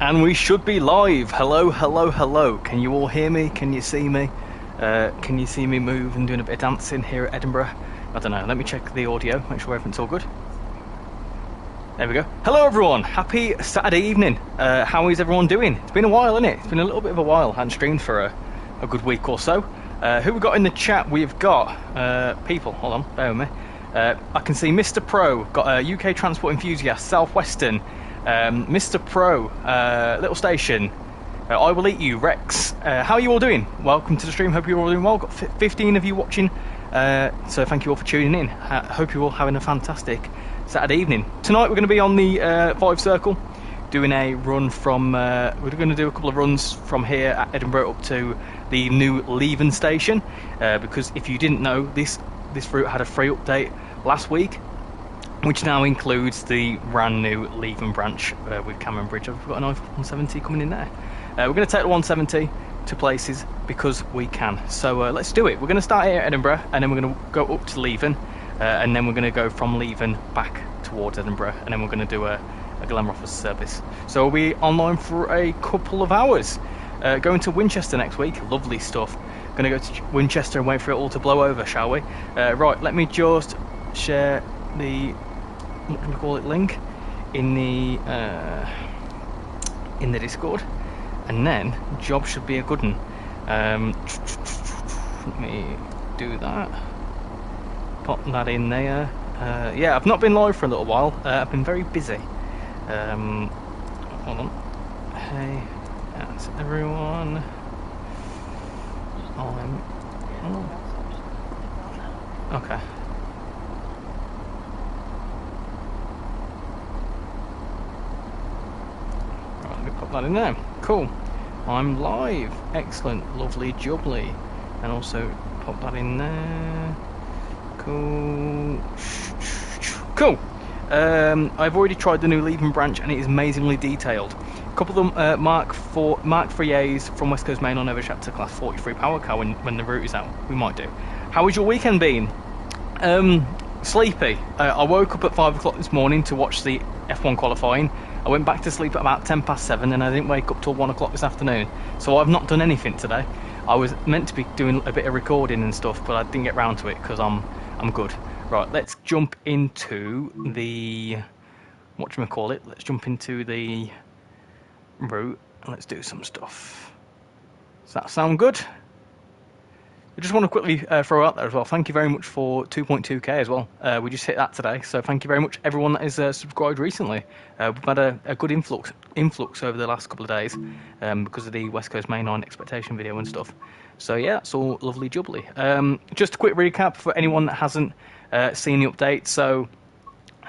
And we should be live. Hello, hello, hello. Can you all hear me? Can you see me? Can you see me move and doing a bit of dancing here at Edinburgh? I don't know. Let me check the audio, make sure everything's all good. There we go. Hello everyone. Happy Saturday evening. How is everyone doing? It's been a while, isn't it? It's been a little bit of a while. I hadn't streamed for a good week or so. Who we got in the chat? We've got people. Hold on, bear with me. I can see Mr. Pro, got a UK Transport Enthusiast, Southwestern, Mr. Pro, Little Station, I Will Eat You, Rex. How are you all doing? Welcome to the stream. Hope you're all doing well. Got 15 of you watching, so thank you all for tuning in. Hope you're all having a fantastic Saturday evening. Tonight we're going to be on the Fife Circle, doing a run from. We're going to do a couple of runs from here at Edinburgh up to the new Leven station, because if you didn't know, this route had a free update last week, which now includes the brand new Leven branch with Cameron Bridge. I've got an 170 coming in there. We're going to take the 170 to places because we can. So let's do it. We're going to start here at Edinburgh, and then we're going to go up to Leven, and then we're going to go from Leven back towards Edinburgh, and then we're going to do a Glenrothes service. So we'll be online for a couple of hours. Going to Winchester next week. Lovely stuff. Going to go to Winchester and wait for it all to blow over, shall we? Right, let me just share the, what can we call it, link in the Discord, and then job should be a good one. Let me do that. Pop that in there. Yeah, I've not been live for a little while. I've been very busy. Hold on. Hey, that's everyone. Okay. Right, let me pop that in there. Cool. I'm live. Excellent. Lovely jubbly. And also pop that in there. Cool. Cool. I've already tried the new Leven branch and it is amazingly detailed. A couple of them Mark 3As from West Coast Main on over chapter class 43 power car when the route is out. We might do. How has your weekend been? Sleepy. I woke up at 5 o'clock this morning to watch the F1 qualifying. I went back to sleep at about 7:10 and I didn't wake up till 1 o'clock this afternoon. So I've not done anything today. I was meant to be doing a bit of recording and stuff, but I didn't get round to it because I'm good. Right, let's jump into the, whatchamacallit, let's jump into the route and let's do some stuff. Does that sound good? I just want to quickly throw out there as well, thank you very much for 2.2k as well. We just hit that today, so thank you very much everyone that has subscribed recently. We've had a good influx over the last couple of days because of the West Coast Main 9 expectation video and stuff. So yeah, it's all lovely jubbly. Just a quick recap for anyone that hasn't seen the update. So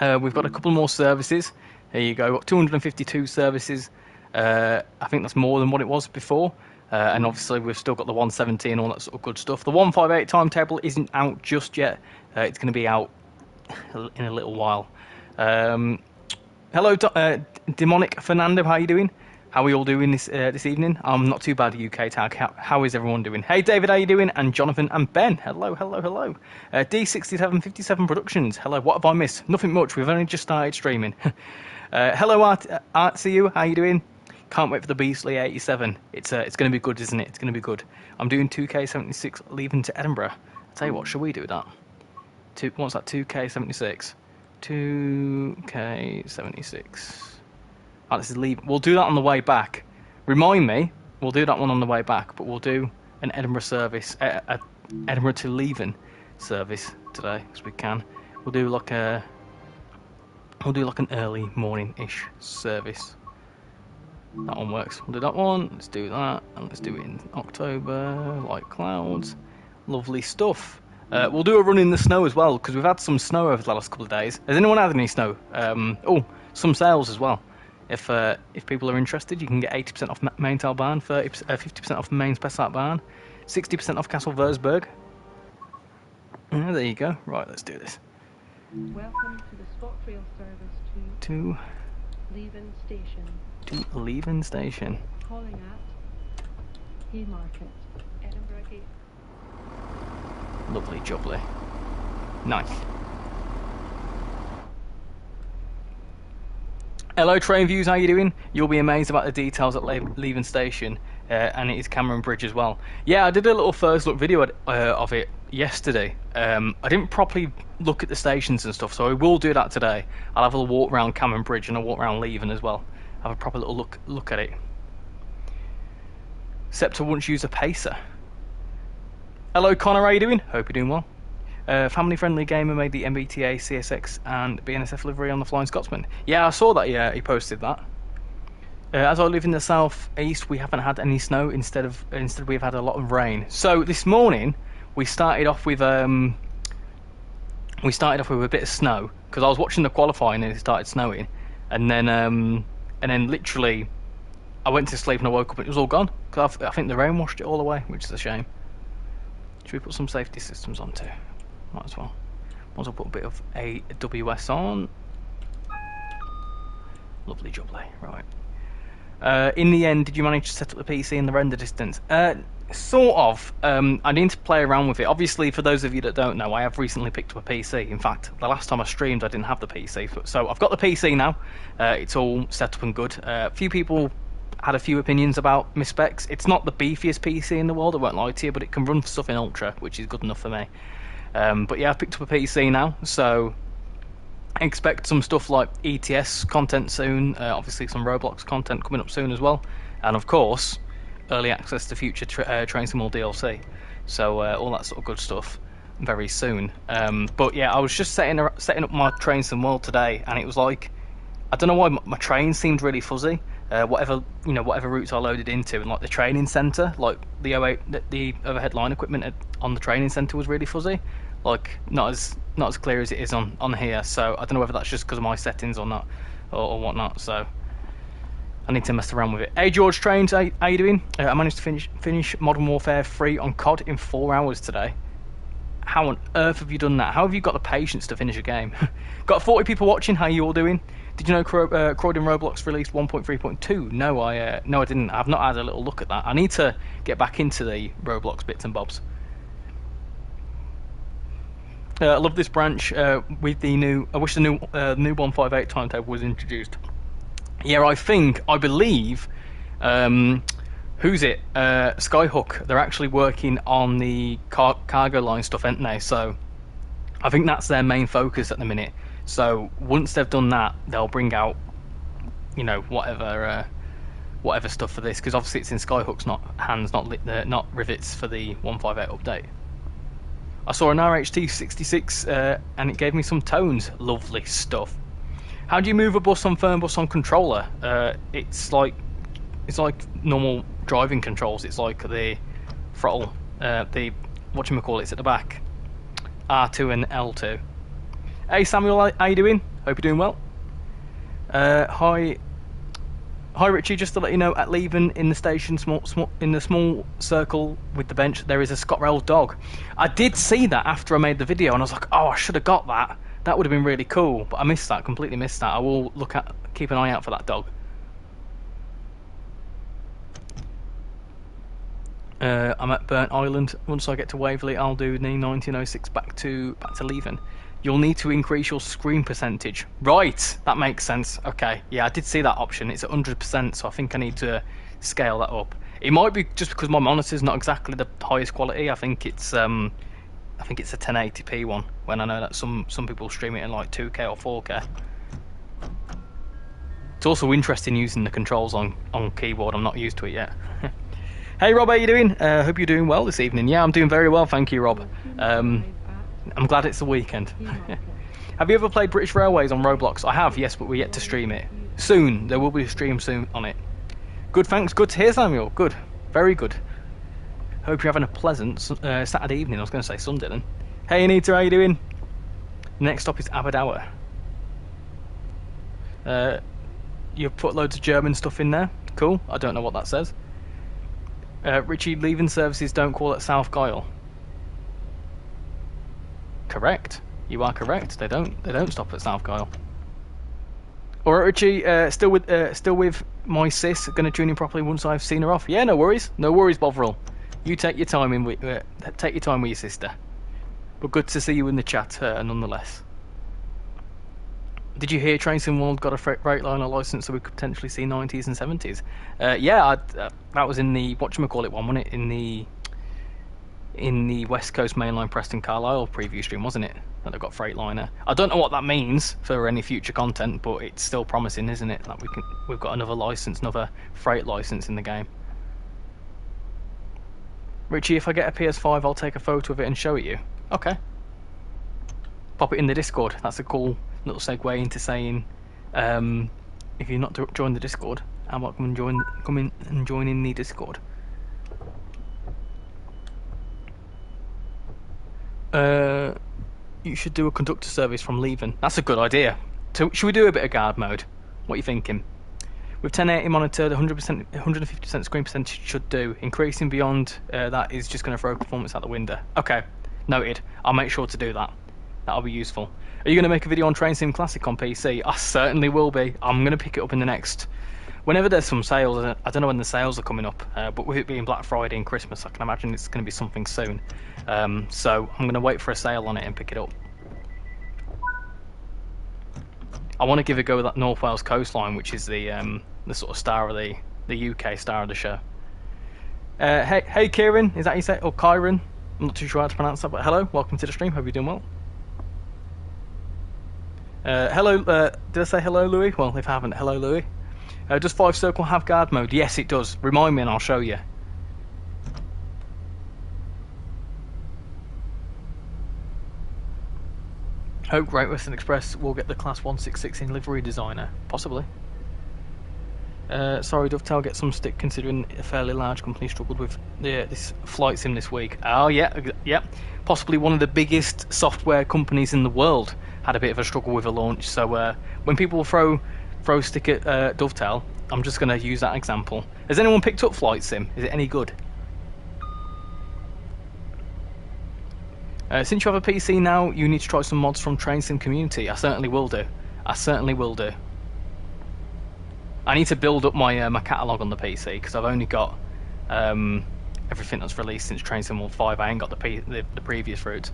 we've got a couple more services. There you go, got 252 services. I think that's more than what it was before. And obviously we've still got the 170 and all that sort of good stuff. The 158 timetable isn't out just yet. It's going to be out in a little while. Hello, Demonic Fernando. How are you doing? How are we all doing this evening? I'm not too bad, UK tag. How is everyone doing? Hey, David, how are you doing? And Jonathan and Ben. Hello, hello, hello. D6757 Productions. Hello, what have I missed? Nothing much. We've only just started streaming. Hello, Artsu. How are you doing? Can't wait for the Beastly 87. It's going to be good, isn't it? It's going to be good. I'm doing 2K76 leaving to Edinburgh. I'll tell you what, shall we do that? What's that, 2K76? 2K76. Oh, this is leave. We'll do that on the way back. Remind me, we'll do that one on the way back, but we'll do an Edinburgh service, Edinburgh to Leven service today, because we can. We'll do like an early morning-ish service. That one works. We'll do that one. Let's do that, and let's do it in October. Like clouds, lovely stuff. We'll do a run in the snow as well because we've had some snow over the last couple of days. Has anyone had any snow? Oh, some sales as well. If people are interested, you can get 80% off Maintal Barn, 50% off Main Spessart Barn, 60% off Castle Versberg. There you go. Right, let's do this. Welcome to the spot rail service to Leven Station. To Leven Station. Calling at Haymarket, Edinburgh Gate. Lovely jubbly. Nice. Hello Train Views, how you doing? You'll be amazed about the details at Leven Station, and it is Cameron Bridge as well. Yeah, I did a little first look video of it yesterday. I didn't properly look at the stations and stuff, so I will do that today. I'll have a walk around Cameron Bridge and I'll walk around Leven as well. Have a proper little look at it. Scepter once used a pacer. Hello Connor, how you doing? Hope you're doing well. Family-friendly gamer made the MBTA, CSX and BNSF livery on the Flying Scotsman. Yeah, I saw that, yeah, he posted that. As I live in the south-east, we haven't had any snow, instead we've had a lot of rain. So this morning, we started off with a bit of snow, because I was watching the qualifying and it started snowing. And then literally, I went to sleep and I woke up and it was all gone. Because I think the rain washed it all away, which is a shame. Should we put some safety systems on too? Might as well. Might as well put a bit of AWS on. Lovely jubbly, right. In the end, did you manage to set up the PC and the render distance? Sort of. I need to play around with it. Obviously, for those of you that don't know, I have recently picked up a PC. In fact, the last time I streamed, I didn't have the PC. So I've got the PC now. It's all set up and good. A few people had a few opinions about my specs. It's not the beefiest PC in the world, I won't lie to you, but it can run stuff in Ultra, which is good enough for me. But yeah, I've picked up a PC now, so expect some stuff like ETS content soon, obviously some Roblox content coming up soon as well, and of course, early access to future TrainsimWorld DLC, so all that sort of good stuff very soon. But yeah, I was just setting up my TrainsimWorld today, and it was like, I don't know why my train seemed really fuzzy. Whatever routes I loaded into, and like the training centre, like the overhead line equipment on the training centre was really fuzzy, like not as clear as it is on here. So I don't know whether that's just because of my settings or not, or whatnot. So I need to mess around with it. Hey George Trains, how you doing? I managed to finish Modern Warfare 3 on COD in 4 hours today. How on earth have you done that? How have you got the patience to finish a game? Got 40 people watching. How you all doing? Did you know Croydon Roblox released 1.3.2? No, I didn't. I've not had a little look at that. I need to get back into the Roblox bits and bobs. I love this branch with the new. I wish the new 158 timetable was introduced. Yeah, I believe. Who's it? Skyhook. They're actually working on the cargo line stuff, aren't they? So I think that's their main focus at the minute. So once they've done that, they'll bring out, whatever stuff for this, because obviously it's in Skyhook's not rivets for the 158 update. I saw an RHT66 and it gave me some tones. Lovely stuff. How do you move a bus on Fernbus on controller? It's like normal driving controls. It's like the throttle, the whatchamacallits at the back, R2 and L2. Hey Samuel, how you doing? Hope you're doing well. Hi Richie. Just to let you know, at Leven in the station, in the small circle with the bench, there is a ScotRail dog. I did see that after I made the video, and I was like, oh, I should have got that. That would have been really cool. But I missed that. Completely missed that. I will keep an eye out for that dog. I'm at Burnt Island. Once I get to Waverley, I'll do the 1906 back to Leven. You'll need to increase your screen percentage. Right, that makes sense. Okay, yeah, I did see that option. It's at 100%, so I think I need to scale that up. It might be just because my monitor's not exactly the highest quality. I think it's a 1080p one. When I know that some people stream it in like 2K or 4K. It's also interesting using the controls on keyboard. I'm not used to it yet. Hey Rob, how you doing? Hope you're doing well this evening. Yeah, I'm doing very well, thank you, Rob. I'm glad it's the weekend. Have you ever played British Railways on Roblox? I have, yes, but we're yet to stream it. Soon, there will be a stream soon on it. Good, thanks. Good to hear, Samuel. Good. Very good. Hope you're having a pleasant Saturday evening. I was going to say Sunday then. Hey Anita, how you doing? Next stop is Aberdour. You've put loads of German stuff in there. Cool. I don't know what that says. Richie, Leven services don't call it South Gyle. Correct. You are correct. They don't stop at South Gyle. All right, Richie. Still with my sis. Going to tune in properly once I've seen her off. Yeah, no worries. No worries, Bovril. You take your time with your sister. But good to see you in the chat, nonetheless. Did you hear trainsimworld got a Freightliner license, so we could potentially see 90s and 70s? Yeah, that was in the whatchamacallit one, wasn't it? In the West Coast Mainline Preston Carlisle preview stream, wasn't it? That they've got Freightliner. I don't know what that means for any future content, but it's still promising, isn't it? That we've got another license, another freight license in the game. Richie, if I get a PS5, I'll take a photo of it and show it you. Okay. Pop it in the Discord. That's a cool little segue into saying, if you're not joined the Discord, how about come in and join in the Discord. You should do a conductor service from Leven. That's a good idea. So should we do a bit of guard mode? What are you thinking? With 1080 monitored, 100%, 150% screen percentage should do. Increasing beyond that is just going to throw performance out the window. Okay, noted. I'll make sure to do that. That'll be useful. Are you going to make a video on Train Sim Classic on PC? I certainly will be. I'm going to pick it up in the next... Whenever there's some sales, I don't know when the sales are coming up, but with it being Black Friday and Christmas, I can imagine it's going to be something soon. So I'm going to wait for a sale on it and pick it up. I want to give a go with that North Wales coastline, which is the sort of star of the UK star of the show. Hey Kieran, is that you say? Or Kyron? I'm not too sure how to pronounce that, but hello, welcome to the stream. Hope you're doing well. Hello, did I say hello, Louis? Well, if I haven't, hello, Louis. Does Fife Circle have guard mode? Yes, it does. Remind me and I'll show you. Hope Great Western Express will get the Class 166 in livery designer. Possibly. Sorry, Dovetail, get some stick considering a fairly large company struggled with this flight sim this week. Oh, yeah. Possibly one of the biggest software companies in the world had a bit of a struggle with a launch. So when people throw stick at Dovetail, I'm just going to use that example. Has anyone picked up Flight Sim? Is it any good? Since you have a PC now, you need to try some mods from Train Sim community. I certainly will do. I need to build up my my catalogue on the PC because I've only got everything that's released since Train Sim World 5. I ain't got the previous routes.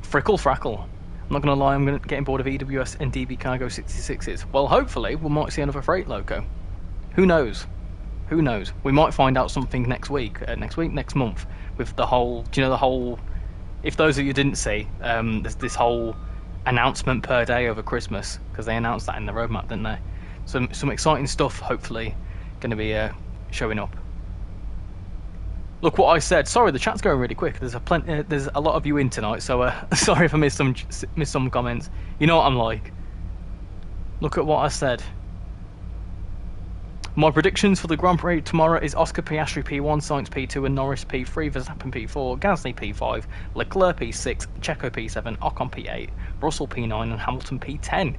Frackle. I'm not going to lie, I'm getting bored of EWS and DB Cargo 66s. Well, hopefully, we might see another freight loco. Who knows? We might find out something next month, with the whole... Do you know the whole... If those of you didn't see, there's this whole announcement per day over Christmas, because they announced that in the roadmap, didn't they? Some exciting stuff, hopefully, going to be showing up. Look what I said. Sorry, the chat's going really quick. There's a lot of you in tonight, so sorry if I missed some comments. You know what I'm like. Look at what I said. My predictions for the Grand Prix tomorrow is Oscar Piastri P1, Sainz P2 and Norris P3, Verstappen P4, Gasly P5, Leclerc P6, Checo P7, Ocon P8, Russell P9 and Hamilton P10.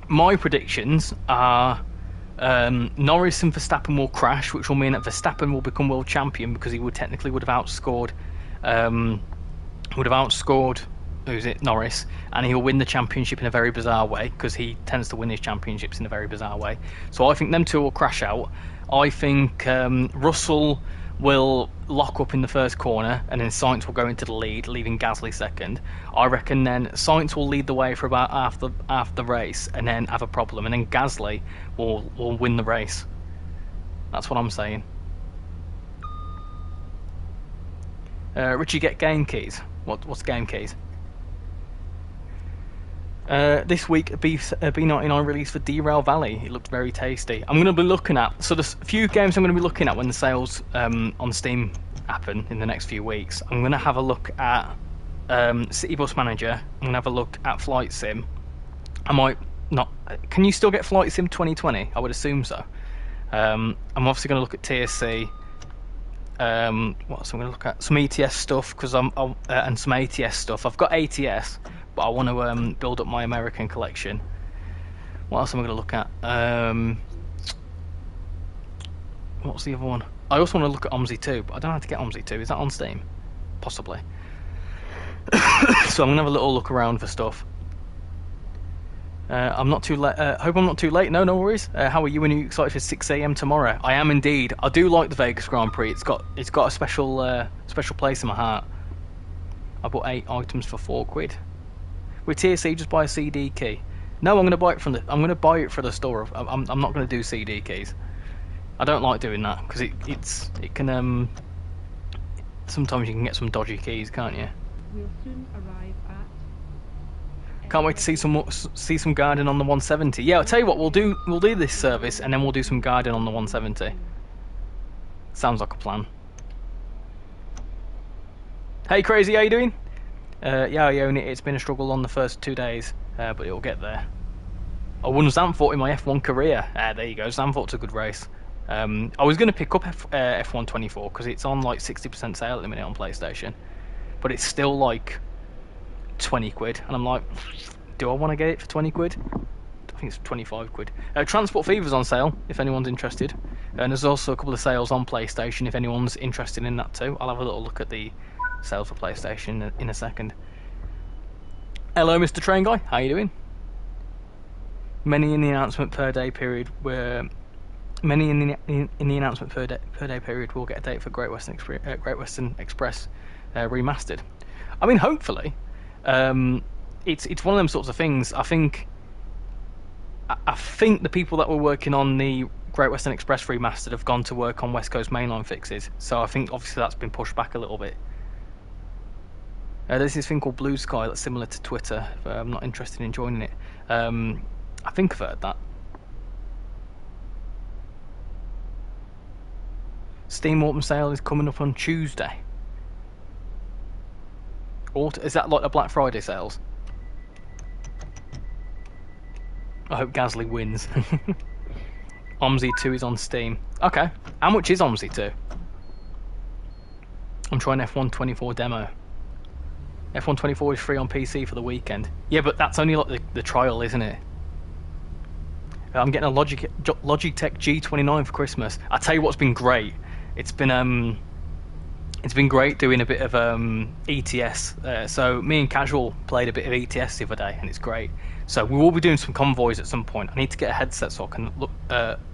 My predictions are Norris and Verstappen will crash, which will mean that Verstappen will become world champion because he would have outscored Norris, and he'll win the championship in a very bizarre way because he tends to win his championships in a very bizarre way. So I think them two will crash out. I think Russell will lock up in the first corner and then Sainz will go into the lead, leaving Gasly second. I reckon then Sainz will lead the way for about half the race and then have a problem, and then Gasly will win the race. That's what I'm saying. Richie, get game keys. What's game keys? This week, a B99 release for D-Rail Valley. It looked very tasty. I'm going to be looking at... So there's a few games I'm going to be looking at when the sales on Steam happen in the next few weeks. I'm going to have a look at City Bus Manager. I'm going to have a look at Flight Sim. I might not... Can you still get Flight Sim 2020? I would assume so. I'm obviously going to look at TSC. What else I'm going to look at? Some ETS stuff, and some ATS stuff. I've got ATS, but I want to build up my American collection. What else am I going to look at? What's the other one? I also want to look at OMSI 2, but I don't know how to get OMSI 2. Is that on Steam? Possibly. So I'm going to have a little look around for stuff. I'm not too late. Hope I'm not too late. No worries. How are you? Are you excited for 6 AM tomorrow? I am indeed. I do like the Vegas Grand Prix. It's got a special place in my heart. I bought 8 items for £4. With TSC, just buy a CD key. No, I'm going to buy it from the. I'm going to buy it for the store. I'm not going to do CD keys. I don't like doing that because it can sometimes you can get some dodgy keys, can't you? We'll soon arrive at. Can't wait to see some guiding on the 170. Yeah, I'll tell you what, we'll do this service and then we'll do some guiding on the 170. Sounds like a plan. Hey Crazy, how you doing? Yeah, I own it. It's been a struggle on the first 2 days, but it'll get there. I won Zandvoort in my F1 career. There you go. Zandvoort's a good race. I was going to pick up F1 24 because it's on like 60% sale at the minute on PlayStation, but it's still like 20 quid, and I'm like, do I want to get it for 20 quid? I think it's 25 quid. Transport Fever's on sale if anyone's interested, and there's also a couple of sales on PlayStation if anyone's interested in that too. I'll have a little look at the sales for PlayStation in a second. Hello, Mr. Train Guy. How you doing? Many in the announcement per day period will get a date for Great Western Express remastered. I mean, hopefully, it's one of them sorts of things. I think the people that were working on the Great Western Express remastered have gone to work on West Coast mainline fixes. So I think obviously that's been pushed back a little bit. There's this thing called Blue Sky that's similar to Twitter. But I'm not interested in joining it. I think I've heard that. Steam Autumn Sale is coming up on Tuesday. Is that like the Black Friday sales? I hope Gasly wins. OMSI 2 is on Steam. Okay. How much is OMSI 2? I'm trying F1 24 demo. F1 24 is free on PC for the weekend. Yeah, but that's only like the trial, isn't it? I'm getting a Logitech G29 for Christmas. I tell you what's been great. It's been great doing a bit of ETS. So me and Casual played a bit of ETS the other day, and it's great. So we will be doing some convoys at some point. I need to get a headset so I can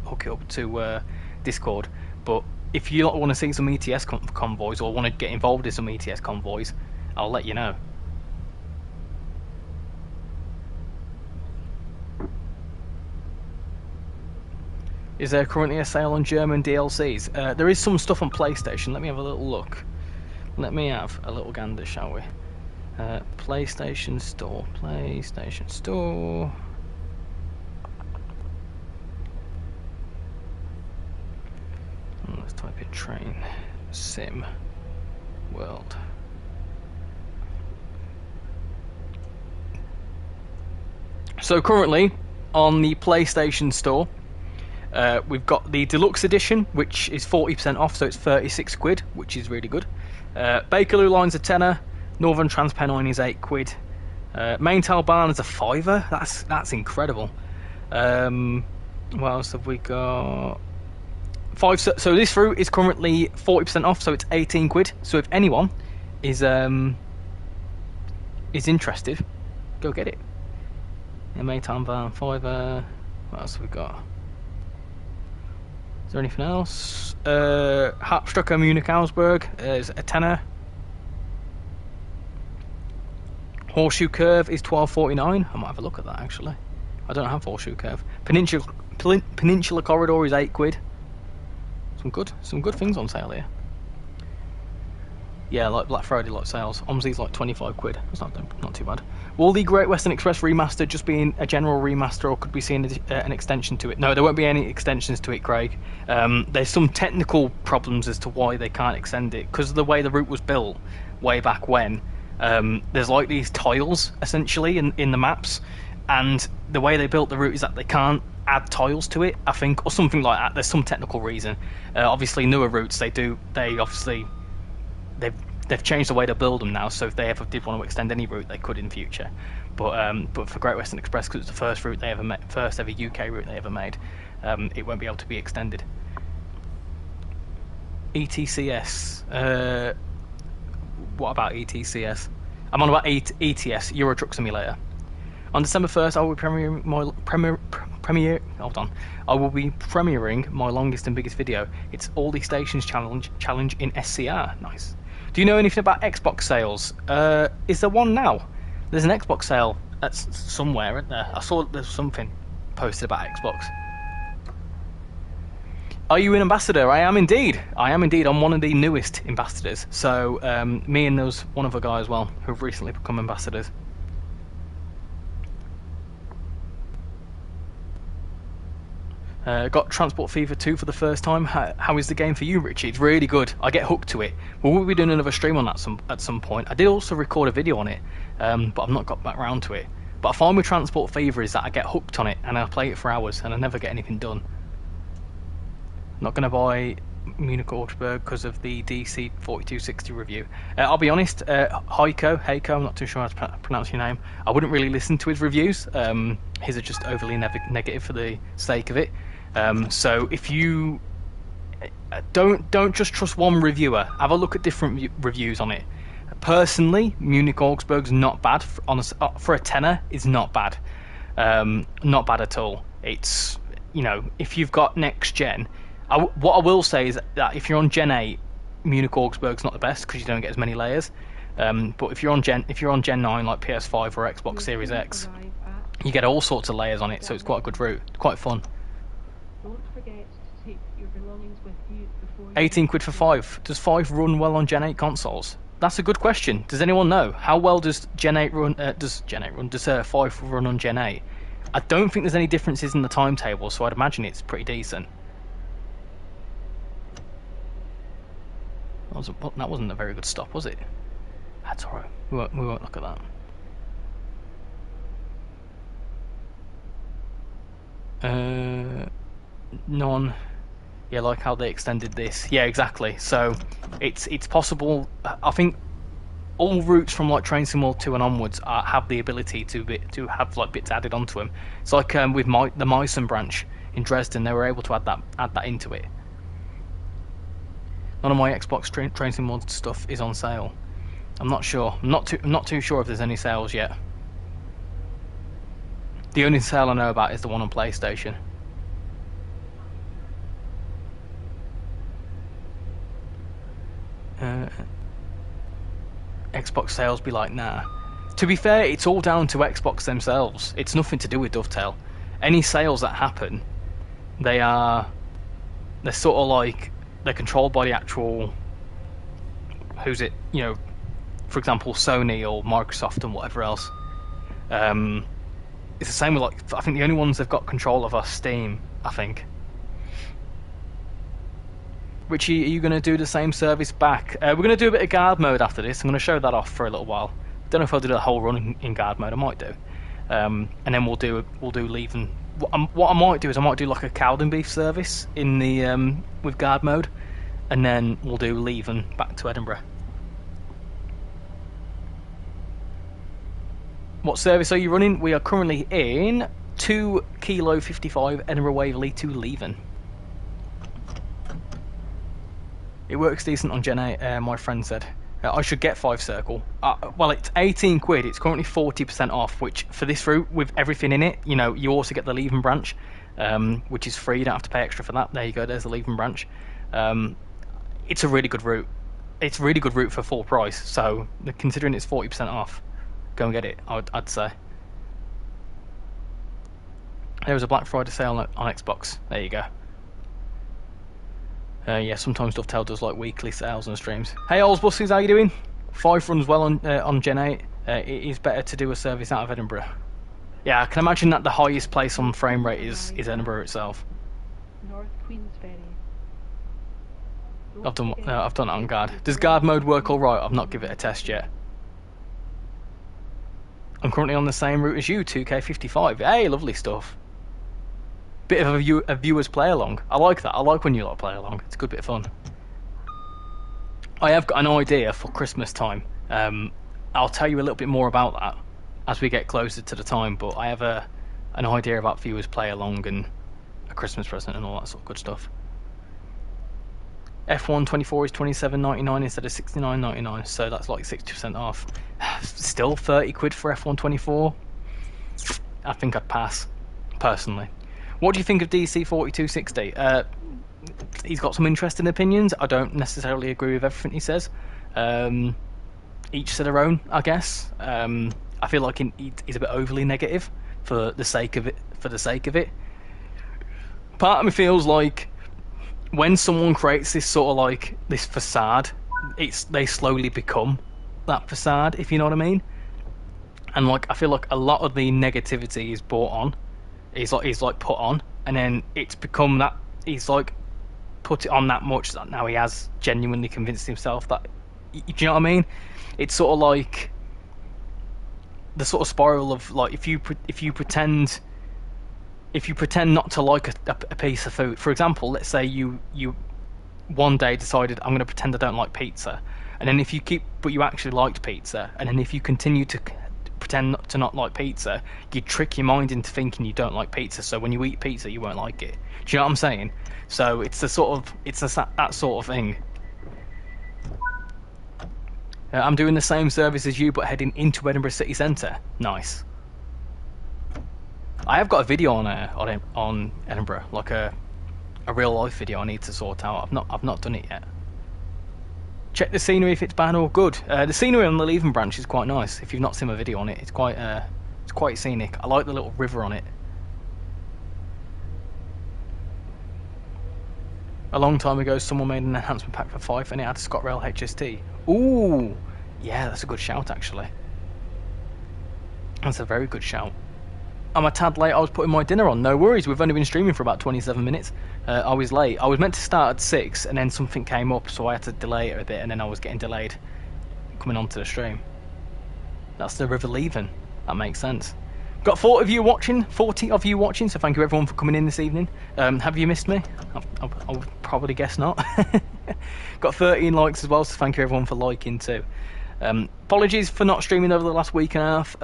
hook it up to Discord. But if you want to see some ETS convoys or want to get involved in some ETS convoys, I'll let you know. Is there currently a sale on German DLCs? There is some stuff on PlayStation. Let me have a little look. Let me have a little gander, shall we? PlayStation Store. PlayStation Store. Let's type in Train Sim World. So currently on the PlayStation Store, we've got the Deluxe Edition, which is 40% off, so it's 36 quid, which is really good. Bakerloo Line's a tenner. Northern Transpennine is 8 quid. Maintail Barn is a fiver. That's incredible. What else have we got? So this route is currently 40% off, so it's 18 quid. So if anyone is interested, go get it. Yeah, Maintail Barn fiver. What else have we got? Is there anything else? Harpstrucker Munich Augsburg is a tenner. Horseshoe Curve is $12.49. I might have a look at that actually. I don't have Horseshoe Curve. Peninsula Corridor is 8 quid. Some good things on sale here. Yeah, like Black Friday lot sales. OMSI's like 25 quid. That's not too bad. Will the Great Western Express remaster just be a general remaster, or could we see an extension to it? No, there won't be any extensions to it, Craig. There's some technical problems as to why they can't extend it because of the way the route was built way back when. There's like these tiles essentially in the maps, and the way they built the route is that they can't add tiles to it, I think, or something like that. There's some technical reason. Obviously newer routes they've changed the way they build them now, so if they ever did want to extend any route they could in future, but for Great Western Express, because it's the first route they ever made, first ever UK route they ever made, it won't be able to be extended. ETCS, what about ETCS? I'm on about ETS, Euro Truck Simulator. On December 1st, I will be premiering my longest and biggest video. It's All the Stations challenge in SCR. Nice. Do you know anything about Xbox sales? Is there one now? There's an Xbox sale that's somewhere, isn't there? I saw there's something posted about Xbox. Are you an ambassador? I am indeed. I am indeed. I'm one of the newest ambassadors. So me and there's one other guy as well who've recently become ambassadors. Got Transport Fever 2 for the first time. How is the game for you, Richie? It's really good. I get hooked to it. We'll be doing another stream on that at some point. I did also record a video on it, but I've not got back round to it. But I find with Transport Fever is that I get hooked on it and I play it for hours and I never get anything done. Not going to buy Munich Augsburg because of the DC 4260 review. I'll be honest, Heiko, I'm not too sure how to pronounce your name. I wouldn't really listen to his reviews. His are just overly negative for the sake of it. So if you don't just trust one reviewer, have a look at different reviews on it. Personally, Munich Augsburg's not bad for a tenner. Is not bad, not bad at all. It's, you know, if you've got next gen. What I will say is that if you're on Gen 8, Munich Augsburg's not the best because you don't get as many layers. But if you're on Gen 9 like PS5 or Xbox Series X, you get all sorts of layers on it, so it's quite a good route. It's quite fun. Don't forget to take your belongings with you before 18 quid for 5. Does 5 run well on Gen 8 consoles? That's a good question. Does anyone know? How well does Gen 8 run? Does 5 run on Gen 8? I don't think there's any differences in the timetable, so I'd imagine it's pretty decent. That wasn't a very good stop, was it? That's alright. We won't look at that. None. Yeah, like how they extended this. Yeah, exactly. So it's possible. I think all routes from like trainsimworld 2 and onwards have the ability to have like bits added onto them. It's like with the Meissen branch in Dresden, they were able to add that into it. None of my Xbox trainsimworld stuff is on sale. I'm not sure. I'm not too sure if there's any sales yet. The only sale I know about is the one on PlayStation. Xbox sales be like, nah. To be fair, it's all down to Xbox themselves. It's nothing to do with Dovetail. Any sales that happen, they're sort of like, they're controlled by the actual, who's it, you know, for example, Sony or Microsoft and whatever else. It's the same with, like, I think the only ones they've got control of are Steam, I think. Richie, are you going to do the same service back? We're going to do a bit of guard mode after this. I'm going to show that off for a little while. Don't know if I'll do the whole run in guard mode. I might do. And then we'll do Leven. What I might do is I might do like a Cowden beef service in the with guard mode, and then we'll do Leven back to Edinburgh. What service are you running? We are currently in 2 Kilo 55 Edinburgh Waverley to Leven. It works decent on Gen 8, my friend said. I should get Fife Circle. Well, it's 18 quid. It's currently 40% off, which for this route, with everything in it, you know, you also get the Leven branch, which is free. You don't have to pay extra for that. There you go. There's the Leven branch. It's a really good route. It's a really good route for full price. So, considering it's 40% off, go and get it, I'd say. There was a Black Friday sale on Xbox. There you go. Yeah, sometimes Dovetail does like weekly sales and streams. Hey, Ols Buses, how you doing? 5 runs well on Gen 8. It is better to do a service out of Edinburgh. Yeah, I can imagine that the highest place on frame rate is Edinburgh itself. North Queensferry. I've done it on guard. Does guard mode work all right? I've not given it a test yet. I'm currently on the same route as you, 2K55. Hey, lovely stuff. Bit of a viewer's play along. I like that. I like when you lot play along. It's a good bit of fun. I have got an idea for Christmas time. I'll tell you a little bit more about that as we get closer to the time. But I have an idea about viewers play along and a Christmas present and all that sort of good stuff. F124 is £27.99 instead of £69.99, so that's like 60% off. Still 30 quid for F124. I think I'd pass, personally. What do you think of DC 4260? He's got some interesting opinions. I don't necessarily agree with everything he says. Each to their own, I guess. I feel like he's a bit overly negative for the sake of it. Part of me feels like when someone creates this sort of like this facade, they slowly become that facade, if you know what I mean. And like I feel like a lot of the negativity is brought on, is like put on, and then it's become that he's like put it on that much that now he has genuinely convinced himself that. Do you know what I mean? It's sort of like the sort of spiral of like if you pretend not to like a piece of food. For example, let's say you one day decided I'm going to pretend I don't like pizza, and then but you actually liked pizza, and then if you continue to pretend not like pizza, you trick your mind into thinking you don't like pizza. So when you eat pizza, you won't like it. Do you know what I'm saying? So it's that sort of thing. I'm doing the same service as you, but heading into Edinburgh city centre. Nice. I have got a video on Edinburgh, like a real life video. I need to sort out. I've not done it yet. Check the scenery if it's bad or good. The scenery on the Leven branch is quite nice. If you've not seen my video on it, it's quite scenic. I like the little river on it. A long time ago, someone made an enhancement pack for Fife, and it had a ScotRail HST. Ooh, yeah, that's a good shout actually. That's a very good shout. I'm a tad late. I was putting my dinner on. No worries. We've only been streaming for about 27 minutes. I was late. I was meant to start at 6, and then something came up, so I had to delay it a bit, and then I was getting delayed coming onto the stream. That's the River Leven. That makes sense. Got 40 of you watching, so thank you everyone for coming in this evening. Have you missed me? I would probably guess not. Got 13 likes as well, so thank you everyone for liking too. Apologies for not streaming over the last week and a half.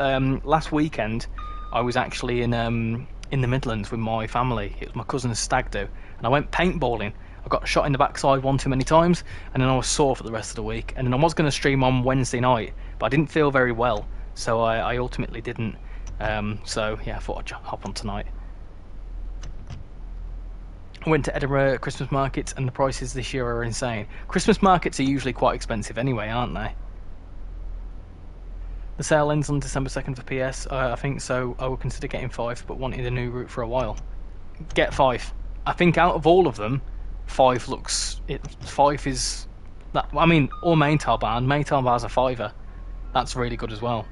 Last weekend, I was actually in the Midlands with my family. It was my cousin's stag do, and I went paintballing. I got shot in the backside one too many times, and then I was sore for the rest of the week. And then I was going to stream on Wednesday night, but I didn't feel very well, so I ultimately didn't. So yeah, I thought I'd hop on tonight. I went to Edinburgh Christmas markets, and the prices this year are insane. Christmas markets are usually quite expensive anyway, aren't they? The sale ends on December 2nd for PS. I think so. I would consider getting Fife, but wanted a new route for a while. Get Fife. I think out of all of them, Fife is that. I mean, or Maintal Bar's a fiver. That's really good as well.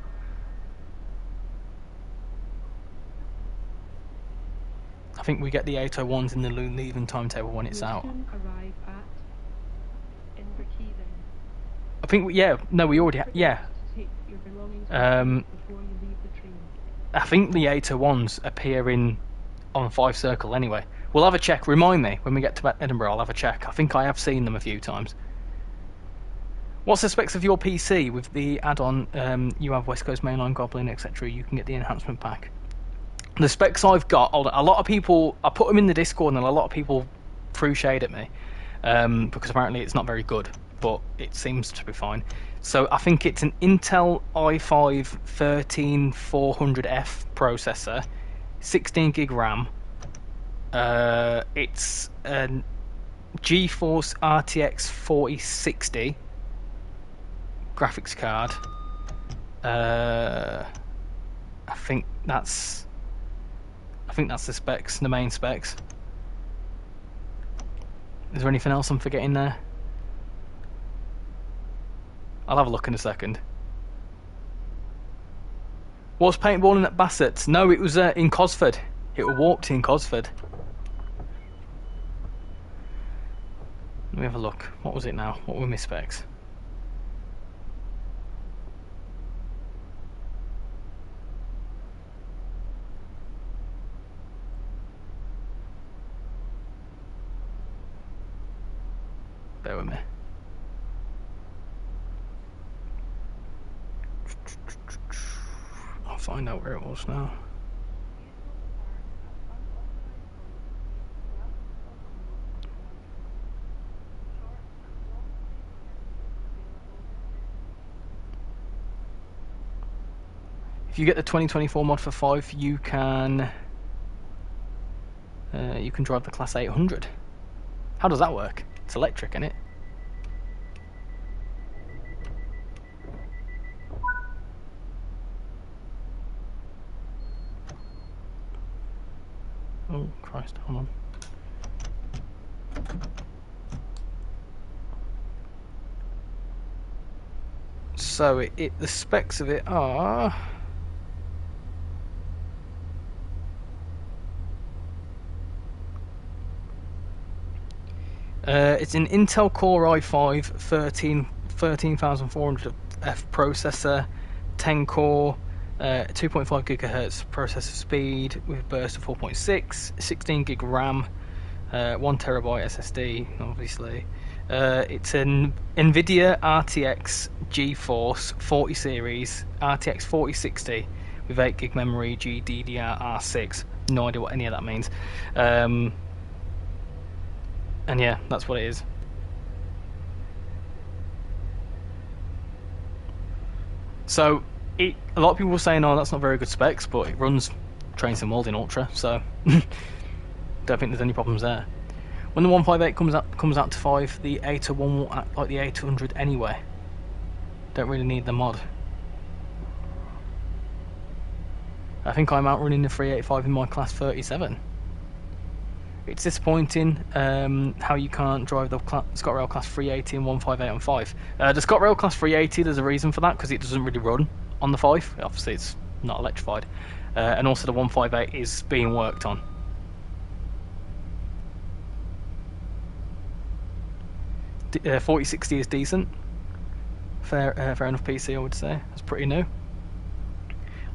I think we get the 801s in the Leven timetable when it's out. Arrive at Edinburgh Quay then. I think we already yeah. Take your belongings before you leave the train. I think the 801s appear on Fife Circle anyway. We'll have a check. Remind me when we get to Edinburgh. I'll have a check. I think I have seen them a few times. What's the specs of your PC with the add-on? You have West Coast Mainline, Goblin, etc. You can get the enhancement pack. The specs I've got, a lot of people, I put them in the Discord, and a lot of people threw shade at me because apparently it's not very good, but it seems to be fine. So I think it's an Intel i5 13400F processor, 16 gig RAM. It's a GeForce RTX 4060 graphics card. I think that's the specs, the main specs. Is there anything else I'm forgetting there? I'll have a look in a second. Was paintballing at Bassett's? No, it was in Cosford. It was walked in Cosford. Let me have a look. What was it now? What were my specs? Bear with me. I'll find out where it was now. If you get the 2024 mod for 5, you can drive the Class 800. How does that work? It's electric, isn't it? Oh Christ, hold on. So the specs of it are. It's an Intel Core i5 13400F processor, 10 core, 2.5 gigahertz processor speed with burst of 4.6, 16 gig RAM, 1 terabyte SSD, obviously. It's an NVIDIA RTX GeForce 40 series, RTX 4060 with 8 gig memory, GDDR6. No idea what any of that means. And yeah, that's what it is. So, a lot of people were saying, oh, that's not very good specs, but it runs trainsimworld in Ultra, so don't think there's any problems there. When the 158 comes out to 5, the 801 will act like the 800 anyway. Don't really need the mod. I think I'm outrunning the 385 in my class 37. It's disappointing how you can't drive the ScotRail Class 380 and 158 on 5. The ScotRail Class 380, there's a reason for that, because it doesn't really run on the 5. Obviously, it's not electrified. And also the 158 is being worked on. The 4060 is decent. Fair enough PC, I would say. It's pretty new.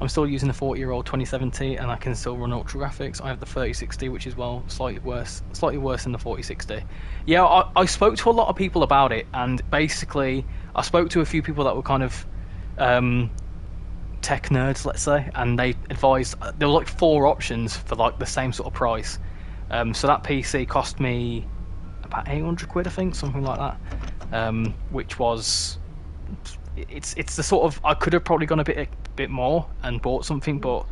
I'm still using the 40-year-old 2070, and I can still run ultra graphics. I have the 3060, which is slightly worse than the 4060. Yeah, I spoke to a lot of people about it, and basically I spoke to a few people that were kind of tech nerds, let's say, and they advised there were like 4 options for like the same sort of price. So that PC cost me about 800 quid, I think, something like that, which was. It's the sort of, I could have probably gone a bit more and bought something, but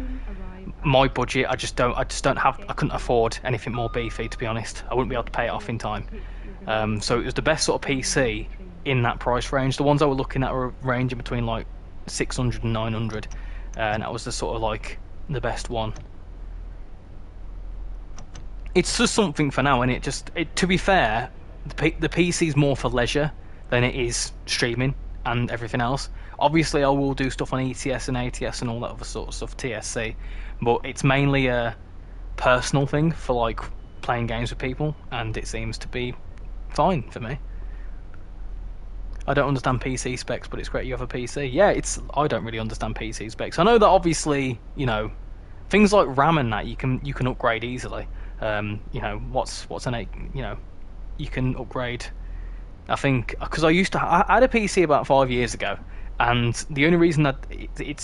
my budget, I couldn't afford anything more beefy, to be honest. I wouldn't be able to pay it off in time. So it was the best sort of PC in that price range. The ones I were looking at were ranging between like 600 and 900, and that was the sort of like the best one. It's just something for now, and to be fair, the PC is more for leisure than it is streaming and everything else. Obviously I will do stuff on ETS and ATS and all that other sort of stuff, TSC, but it's mainly a personal thing for like playing games with people, and it seems to be fine for me. I don't understand PC specs, but it's great you have a PC. Yeah, I don't really understand PC specs. I know that obviously, you know, things like RAM and that you can upgrade easily. You know, what's an 8, you know, you can upgrade. I think because I had a PC about 5 years ago, and the only reason that it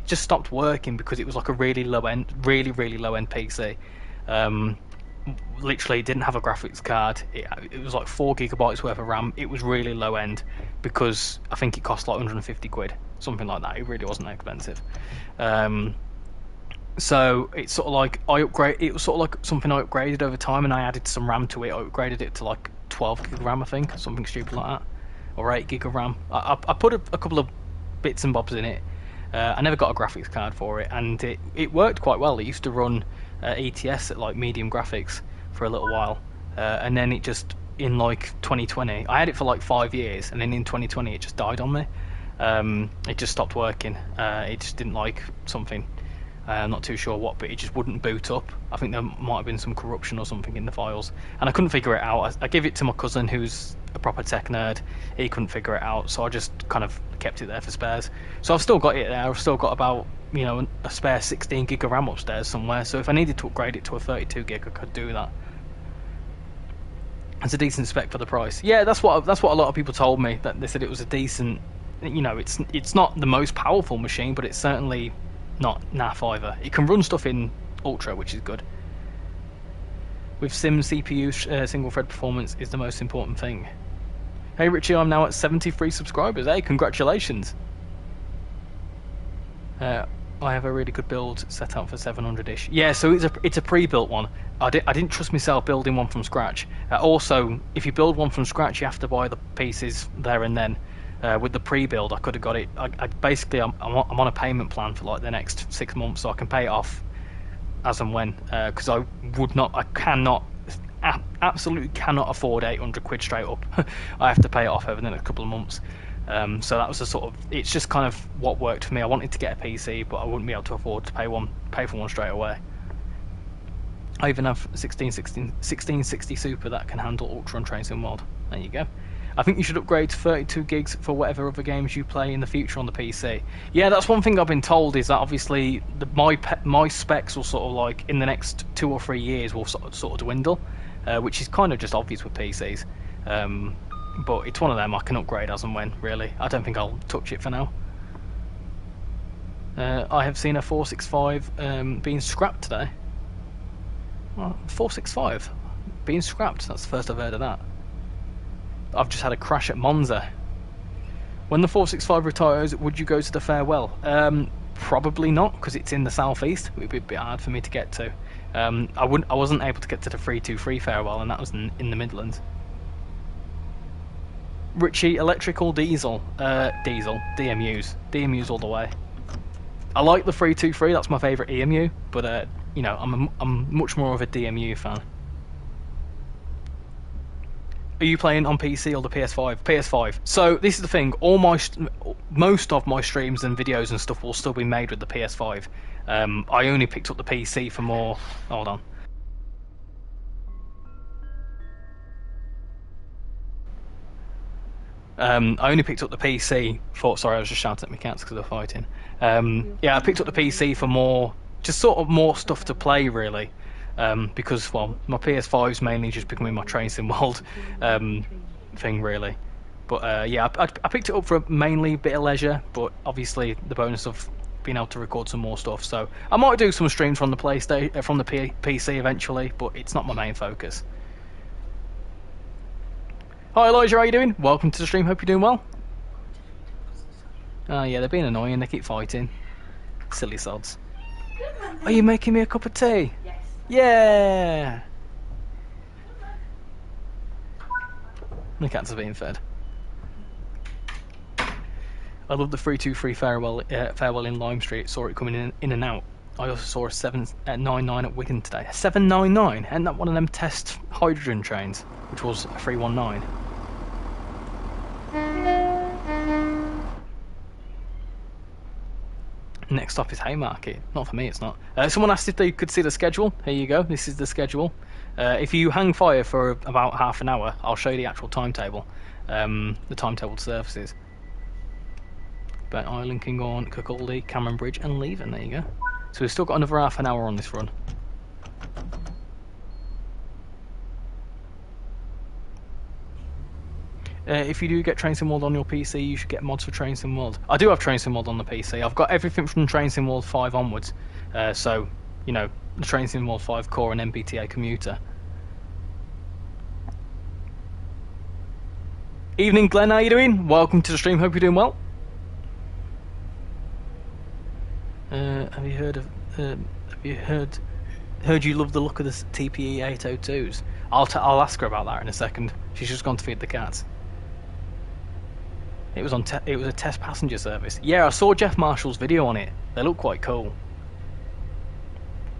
just stopped working because it was like a really low end PC. Literally didn't have a graphics card. It was like 4 gigabytes worth of RAM. It was really low end because I think it cost like 150 quid, something like that. It really wasn't that expensive. So it's sort of like it was sort of like something I upgraded over time, and I added some RAM to it. I upgraded it to like 12 gig of RAM, I think, something stupid like that, or 8 gig of RAM. I put a couple of bits and bobs in it. I never got a graphics card for it, and it worked quite well. It used to run ETS at like medium graphics for a little while, and then it just, in like 2020, I had it for like 5 years, and then in 2020 it just died on me. It just stopped working. It just didn't like something. I'm not too sure what, but it just wouldn't boot up. I think there might have been some corruption or something in the files, and I couldn't figure it out. I gave it to my cousin, who's a proper tech nerd. He couldn't figure it out, so I just kind of kept it there for spares. So I've still got it there. I've still got about, you know, a spare 16 gig of RAM upstairs somewhere. So if I needed to upgrade it to a 32 gig, I could do that. It's a decent spec for the price. Yeah, that's what a lot of people told me. That they said it was a decent. You know, it's not the most powerful machine, but it's certainly not naff either. It can run stuff in Ultra, which is good. With Sim CPU, single thread performance is the most important thing. Hey Richie, I'm now at 73 subscribers. Hey, congratulations. I have a really good build set out for 700-ish. Yeah, so it's a pre-built one. I didn't trust myself building one from scratch. Also, if you build one from scratch, you have to buy the pieces there and then. With the pre-build, I could have got it. I'm on a payment plan for like the next 6 months, so I can pay it off as and when, because I cannot, absolutely cannot afford 800 quid straight up. I have to pay it off over the next couple of months. So that was a sort of, it's just kind of what worked for me. I wanted to get a PC, but I wouldn't be able to afford to pay for one straight away. I even have 1660 Super that can handle Ultra and Train Sim World. There you go. I think you should upgrade to 32 gigs for whatever other games you play in the future on the PC. Yeah, that's one thing I've been told, is that obviously my specs will sort of like in the next 2 or 3 years will sort of dwindle, which is kind of just obvious with PCs. But it's one of them I can upgrade as and when, really. I don't think I'll touch it for now. I have seen a 465 being scrapped today. Well, 465 being scrapped, that's the first I've heard of that. I've just had a crash at Monza. When the 465 retires, would you go to the farewell? Probably not, because it's in the southeast. It would be a bit hard for me to get to. I wasn't able to get to the 323 farewell, and that was in the Midlands. Richie, electrical, diesel, DMUs all the way. I like the 323. That's my favourite EMU, but you know, I'm much more of a DMU fan. Are you playing on PC or the PS5? PS5. So this is the thing. Most of my streams and videos and stuff will still be made with the PS5. I only picked up the PC for more. Hold on. I only picked up the PC for. Sorry, I was just shouting at my cats because they're fighting. Yeah, I picked up the PC for more, just sort of more stuff to play, really. Because, well, my PS5's mainly just becoming my Train Sim World thing, really. But yeah, I picked it up for mainly a bit of leisure, but obviously the bonus of being able to record some more stuff. So I might do some streams from the PC eventually, but it's not my main focus. Hi Elijah, how you doing? Welcome to the stream, hope you're doing well. Oh yeah, they're being annoying, they keep fighting. Silly sods. Are you making me a cup of tea? Yes. Yeah! The cats are being fed. I love the 323 farewell in Lime Street. Saw it coming in and out. I also saw a 799 at Wigan today. A 799? Isn't that one of them test hydrogen trains? Which was a 319. Next stop is Haymarket. Not for me, it's not. Someone asked if they could see the schedule. Here you go, this is the schedule. If you hang fire for about half an hour, I'll show you the actual timetable. The timetabled services. But Island, Kinghorn, Kirkcaldy, Cameron Bridge and Leven, there you go. So we've still got another half an hour on this run. If you do get Train Sim World on your PC, you should get mods for Train Sim World. I do have Train Sim World on the PC. I've got everything from Train Sim World 5 onwards. So, you know, the Train Sim World 5 Core and MBTA Commuter. Evening, Glenn, how you doing? Welcome to the stream, hope you're doing well. Have you heard of... have you heard you love the look of the TPE 802s? I'll ask her about that in a second. She's just gone to feed the cats. It was a test passenger service. Yeah, I saw Jeff Marshall's video on it. They look quite cool.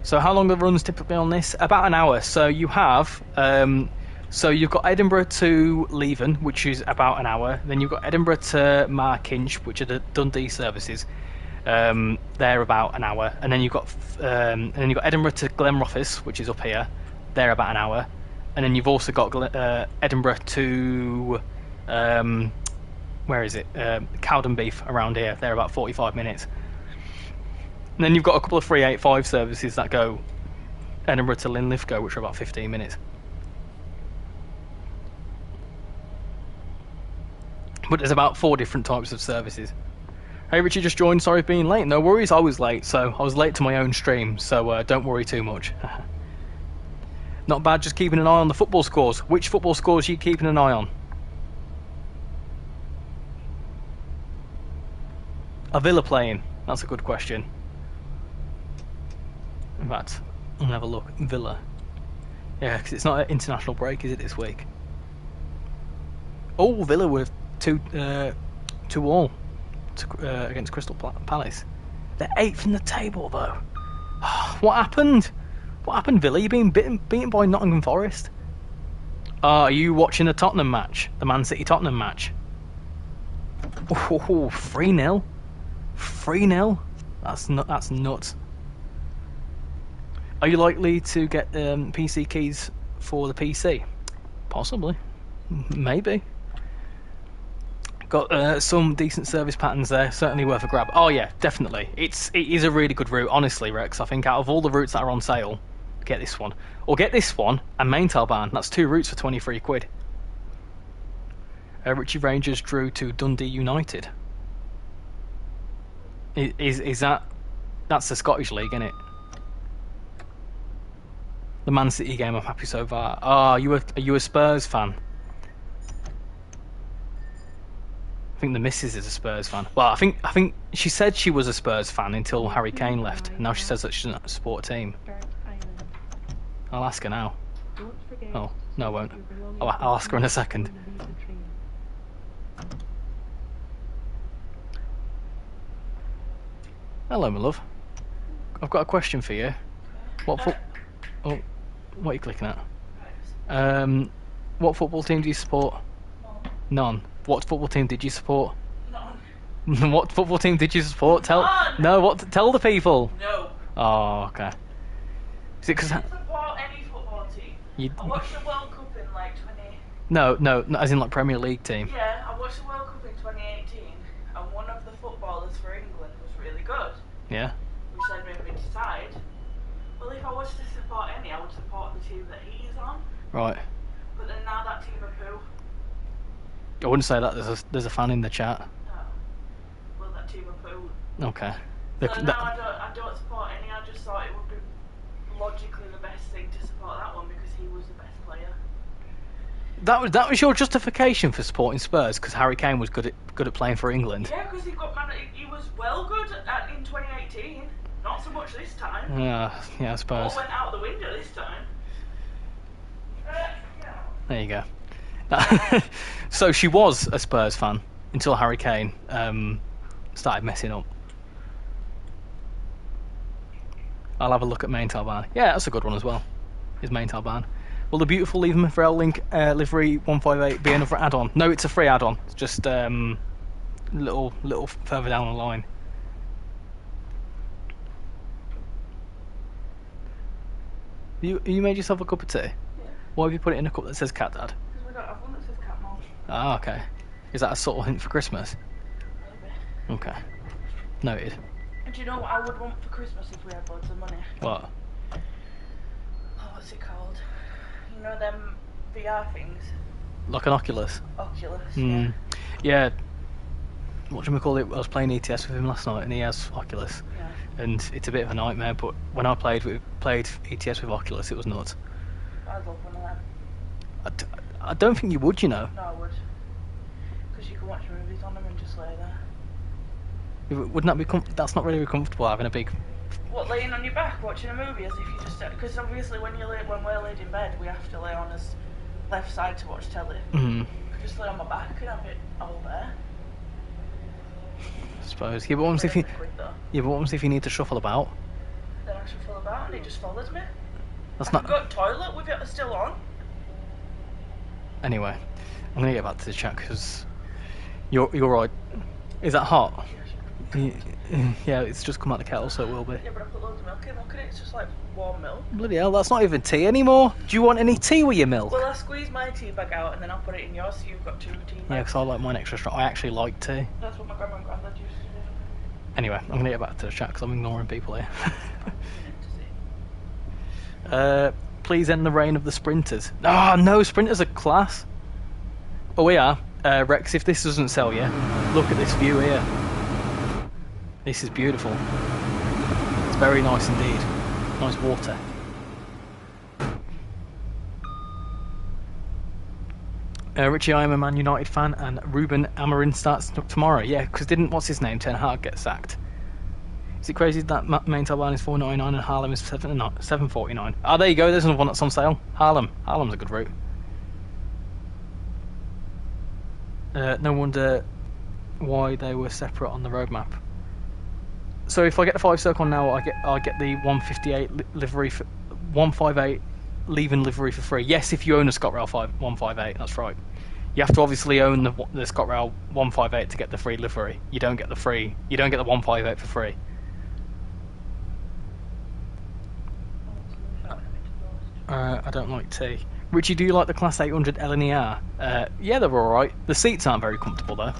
So how long are the runs typically on this? About an hour. So you have so you've got Edinburgh to Leven, which is about an hour. Then you've got Edinburgh to Markinch, which are the Dundee services. They're about an hour, and then you've got Edinburgh to Glenrothes, which is up here. They're about an hour, and then you've also got Edinburgh to where is it? Cowdenbeath around here. They're about 45 minutes. And then you've got a couple of 385 services that go Edinburgh to Linlithgow, which are about 15 minutes. But there's about 4 different types of services. Hey Richie, just joined, sorry for being late. No worries, I was late, so I was late to my own stream, so don't worry too much. Not bad, just keeping an eye on the football scores. Which football scores are you keeping an eye on? Are Villa playing? That's a good question. In fact, I'll have a look. Villa. Yeah, because it's not an international break, is it, this week? Oh, Villa with 2-2 against Crystal Palace. They're 8th in the table, though. What happened? What happened, Villa? You being beaten by Nottingham Forest? Are you watching the Tottenham match? The Man City Tottenham match? Oh, 3-0. 3-0. That's nuts. Are you likely to get PC keys for the PC? Possibly. Maybe. Got some decent service patterns there. Certainly worth a grab. Oh yeah, definitely. It is a really good route, honestly, Rex. I think out of all the routes that are on sale, get this one. Or get this one and Maintail Barn. That's 2 routes for 23 quid. Richie Rangers drew to Dundee United. Is that... That's the Scottish League, isn't it? The Man City game, I'm happy so far. Are you a Spurs fan? I think the missus is a Spurs fan. Well, I think she said she was a Spurs fan until Harry Kane left, and now she says that she doesn't support a team. I'll ask her now. Oh, no I won't. I'll ask her in a second. Hello, my love. I've got a question for you. What are you clicking at? What football team do you support? None. What football team did you support? None. What football team did you support? Tell. None. No. What? Tell the people. No. Oh, okay. Is it because I didn't support any football team. I watched the World Cup in like 20... No, as in like Premier League team. Yeah, I watched the World Cup in 2018, and one of the footballers for England was really good. Yeah. Which then made me decide, well, if I was to support any, I would support the team that he's on. Right. But then now that team are poo. I wouldn't say that. There's a fan in the chat. No. Well, that team are poo. Okay. So now I don't support any. I just thought it would be logically the best thing to support that one because he was the best player. That was your justification for supporting Spurs because Harry Kane was good at playing for England. Yeah, because he was well good in 2018. Not so much this time. Yeah, I suppose. All went out the window this time. There you go. So she was a Spurs fan until Harry Kane started messing up. I'll have a look at Maintail Barn. Yeah, that's a good one as well. Is Maintail Barn. Will the beautiful Leven RichyRail link livery 158 be another add-on? No, it's a free add-on. It's just little further down the line. You made yourself a cup of tea? Yeah. Why have you put it in a cup that says Cat Dad? Because we don't have one that says cat mouth. Ah, okay. Is that a subtle hint for Christmas? Maybe. Okay. Noted. And do you know what I would want for Christmas if we had loads of money? What? Oh, what's it called? You know them VR things? Like an Oculus? Oculus, Yeah. Whatchamacallit, I was playing ETS with him last night and he has Oculus. Yeah. And it's a bit of a nightmare, but when I played ETS with Oculus, it was nuts. I'd love one of them. I don't think you would, you know. No, I would. Because you can watch movies on them and just lay there. Wouldn't that be that's not really comfortable having a big... What, laying on your back watching a movie as if you just... Because obviously when we're laid in bed, we have to lay on us left side to watch telly. Mm. I could just lay on my back and have it all there. I suppose. Yeah, but what happens if you need to shuffle about? Then I shuffle about and it just follows me. That's I not... could go to the toilet with it still on. Anyway, I'm going to get back to the chat because you're right. Is that hot? Yeah, it's just come out the kettle, so it will be. Yeah, but I put loads of milk in. Look at it, it's just like warm milk. Bloody hell, that's not even tea anymore. Do you want any tea with your milk? Well, I squeeze my tea bag out and then I'll put it in yours, so you've got 2 tea bags. Yeah, because I like mine extra strong. I actually like tea. That's what my grandma and granddad used to do. Anyway, I'm going to get back to the chat because I'm ignoring people here. Please end the reign of the sprinters. Oh, no, sprinters are class. Oh, we are. Rex, if this doesn't sell you, look at this view here. This is beautiful. It's very nice indeed. Nice water. Richie, I am a Man United fan, and Ruben Amorim starts tomorrow. Yeah, because didn't, what's his name, Ten Hag get sacked? Is it crazy that Maintail Barn is $4.99 and Harlem is $7.49? Ah, there you go, there's another one that's on sale. Harlem's a good route. No wonder why they were separate on the roadmap. So if I get the Fife Circle now, I get the 158 livery for 158 Leven livery for free. Yes, if you own a ScotRail 158, that's right. You have to obviously own the ScotRail 158 to get the free livery. You don't get the 158 for free. I don't like tea. Richie, do you like the Class 800 LNER? Yeah, they're alright. The seats aren't very comfortable though.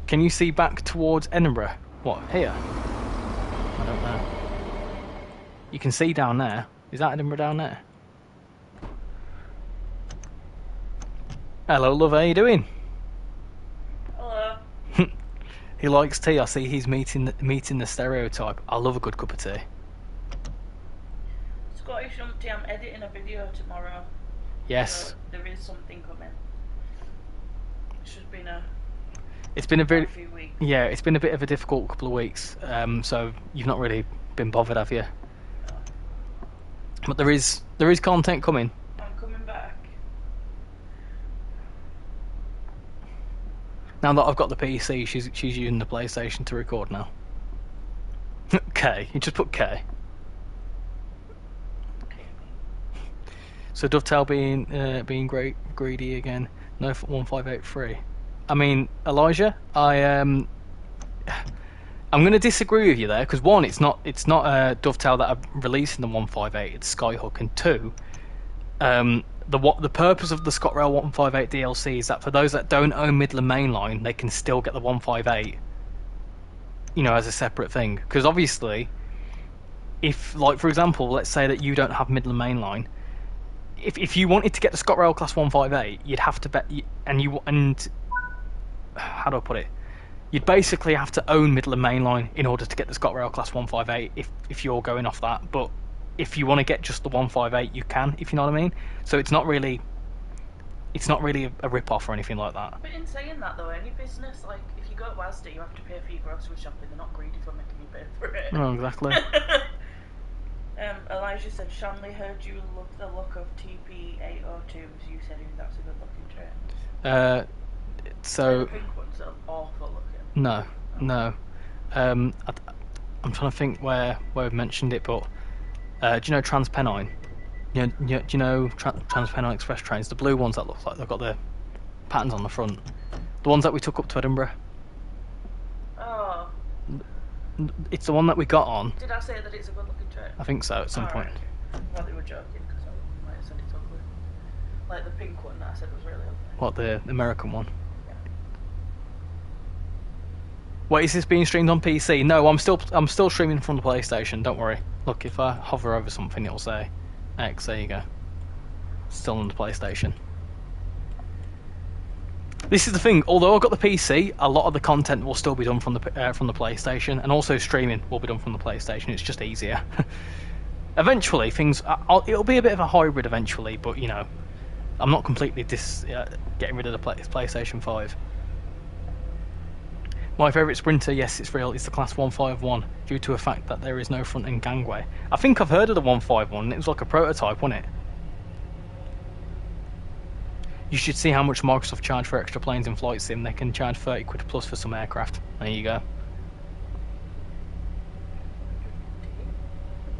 Can you see back towards Edinburgh? What, here? I don't know. You can see down there. Is that Edinburgh down there? Hello, love, how you doing? Hello. He likes tea. I see he's meeting the stereotype. I love a good cup of tea. Scottish Umpty, I'm editing a video tomorrow. Yes. So there is something coming. It's just been few weeks. Yeah, it's been a bit of a difficult couple of weeks. So you've not really been bothered, have you? No. But there is content coming. I'm coming back. Now that I've got the PC, she's using the PlayStation to record now. K. You just put K. So Dovetail being greedy again. No 1583. I mean, Elijah, I'm going to disagree with you there because one, it's not Dovetail that are releasing the 158. It's Skyhook, and two, the purpose of the ScotRail 158 DLC is that for those that don't own Midland Mainline, they can still get the 158. You know, as a separate thing. Because obviously, if, like, for example, let's say that you don't have Midland Mainline, if you wanted to get the ScotRail Class 158, you'd have to bet, and how do I put it? You'd basically have to own Midland Mainline in order to get the ScotRail Class 158 if you're going off that. But if you want to get just the 158, you can, if you know what I mean. So it's not really a rip-off or anything like that. But in saying that though, any business, like if you go to Asda, you have to pay for your grocery shopping. They're not greedy for making you pay for it. Oh, exactly. Elijah said, Shanley heard you love the look of TP802s. You said that's a good looking train. So the pink ones are awful looking. No. I'm trying to think where we've mentioned it, but do you know TransPennine? Do you know TransPennine Express trains? The blue ones that look like they've got the patterns on the front. The ones that we took up to Edinburgh. Oh. It's the one that we got on. Did I say that it's a good looking train? I think so, at some point. Right. Well, they were joking because I might have said it's ugly. Like the pink one that I said was really ugly. What, the American one? Yeah. Wait, is this being streamed on PC? No, I'm still streaming from the PlayStation. Don't worry. Look, if I hover over something, it'll say X. There you go. Still on the PlayStation. This is the thing. Although I've got the PC, a lot of the content will still be done from the PlayStation, and also streaming will be done from the PlayStation. It's just easier. Eventually, it'll be a bit of a hybrid eventually, but you know, I'm not completely getting rid of the PlayStation 5. My favourite sprinter, yes, it's real, is the Class 151, due to the fact that there is no front-end gangway. I think I've heard of the 151, it was like a prototype, wasn't it? You should see how much Microsoft charge for extra planes in Flight Sim. They can charge 30 quid plus for some aircraft. There you go.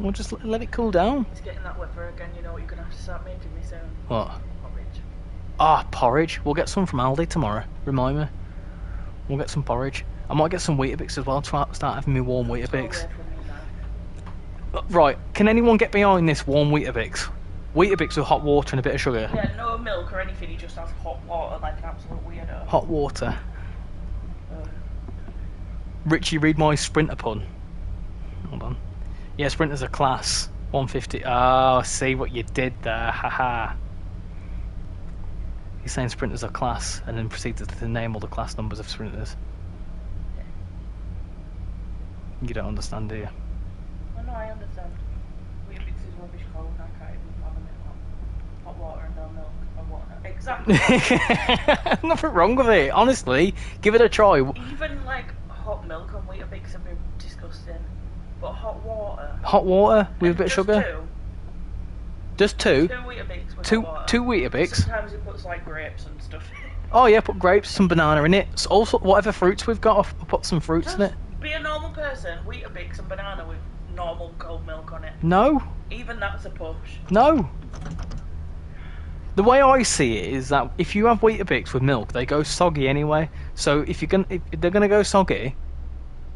Well, just let it cool down. It's getting that weather again, you know what you're going to have to start making me soon. What? Porridge. Ah, porridge. We'll get some from Aldi tomorrow. Remind me. We'll get some porridge. I might get some Weetabix as well to start having me warm Weetabix. Right, can anyone get behind this warm Weetabix? Weetabix with hot water and a bit of sugar. Yeah, no milk or anything, he just has hot water like an absolute weirdo. Hot water. Richie, read my Sprinter pun. Hold on. Yeah, Sprinter's a class. 150. Oh, see what you did there. Haha. He's saying Sprinters are class and then proceeds to name all the class numbers of Sprinters. You don't understand, do you? Oh, no, I understand. Weetabix is rubbish cold, I can't even fathom it. Hot water and no milk and water. Exactly. Nothing wrong with it, honestly. Give it a try. Even like hot milk and Weetabix would be disgusting. But hot water. Hot water with a bit of sugar? Two. Just two? Two Weetabix with two, hot water. two Weetabix? Sometimes he puts like grapes and stuff in. Oh yeah, put grapes, some banana in it. So also, whatever fruits we've got, I'll put some fruits in Just it. be a normal person. Weetabix and banana with normal cold milk on it. No, Even that's a push. no. The way I see it is that if you have Weetabix with milk, they go soggy anyway. So if they're gonna go soggy,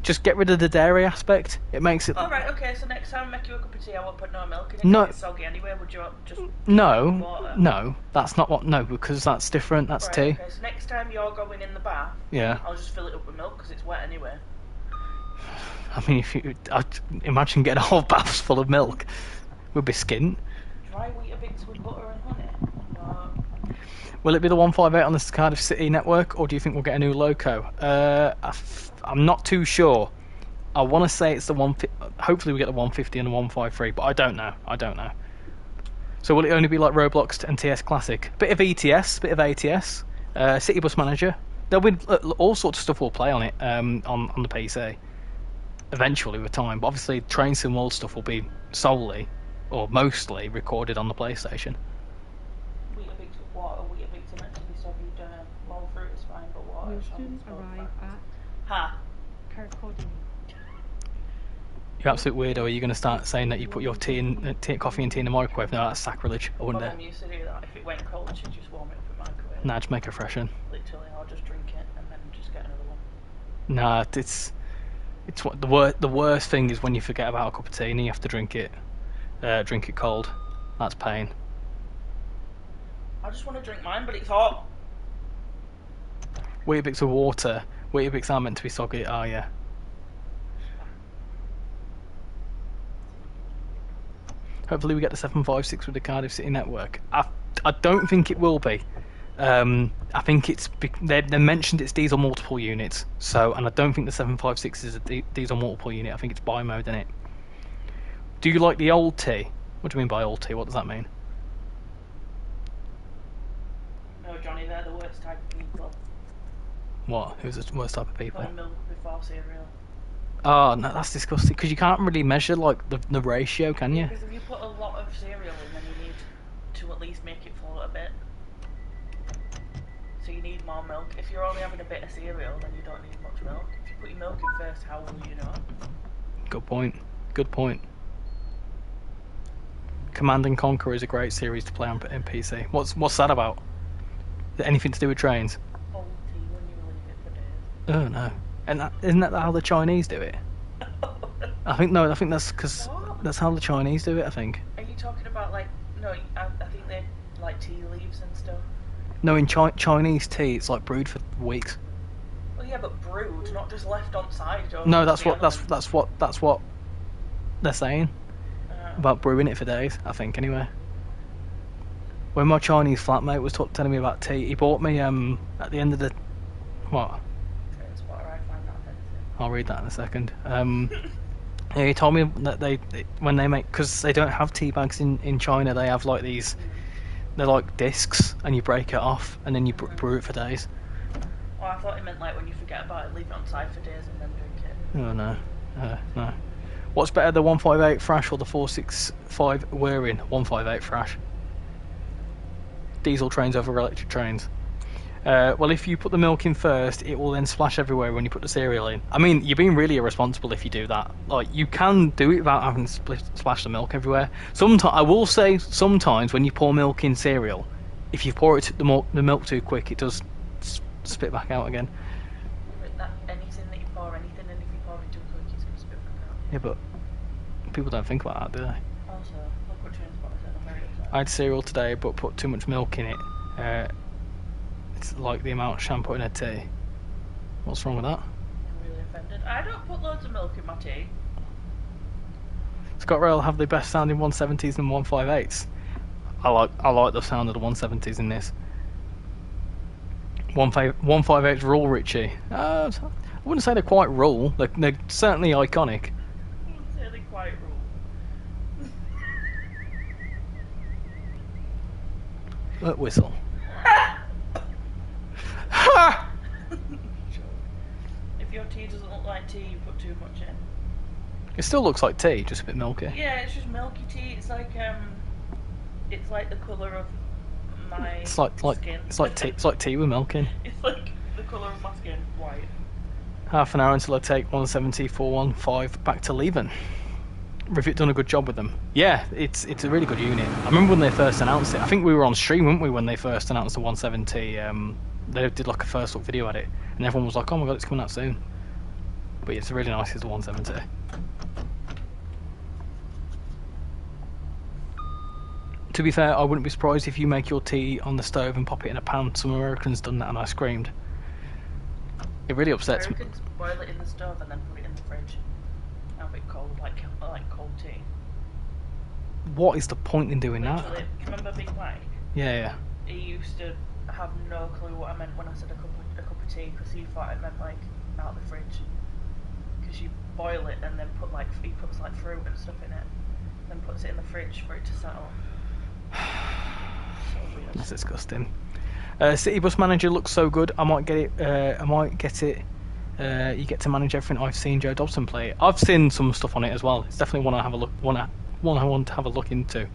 just get rid of the dairy aspect. It makes it. Alright, okay, so next time I make you a cup of tea, I won't put no milk in it. No. It's soggy anyway. Would you just No, water? no, that's not what. No, because that's different. That's Right, tea. okay, so next time you're going in the bath, Yeah. I'll just fill it up with milk because it's wet anyway. I mean, imagine getting a whole bath full of milk, would be skint. Dry Weetabix with butter and honey. No. Will it be the 158 on the Cardiff City network, or do you think we'll get a new loco? I'm not too sure. I want to say it's the one. Hopefully, we get the 150 and the 153, but I don't know. So will it only be like Roblox and TS Classic? Bit of ETS, bit of ATS, City Bus Manager. There'll be all sorts of stuff we'll play on it on the PC. Eventually, with time, but obviously, trainsimworld stuff will be solely or mostly recorded on the PlayStation. Weetabix with water. Weetabix are meant to be soggy. Raw fruit is fine, but water. Will soon arrive at Ha! Kirkcaldy. You absolute weirdo. Are you going to start saying that you put your coffee and tea in the microwave? No, that's sacrilege. I wouldn't My dare. mum used to do that. If it went cold, she'd just warm it up in the microwave. Nah, just make it fresh in. Literally, I'll just drink it and then just get another one. Nah, it's what the worst thing is when you forget about a cup of tea and you have to drink it cold. That's pain. I just want to drink mine, but it's hot. Weetabix with water. Weetabix are meant to be soggy. Oh yeah. Hopefully we get the 756 with the Cardiff City network. I don't think it will be. I think they mentioned it's diesel multiple units. So, and I don't think the 756 is a diesel multiple unit. I think it's bi-mode in it. Do you like the old T? What do you mean by old T? What does that mean? No, Johnny, they're the worst type of people. What? Who's the worst type of people? Putting milk before cereal. Oh no, that's disgusting. Because you can't really measure like the ratio, can you? Because if you put a lot of cereal in, then you need to at least make it float a bit. So you need more milk. If you're only having a bit of cereal, then you don't need much milk. If you put your milk in first, how will you know? Good point. Good point. Command and Conquer is a great series to play on PC. What's that about? Is it anything to do with trains? Old tea when you leave it for days. Oh no. And isn't that how the Chinese do it? I think that's because What? that's how the Chinese do it. I think. Are you talking about like, no, I think they like tea leaves and stuff. No, in Chinese tea, it's like brewed for weeks. Well, yeah, but brewed, not just left on side. Or No, that's the what they're saying element. about brewing it for days. I think anyway. When my Chinese flatmate was telling me about tea, he bought me at the end of the what? Transporter, I find that offensive. I'll read that in a second. Yeah, he told me that when they make, because they don't have tea bags in China, they have like these. They're like discs, and you break it off, and then you brew it for days. Oh, I thought it meant like when you forget about it, leave it on side for days and then drink it. Oh no, no. What's better, the 158 Thrash or the 465 Whirring? 158 Thrash. Diesel trains over electric trains. Well, if you put the milk in first, it will then splash everywhere when you put the cereal in. I mean, you're being really irresponsible if you do that. Like, you can do it without having to splash the milk everywhere. I will say, sometimes when you pour milk in cereal, if you pour the milk too quick, it does spit back out again. But anything that you pour anything in, if you pour it too quick, it's going to spit back out. Yeah, but people don't think about that, do they? Also, look what transporter said, I'm very upset. I had cereal today, but put too much milk in it. It's like the amount Shan put in her tea. What's wrong with that? I'm really offended. I don't put loads of milk in my tea. ScotRail have the best sounding 170s and 158s. I like the sound of the 170s in this. 158's raw, Richie. I wouldn't say they're quite raw. They're certainly iconic. It's really quite raw. Whistle. If your tea doesn't look like tea, you put too much in. It still looks like tea, just a bit milky. Yeah, it's just milky tea. It's like the colour of my It's like skin. it's like tea with milk in. It's like the colour of my skin, white. Half an hour until I take 170-415 back to Leven. Rivet done a good job with them. Yeah, it's a really good unit. I remember when they first announced it. I think we were on stream, weren't we, when they first announced the 170? They did like a first look video at it, and everyone was like, "Oh my god, it's coming out soon." But it's really nice. It's the 170. To be fair, I wouldn't be surprised if you make your tea on the stove and pop it in a pan. Some Americans done that, and I screamed. It really upsets me. Americans boil it in the stove and then put it in the fridge. Have it cold, like cold tea. What is the point in doing Literally, that? you remember Big Mike? Yeah. He used to have no clue what I meant when I said a cup of tea, because he thought it meant like out of the fridge. Because you boil it and then he puts like fruit and stuff in it, then puts it in the fridge for it to settle. So weird. That's disgusting. City Bus Manager looks so good. I might get it. You get to manage everything. I've seen Joe Dobson play it. I've seen some stuff on it as well. It's definitely one I have a look. One I want to have a look into.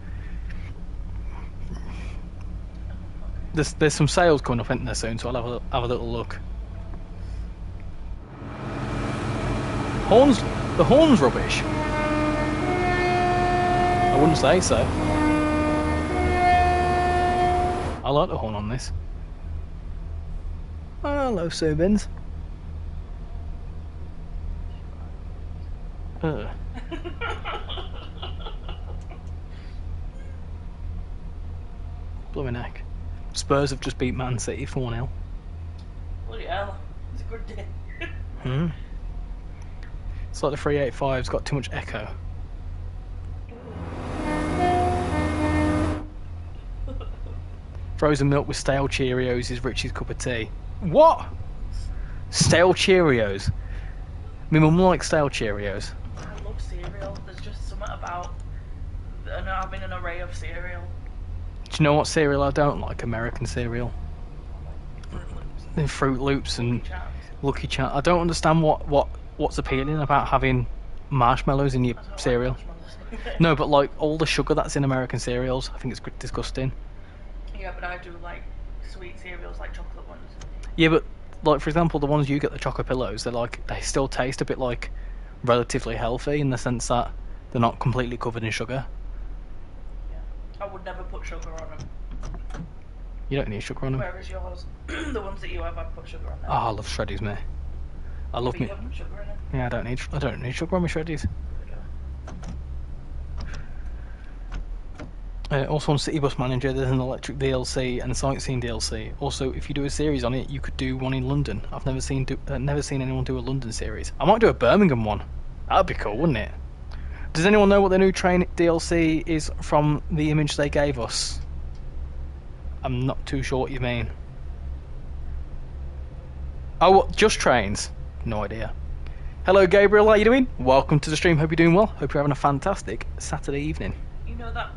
There's some sales coming up, isn't there, soon? So I'll have a little look. The horn's rubbish. I wouldn't say so. I like the horn on this. Oh, hello, Subins. Blooming heck. Spurs have just beat Man City 4-0. Bloody hell, it's a good day. It's like the 385's got too much echo. Frozen milk with stale Cheerios is Richie's cup of tea. What? Stale Cheerios? My mum likes stale Cheerios. I love cereal. There's just something about having an array of cereal. Do you know what cereal I don't like? American cereal. Fruit Loops and Lucky Charms. I don't understand what's appealing about having marshmallows in your cereal. No, but like all the sugar that's in American cereals, I think it's disgusting. Yeah, but I do like sweet cereals, like chocolate ones. Yeah, but like for example, the ones you get, the Choco Pillows, they still taste a bit like relatively healthy in the sense that they're not completely covered in sugar. Yeah, I would never put sugar on them. You don't need sugar on them. Whereas yours, the ones that you have, I put sugar on them. Oh, I love shreddies, mate. I love but me. You haven't sugar in it. Yeah, I don't need sugar on my shreddies. Also on City Bus Manager, there's an electric DLC and a sightseeing DLC. Also, if you do a series on it, you could do one in London. I've never seen anyone do a London series. I might do a Birmingham one. That'd be cool, wouldn't it? Does anyone know what the new train DLC is from the image they gave us? I'm not too sure what you mean. Oh, what, just trains? No idea. Hello, Gabriel. How you doing? Welcome to the stream. Hope you're doing well. Hope you're having a fantastic Saturday evening. You know that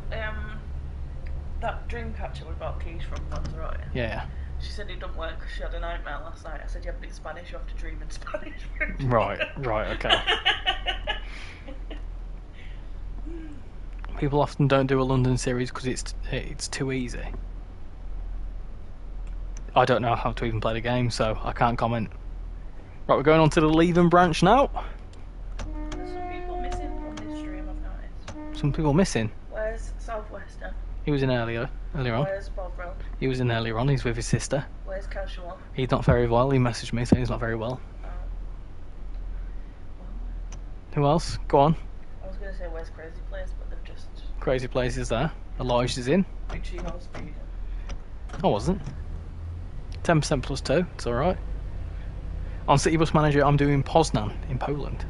dream catcher we bought Keish from Lanzarote? Yeah. She said it didn't work because she had a nightmare last night. I said, yeah, but in Spanish, you have to dream in Spanish. Right, okay. People often don't do a London series because it's too easy. I don't know how to even play the game, so I can't comment. Right, we're going on to the Leven branch now. There's some people missing from this stream, I've noticed. Some people missing. Where's Southwestern? He was in earlier on. Where's Bovril? He was in earlier on. He's with his sister. Where's Casual? He's not very well. He messaged me saying he's not very well. Who else? Go on. I was going to say where's Crazy Place, but they've just... Crazy Places there. Elijah's in. RichyRail speed. I wasn't. 10% plus 2. It's alright. On City Bus Manager, I'm doing Poznan in Poland.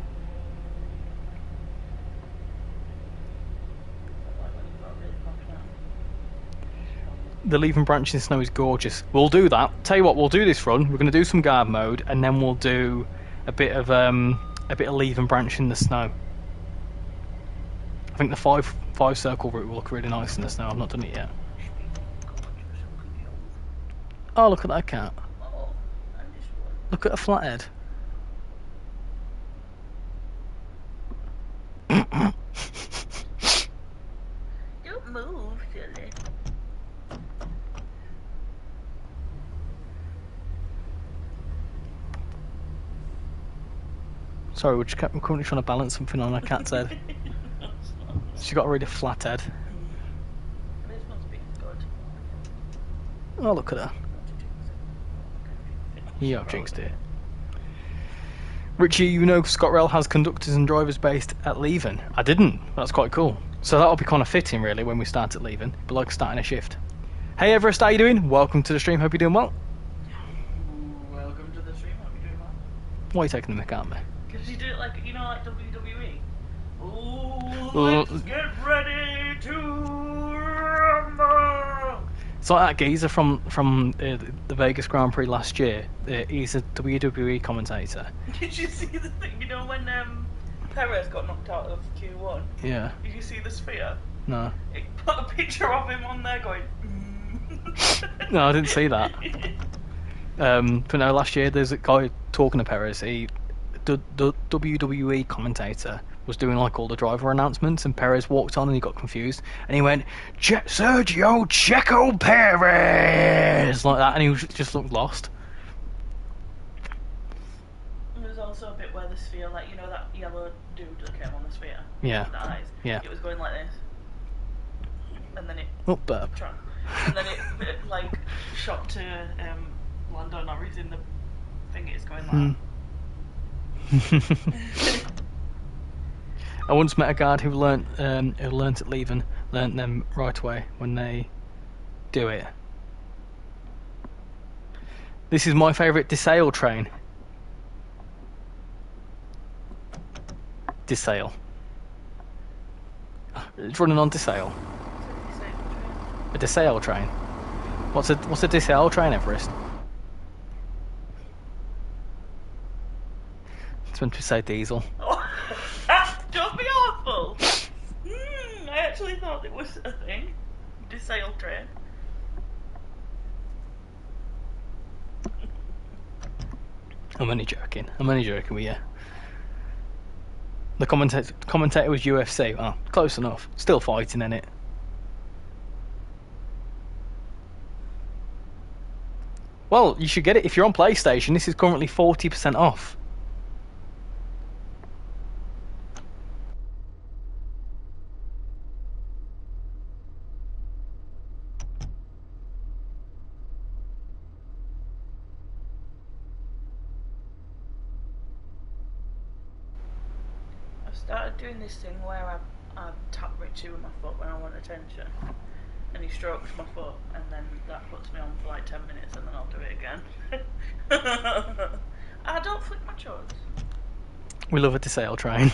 The Leven branch in snow is gorgeous. We'll do that. Tell you what, we'll do this run. We're going to do some guard mode, and then we'll do a bit of Leven branch in the snow. I think the Fife Circle route will look really nice in the snow. I've not done it yet. Oh, look at that cat. Look at a flathead. Don't move, silly. Sorry, we're currently trying to balance something on our cat's head. She's got a really flat head. This must be good. Oh, look at her. Yeah, I've jinxed it. Richie, you know ScotRail has conductors and drivers based at Leven. I didn't. That's quite cool. So that'll be kind of fitting, really, when we start at Leven. But like starting a shift. Hey Everest, how you doing? Welcome to the stream. Hope you're doing well. Welcome to the stream. Hope you're doing well. Why are you taking the mick at me? Because you do it like, you know, like WWE. Ooh, let's get ready to rumble. It's like that geezer from the Vegas Grand Prix last year. He's a WWE commentator. Did you see the thing? You know when Perez got knocked out of Q1? Yeah. Did you see the sphere? No. It put a picture of him on there going. No, I didn't see that. But no, last year there's a guy talking to Perez. The WWE commentator was doing like all the driver announcements, and Perez walked on and he got confused, and he went, Sergio Checo Perez, like that, and he just looked lost. There's also a bit where the sphere, like, you know that yellow dude that came on the sphere? Yeah. With the eyes? Yeah. It was going like this. And then it... Oh, burp. And then it like, shot to Lando Norris in the thing. It's going like I once met a guard who learnt at Leven, learnt them right away when they do it. This is my favourite DeSail train. DeSail. It's running on DeSail. A DeSail train. What's a DeSail train, Everest? It's meant to say diesel. Oh, don't be awful. I actually thought it was a thing. DeSail train. I'm only joking with you. The commentator was UFC. Oh, close enough. Still fighting in it. Well, you should get it if you're on PlayStation. This is currently 40% off. I've started doing this thing where I tap Richie with my foot when I want attention. And he strokes my foot, and then that puts me on for like 10 minutes, and then I'll do it again. I don't flick my toes. We love a DeSail train.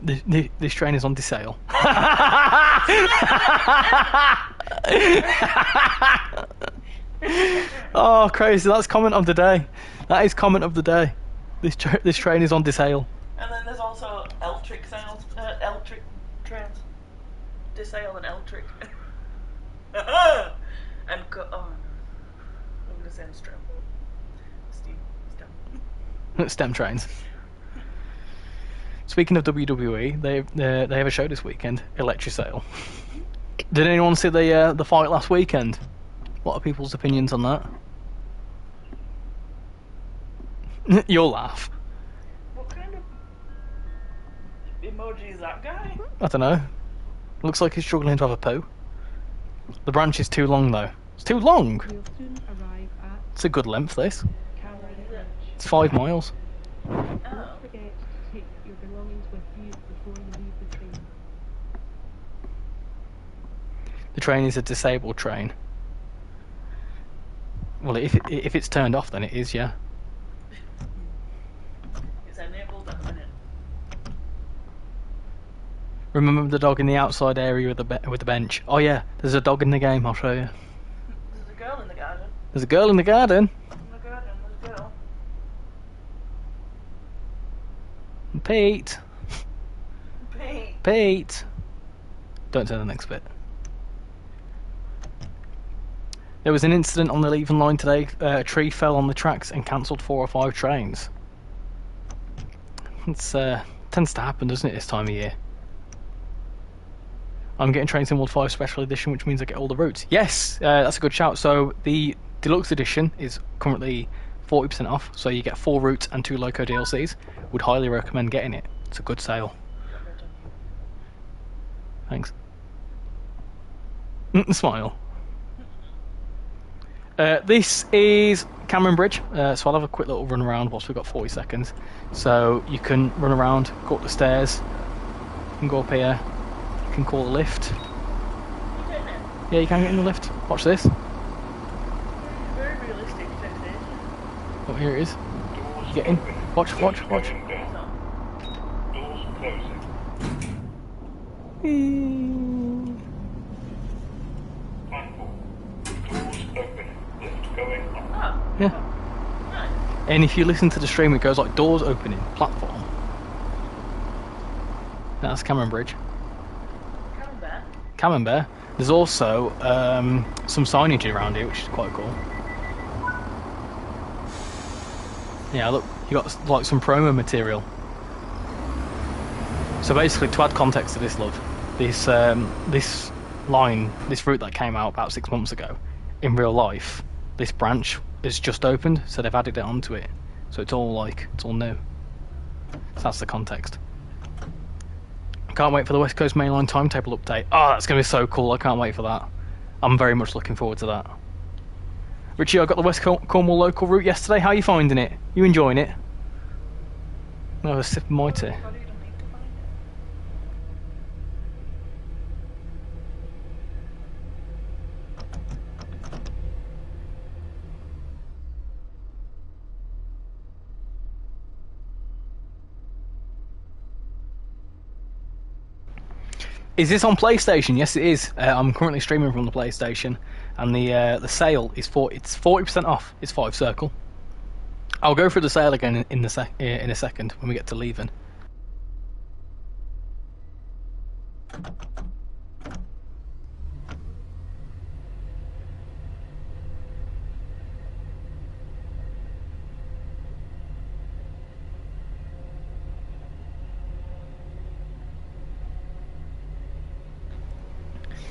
This train is on DeSail. Oh, crazy! That's comment of the day. That is comment of the day. This train is on DeSail. And then there's also electric trains. DeSail and electric. And oh no. I'm gonna say STEM. STEM trains. Speaking of WWE, they have a show this weekend, RichyRail. Did anyone see the fight last weekend? What are people's opinions on that? You'll laugh. What kind of emoji is that guy? I don't know. Looks like he's struggling to have a poo. The branch is too long though. It's too long. We'll soon arrive at It's a good length, this. Calvary Bridge. It's 5 miles. Don't forget to take your belongings with you before you leave the train. The train is a disabled train. Well, if it's turned off, then it is, yeah. It's enabled at the minute. Remember the dog in the outside area with the bench? Oh yeah, there's a dog in the game. I'll show you. There's a girl in the garden. There's a girl in the garden. In the garden, there's a girl. Pete. Pete. Pete. Don't say the next bit. There was an incident on the Leven line today. A tree fell on the tracks and cancelled 4 or 5 trains. It's tends to happen, doesn't it, this time of year? I'm getting TrainSimWorld 5 Special Edition, which means I get all the routes. Yes, that's a good shout. So the Deluxe Edition is currently 40% off. So you get 4 routes and 2 Loco DLCs. Would highly recommend getting it. It's a good sale. Thanks. Smile. This is Cameron Bridge, so I'll have a quick little run around whilst we've got 40 seconds. So you can run around, go up the stairs, you can go up here, you can call the lift. Yeah, you can get in the lift. Watch this. Very realistic, sexy. Oh, here it is. You get in. Watch. Doors closing. Platform. Doors opening. Lift going up. Oh, Yeah. nice. And if you listen to the stream, it goes like doors opening, platform. That's Cameron Bridge. Camembert. There's also some signage around here, which is quite cool. Yeah, look, you got like some promo material. So basically, to add context to this, love, this route that came out about 6 months ago, in real life, this branch is just opened, so they've added it onto it. So it's all new. So that's the context. Can't wait for the West Coast Mainline timetable update. Oh, that's going to be so cool. I can't wait for that. I'm very much looking forward to that. Richie, I got the West Cornwall local route yesterday. How are you finding it? You enjoying it? No, a sip of my tea. Is this on PlayStation? Yes, it is. I'm currently streaming from the PlayStation, and the sale is it's 40% off. It's Fife Circle. I'll go through the sale again in a second when we get to Leven.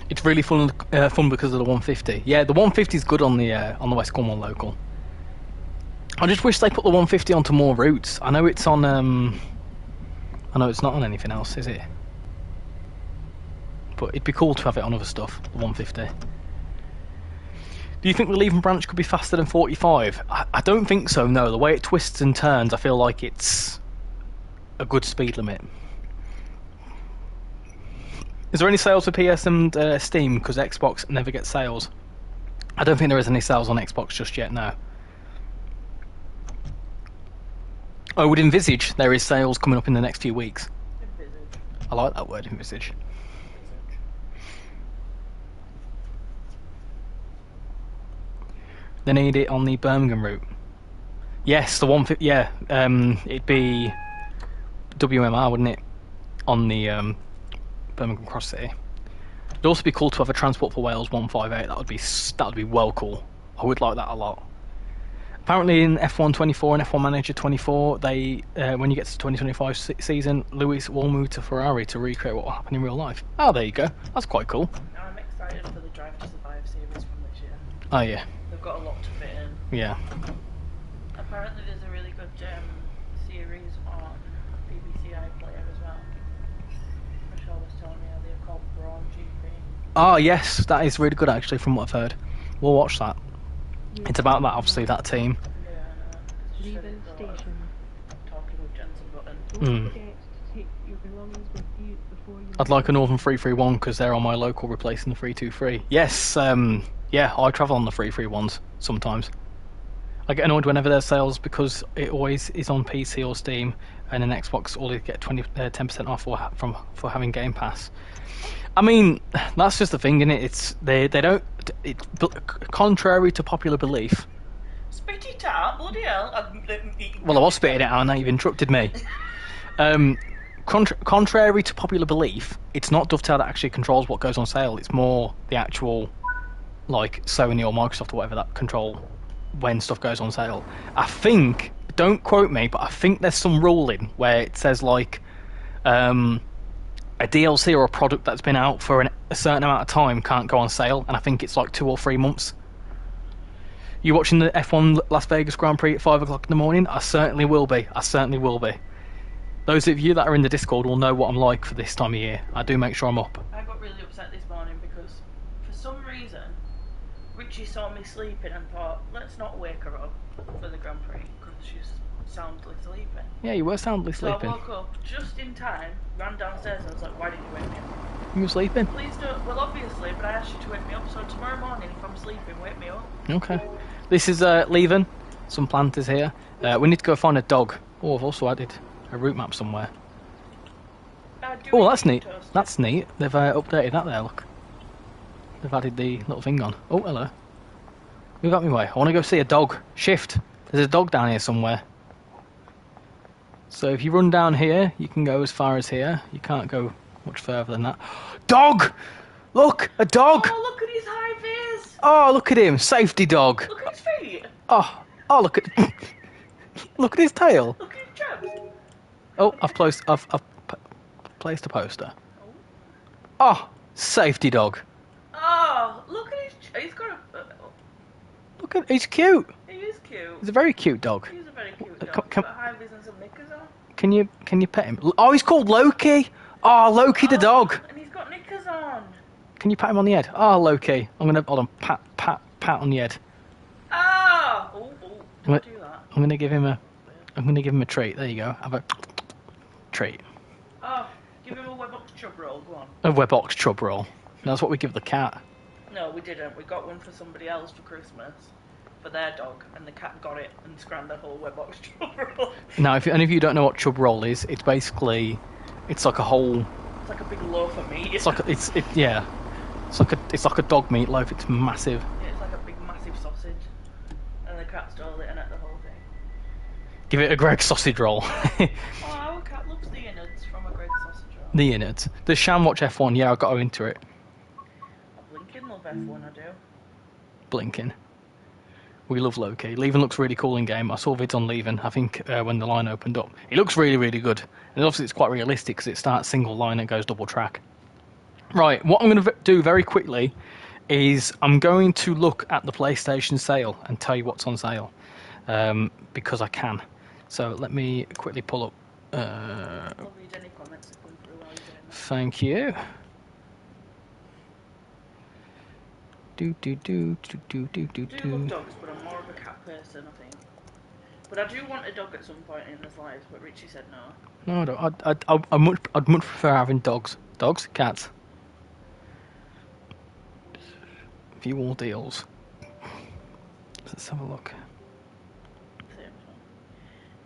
It's really fun because of the 150. Yeah, the 150 is good on the West Cornwall local. I just wish they put the 150 onto more routes. I know it's on. I know it's not on anything else, is it? But it'd be cool to have it on other stuff. The 150. Do you think the Leven branch could be faster than 45? I don't think so. No, the way it twists and turns, I feel like it's a good speed limit. Is there any sales for PS and Steam? Because Xbox never gets sales. I don't think there is any sales on Xbox just yet, no. I would envisage there is sales coming up in the next few weeks. Envisage. I like that word, envisage. They need it on the Birmingham route. Yes, the 150. Yeah, it'd be WMR, wouldn't it? On the Birmingham Cross City. It'd also be cool to have a Transport for Wales 158. That would be well cool. I would like that a lot. Apparently in F1 24 and F1 Manager 24, they when you get to the 2025 season, Lewis will move to Ferrari to recreate what will happen in real life. Oh, there you go. That's quite cool. Now I'm excited for the Drive to Survive series from this year. Oh yeah. They've got a lot to fit in. Yeah. Apparently there's a really good series on BBC iPlayer as well. Michelle was telling me earlier called Branchin. Oh yes, that is really good actually from what I've heard. We'll watch that. It's about that, obviously, that team. Yeah, Leven station. Talking with Jensen Button. Don't forget to take your belongings with you before you. I'd like a Northern 331 because they're on my local replacing the 323. Yes, yeah, I travel on the 331s sometimes. I get annoyed whenever there's sales because it always is on PC or Steam, and then Xbox always get 10% off for having Game Pass. I mean, that's just the thing, isn't it? It's they don't. Contrary to popular belief. Spit it out, bloody hell! Well, I was spitting it out, and now you've interrupted me. Contrary to popular belief, it's not Dovetail that actually controls what goes on sale. It's more the actual, like Sony or Microsoft or whatever that control when stuff goes on sale. I think, don't quote me, but I think there's some ruling where it says like a DLC or a product that's been out for a certain amount of time can't go on sale, and I think it's like 2 or 3 months. You watching the F1 Las Vegas Grand Prix at 5 o'clock in the morning? I certainly will be. I certainly will be. Those of you that are in the Discord will know what I'm like for this time of year. I do make sure I'm up. I got really upset this morning because for some reason Richie saw me sleeping and thought, let's not wake her up for the Grand Prix because she's soundly sleeping. Yeah, you were soundly sleeping. So I woke up just in time, ran downstairs and I was like, why didn't you wake me up? You were sleeping? Please don't. Well, obviously, but I asked you to wake me up, so tomorrow morning if I'm sleeping, wake me up. Okay. This is Leven. Some planters here. We need to go find a dog. Oh, I've also added a route map somewhere. Oh, that's neat. That's neat. They've updated that there, look. They've added the little thing on. Oh, hello. Move out my way. I want to go see a dog. Shift. There's a dog down here somewhere. So if you run down here, you can go as far as here. You can't go much further than that. Dog! Look! A dog! Oh, look at his high vis! Oh, look at him. Safety dog. Look at his feet! Oh, look at... look at his tail. Look at his traps! Oh, I've placed a poster. Oh, safety dog. Oh, look at his... He's got a... Look at... He's cute. He is cute. He's a very cute dog. He's a very cute dog. Come- He's got high vis and some knickers on. Can you pet him? Oh, he's called Loki. Oh, Loki the dog. And he's got knickers on. Can you pat him on the head? Oh, Loki. I'm gonna hold on. Pat on the head. Ah! Oh, don't do that. I'm gonna give him a treat. There you go. Have a treat. Oh, give him a Webbox chub roll. Go on. A Webbox chub roll. That's what we give the cat. No, we didn't. We got one for somebody else for Christmas. For their dog, and the cat got it and scrammed the whole Webbox chub roll. Now, if any of you don't know what chub roll is, it's basically, it's like a whole. It's like a big loaf of meat. It's like it's like a dog meatloaf. It's massive. Yeah, it's like a big massive sausage, and the cat stole it and ate the whole thing. Give it a Greg sausage roll. Oh, our cat loves the innards from a Greg sausage roll. The innards. The Sham Watch F1. Yeah, I got her into it. I blinking love F1. I do. Blinking. We love Loki. Leven looks really cool in game. I saw vids on Leven, I think, when the line opened up. He looks really, really good. And obviously it's quite realistic because it starts single line and goes double track. Right, what I'm going to do very quickly is I'm going to look at the PlayStation sale and tell you what's on sale. Because I can. So let me quickly pull up... I'll read any comments that come through while you're doing that. Thank you. I do love dogs, but I'm more of a cat person, I think. But I do want a dog at some point in this life, but Richie said no. No, I don't. I'd much prefer having dogs. Dogs? Cats? View all deals. Let's have a look.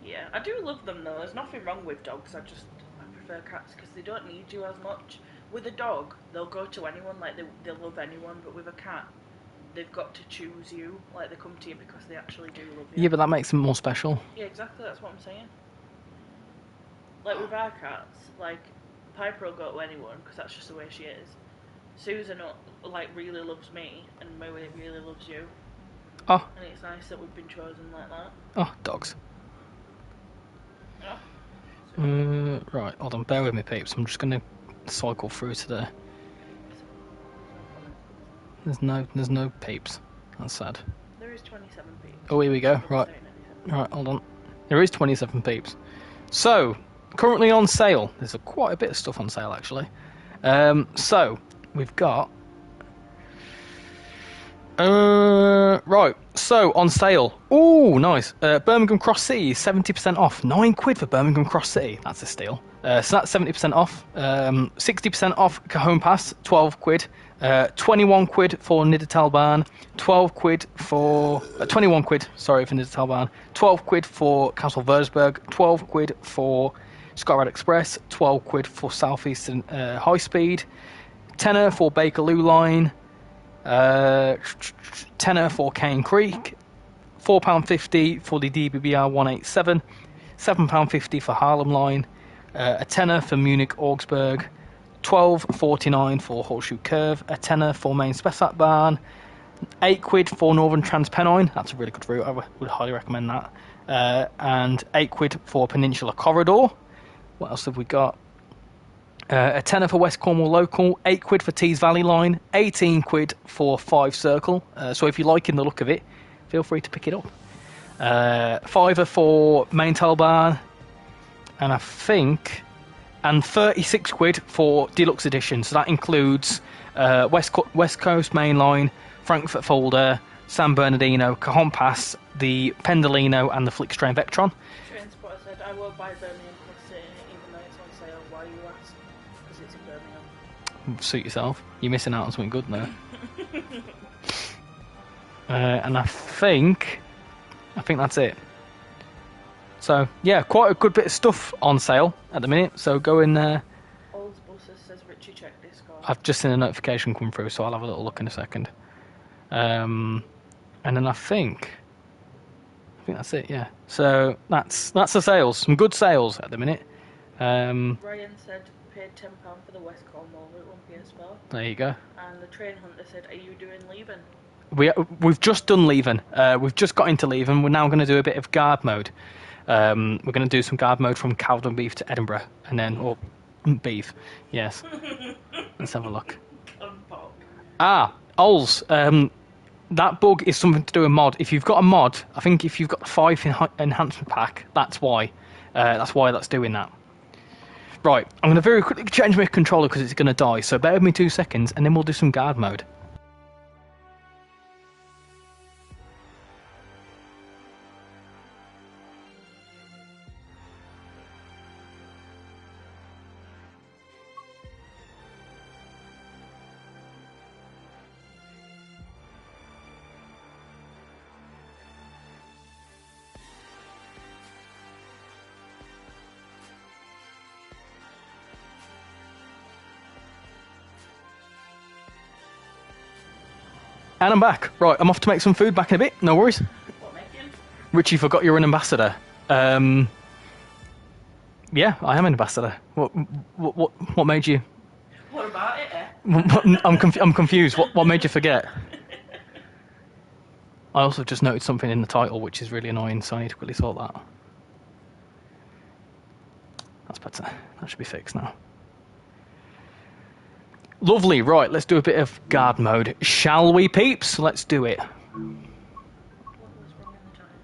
Yeah, I do love them though. There's nothing wrong with dogs. I prefer cats because they don't need you as much. With a dog, they'll go to anyone, like they'll love anyone. But with a cat, they've got to choose you. Like they come to you because they actually do love you. Yeah, but that makes them more special. Yeah, exactly. That's what I'm saying. Like with our cats, like Piper will go to anyone because that's just the way she is. Susan, like, really loves me, and Moe really loves you. Oh. And it's nice that we've been chosen like that. Oh, dogs. Yeah. Right, hold on, bear with me, peeps. I'm just going to cycle through to there. There's no peeps. That's sad. There is 27 peeps. Oh, here we go. Right, hold on. There is 27 peeps. So, currently on sale. There's quite a bit of stuff on sale, actually. So, we've got... right, so on sale. Ooh, nice. Birmingham Cross City, 70% off. £9 for Birmingham Cross City. That's a steal. So that's 70% off. 60% off Cajon Pass, £12. 21 quid for Nidatalban. 12 quid for 21 quid. Sorry for Nidatalban. 12 quid for Castle Würzburg. 12 quid for Scotland Express. 12 quid for Southeastern High Speed. Tenner for Bakerloo Line. Tenner for Cane Creek, £4.50 for the DBBR 187, £7.50 for Harlem Line, a tenner for Munich Augsburg, £12.49 for Horseshoe Curve, a tenner for Main Spessart Bahn, £8 for Northern Transpennine, that's a really good route, I would highly recommend that, and £8 for Peninsula Corridor. What else have we got? A tenner for West Cornwall Local, £8 for Tees Valley Line, £18 for Fife Circle. So if you're liking the look of it, feel free to pick it up. £5 for main tail bar, and I think, and £36 for deluxe edition. So that includes West Coast Mainline, Frankfurt Folder, San Bernardino, Cajon Pass, the Pendolino, and the Flixtrain Vectron. Train Spotter said, I will buy Birmingham Plus City even though it's on sale. Why you ask? Because it's in Birmingham. Suit yourself. You're missing out on something good there. And I think that's it. So yeah, quite a good bit of stuff on sale at the minute. So go in there. Old Buses says Richie check Discord. I've just seen a notification come through, so I'll have a little look in a second. And then I think that's it. Yeah. So that's the sales. Some good sales at the minute. Ryan said paid £10 for the West Cornwall route on PS4. There you go. And the Train Hunter said, are you doing Leven? We've just done Leven. We've just got into Leven. We're now going to do a bit of guard mode. We're going to do some guard mode from Cowden Beef to Edinburgh, and then beef. Yes. Let's have a look. Ols. That bug is something to do with mod. If you've got a mod, I think if you've got the 5 enhancement pack, that's why. That's doing that. Right. I'm going to very quickly change my controller because it's going to die. So bear with me 2 seconds, and then we'll do some guard mode. And I'm back. Right, I'm off to make some food back in a bit. No worries. What making? Richie forgot you're an ambassador. Yeah, I am an ambassador. What made you? What about it? I'm confused. What made you forget? I also just noticed something in the title which is really annoying, so I need to quickly sort that. That's better. That should be fixed now. Lovely, right, let's do a bit of guard mode. Shall we, peeps? Let's do it. What was wrong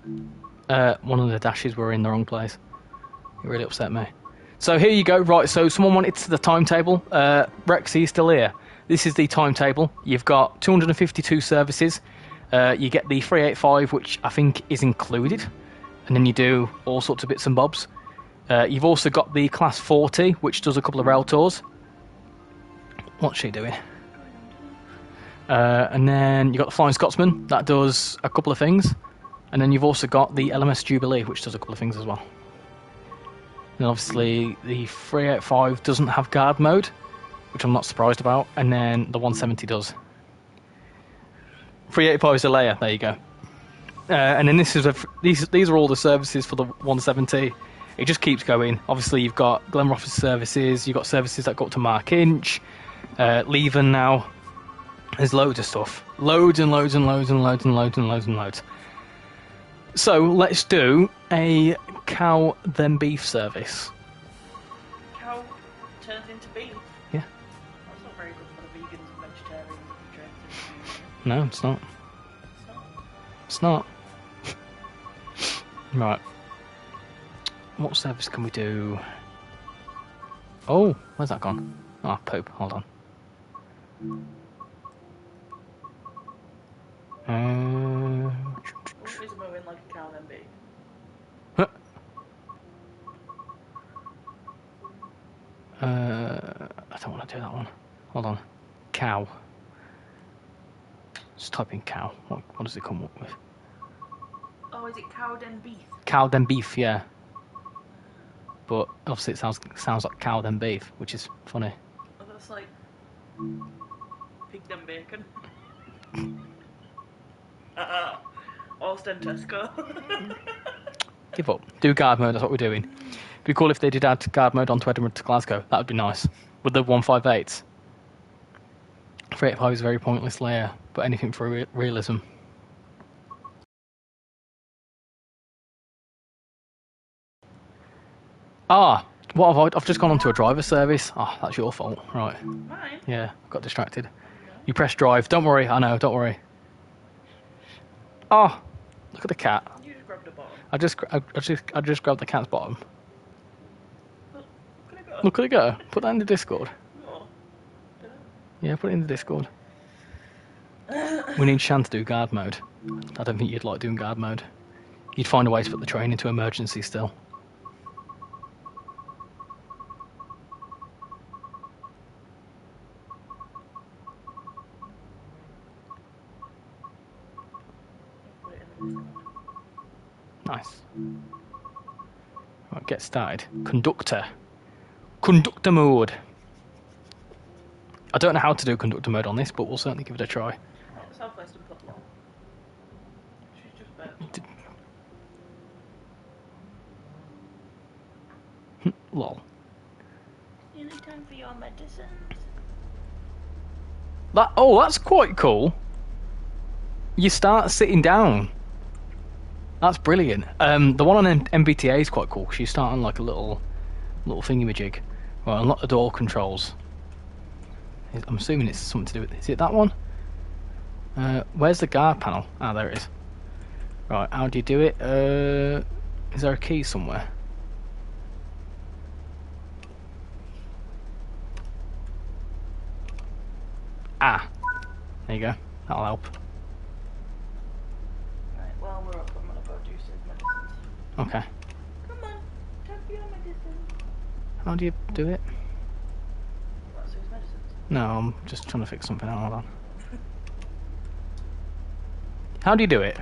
in the time? One of the dashes were in the wrong place. It really upset me. So here you go, right, so someone wanted the timetable. Rex, are you still here? This is the timetable. You've got 252 services. You get the 385, which I think is included. And then you do all sorts of bits and bobs. You've also got the Class 40, which does a couple of rail tours. What's she doing? And then you've got the Flying Scotsman. That does a couple of things. And then you've also got the LMS Jubilee, which does a couple of things as well. And obviously the 385 doesn't have guard mode, which I'm not surprised about. And then the 170 does. 385 is a layer. There you go. And then these are all the services for the 170. It just keeps going. Obviously you've got Glenrothes services. You've got services that go up to Mark Inch. Leven now. There's loads of stuff. Loads and loads and loads and loads and loads and loads and loads. So let's do a cow then beef service. Cow turns into beef? Yeah. That's not very good for the vegans and vegetarians if it turns into beef. No, it's not. It's not. It's not. Right. What service can we do? Oh, where's that gone? Oh, poop. Hold on. What is moving like a cow then beef? I don't want to do that one. Hold on. Cow. Just type in cow. What does it come up with? Oh, is it cow then beef? Cow then beef, yeah. But obviously it sounds like cow then beef, which is funny. Oh, that's like pig then bacon. Alston Tesco. Give up. Do guard mode, that's what we're doing. It'd be cool if they did add guard mode onto Edinburgh to Glasgow. That would be nice. With the 158s. 385 is a very pointless layer, but anything for realism. I've just gone onto a driver service. That's your fault. Right. Mine? Yeah, got distracted. You press drive. Don't worry, I know, don't worry. Look at the cat. You just grabbed a bottom. I just grabbed the cat's bottom. Look, can I go? Look at it go. Put that in the Discord. Oh, dunno. Yeah, put it in the Discord. We need Shan to do guard mode. I don't think you'd like doing guard mode. You'd find a way to put the train into emergency still. Put it in the Discord. Nice. Right, get started. Conductor. Conductor mode. I don't know how to do conductor mode on this, but we'll certainly give it a try. Right, Southwest and put long. She's just burped. Lol. Nearly time for your medicines. That's quite cool. You start sitting down. That's brilliant. The one on MBTA is quite cool because you start on like a little thingamajig. Right, unlock the door controls. I'm assuming it's something to do with. Is it that one? Where's the guard panel? Ah, there it is. Right, how do you do it? Is there a key somewhere? Ah, there you go. That'll help. Right, well, we're up. I'm gonna go do some medicines. Okay. Come on, time for your medicines. How do you do it? What, Sue's medicines? No, I'm just trying to fix something out. Hold on. How do you do it?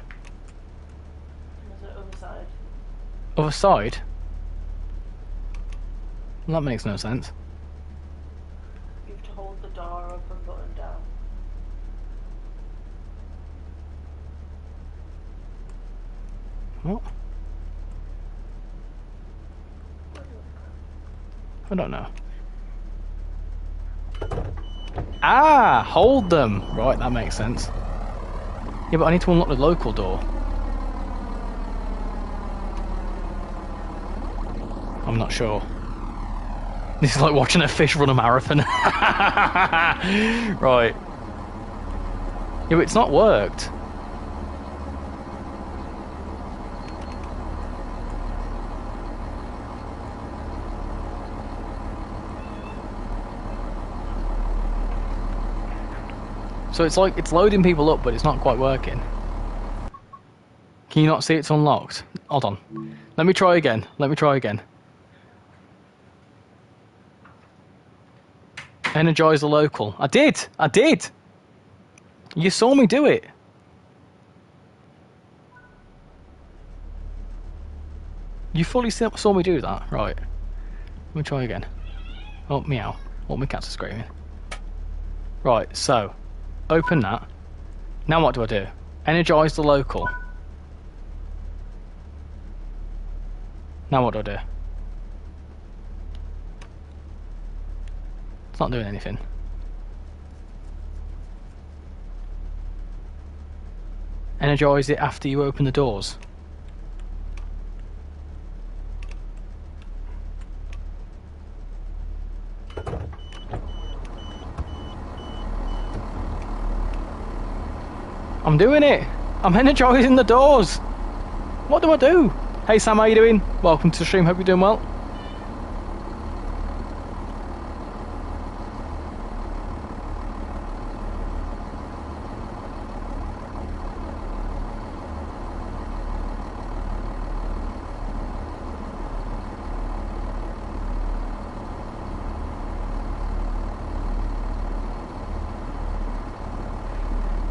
There's the other side. Other side? Well, that makes no sense. You have to hold the door open button down. What? I don't know. Ah, hold them. Right, that makes sense. Yeah, but I need to unlock the local door. I'm not sure. This is like watching a fish run a marathon. Right. Yeah, but it's not worked. So it's like it's loading people up, but it's not quite working. Can you not see it's unlocked? Hold on. Let me try again. Let me try again. Energize the local. I did! I did! You saw me do it. You fully saw me do that. Right. Let me try again. Oh, meow. Oh, my cats are screaming. Right, so. Open that. Now what do I do? Energize the local. Now what do I do? It's not doing anything. Energize it after you open the doors. I'm doing it! I'm energizing the doors! What do I do? Hey Sam, how you doing? Welcome to the stream, hope you're doing well.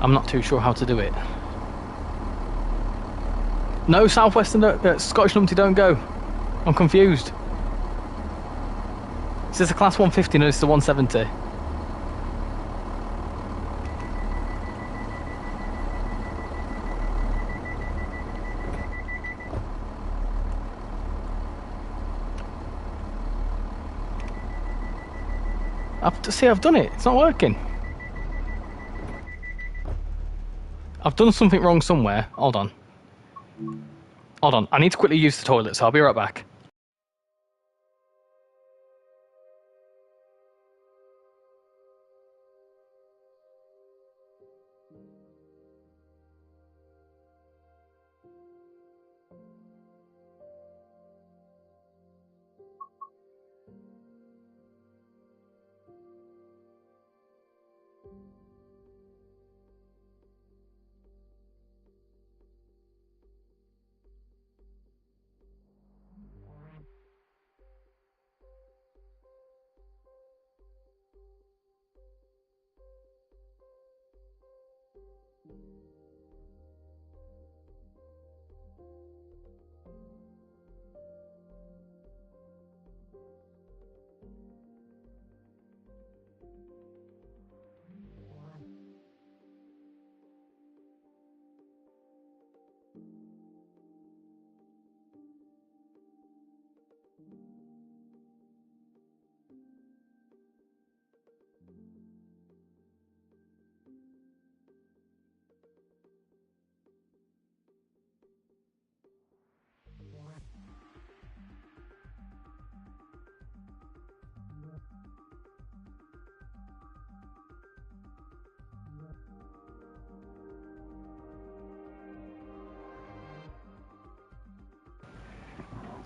I'm not too sure how to do it. No, Southwestern, Scottish Numpty don't go. I'm confused. Is this a class 150 and it's the 170? I've done it. It's not working. I've done something wrong somewhere. Hold on. Hold on. I need to quickly use the toilet, so I'll be right back.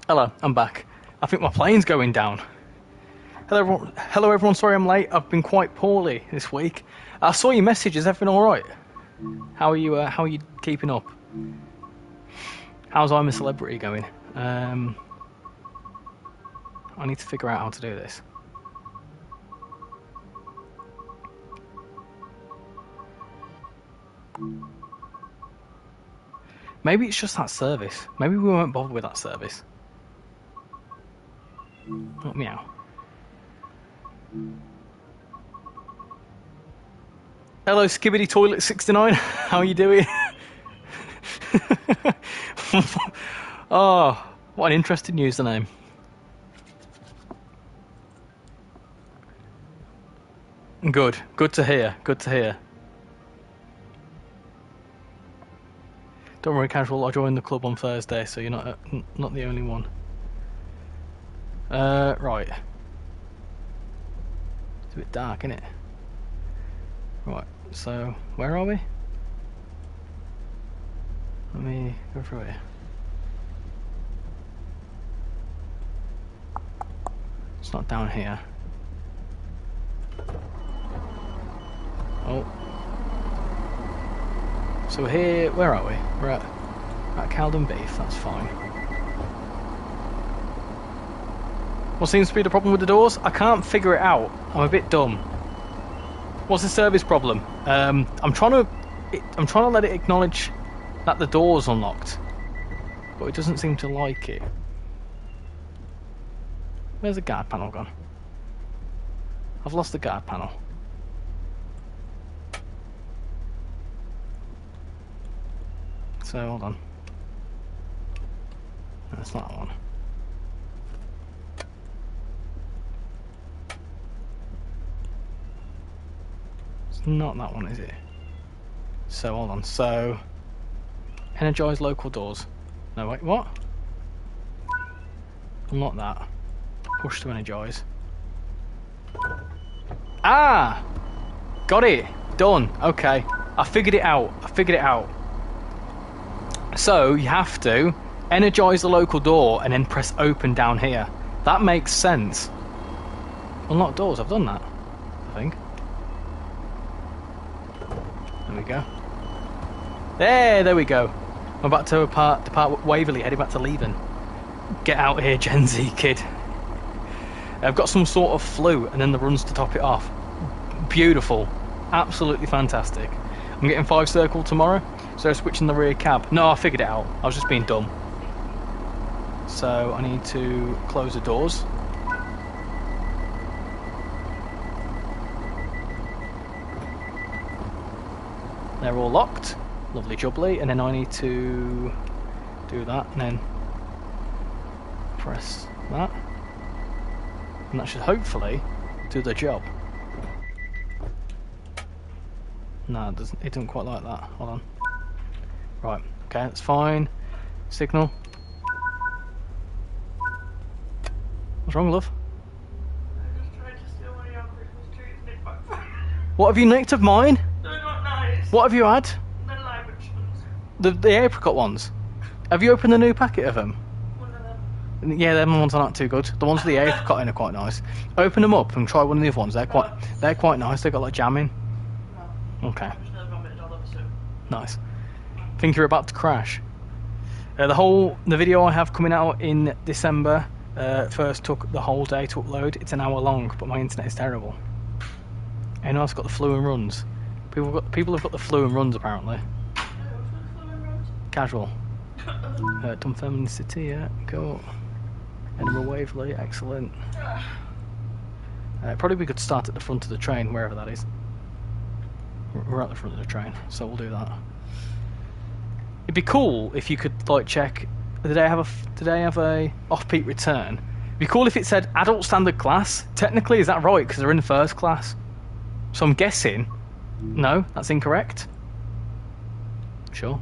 Hello, I'm back. I think my plane's going down. Hello everyone, sorry I'm late. I've been quite poorly this week. I saw your message, is everything alright? How are you keeping up? How's I'm a Celebrity going? I need to figure out how to do this. Maybe it's just that service. Maybe we won't bother with that service. Not meow. Hello, Skibbity Toilet 69. How are you doing? Oh, what an interesting username. Good. Good to hear. Good to hear. Don't worry, casual. I joined the club on Thursday, so you're not the only one. Right. It's a bit dark, isn't it? Right. So where are we? Let me go through here. It's not down here. Oh. So we're here, where are we? We're at Caldon Beef, that's fine. What seems to be the problem with the doors? I can't figure it out. I'm a bit dumb. What's the service problem? I'm trying to let it acknowledge that the door's unlocked, but it doesn't seem to like it. Where's the guard panel gone? I've lost the guard panel. So hold on. That's not that one. It's not that one, is it? So hold on. So energize local doors. No wait, what? Unlock that. Push to energize. Ah! Got it! Done. Okay. I figured it out. So you have to energize the local door and then press open down here. That makes sense. Unlock doors, I've done that, I think. There we go. There we go. I'm about to depart Waverley, heading back to Leven. Get out here, Gen Z kid. I've got some sort of flu and then the runs to top it off. Beautiful. Absolutely fantastic. I'm getting Fife Circle tomorrow, so switching the rear cab. No, I figured it out. I was just being dumb. So I need to close the doors. They're all locked. Lovely jubbly. And then I need to do that and then press that. And that should hopefully do the job. No, it doesn't quite like that. Hold on. Right, okay, that's fine. Signal. What's wrong, love? I just tried to steal one of your Christmas trees and it backfired. What have you nicked of mine? They're not nice. What have you had? The Leven ones. The apricot ones. Have you opened the new packet of them? One of them. Yeah, them ones are not too good. The ones with the apricot in are quite nice. Open them up and try one of the other ones. They're quite nice. They've got like jam in. No. Okay. I'm just gonna vomit it all over soon. Nice. Think you're about to crash. The video I have coming out in December first took the whole day to upload. It's an hour long, but my internet is terrible. And I've got the flu and runs. People have got the flu and runs apparently. Casual. Dunfermline City, yeah, cool. Edinburgh Waverley, excellent. Probably we could start at the front of the train, wherever that is. We're at the front of the train, so we'll do that. It'd be cool if you could like check. Did I have a off-peak return? It'd be cool if it said adult standard class. Technically, is that right? Because they're in first class. So I'm guessing. No, that's incorrect. Sure.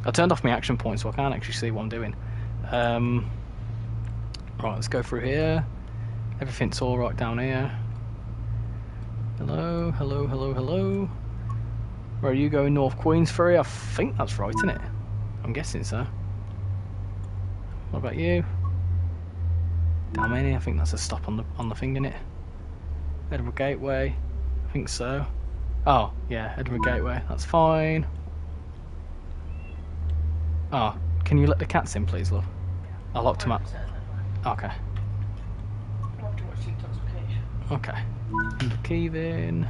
I turned off my action point, so I can't actually see what I'm doing. Right, let's go through here. Everything's all right down here. Hello, hello, hello, hello. Where are you going? North Queensferry? I think that's right, isn't it? I'm guessing so. What about you? Dalmania, I think that's a stop on the thing, innit? Edinburgh Gateway, I think so. Oh, yeah, Edinburgh Gateway, that's fine. Oh, can you let the cats in, please, love? I locked them up. Okay. I'll have to watch intoxication. Okay. Kevin.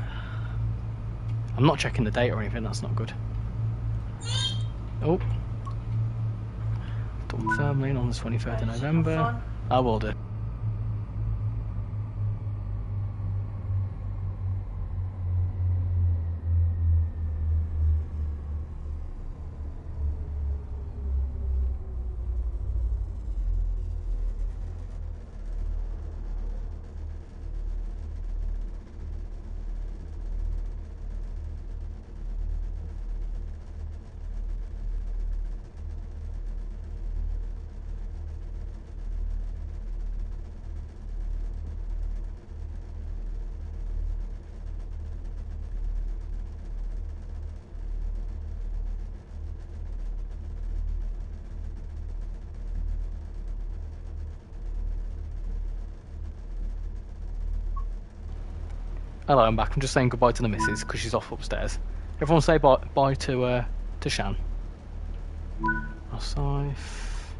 I'm not checking the date or anything, that's not good. Oh. Done firmly on the 23rd of November. I will do. Hello, I'm back. I'm just saying goodbye to the missus because she's off upstairs. Everyone say bye to Shan. Fife.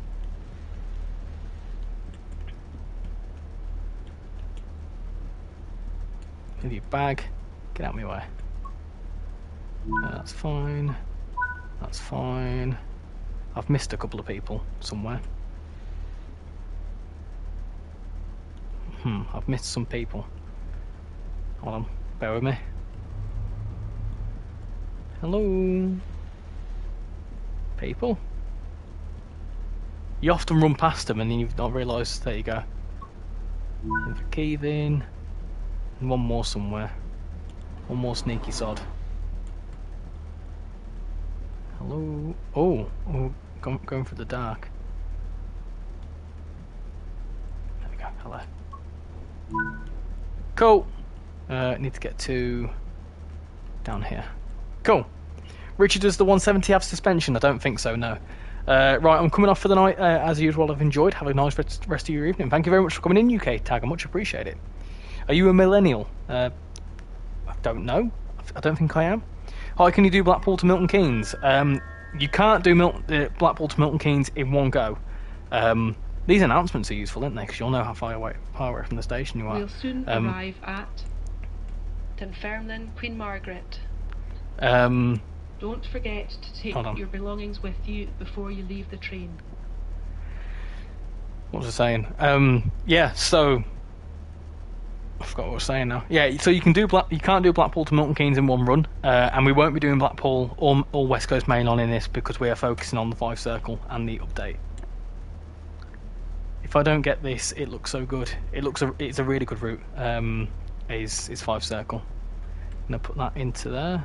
With your bag. Get out of my way. That's fine. That's fine. I've missed a couple of people somewhere. I've missed some people. Hold on, bear with me. Hello? People? You often run past them and then you've not realised, there you go. In for Kevin. And one more somewhere. One more sneaky sod. Hello? Oh, going for the dark. There we go, hello. Cool. Need to get to down here. Cool. Richard, does the 170 have suspension? I don't think so, no. Right, I'm coming off for the night. As usual, I've enjoyed. Have a nice rest of your evening. Thank you very much for coming in, UK Tag. I much appreciate it. Are you a millennial? I don't know. I don't think I am. Hi, can you do Blackpool to Milton Keynes? You can't do Blackpool to Milton Keynes in one go. These announcements are useful, aren't they? Because you'll know how far away from the station you are. We'll soon arrive at Dunfermline, Queen Margaret. Don't forget to take your belongings with you before you leave the train. What was I saying? Yeah, so I forgot what I was saying now. Yeah, so you can't do Blackpool to Milton Keynes in one run, and we won't be doing Blackpool or West Coast Main on in this because we are focusing on the Fife Circle and the update. If I don't get this, it looks so good. It's a really good route. Is Fife Circle. I'm gonna put that into there.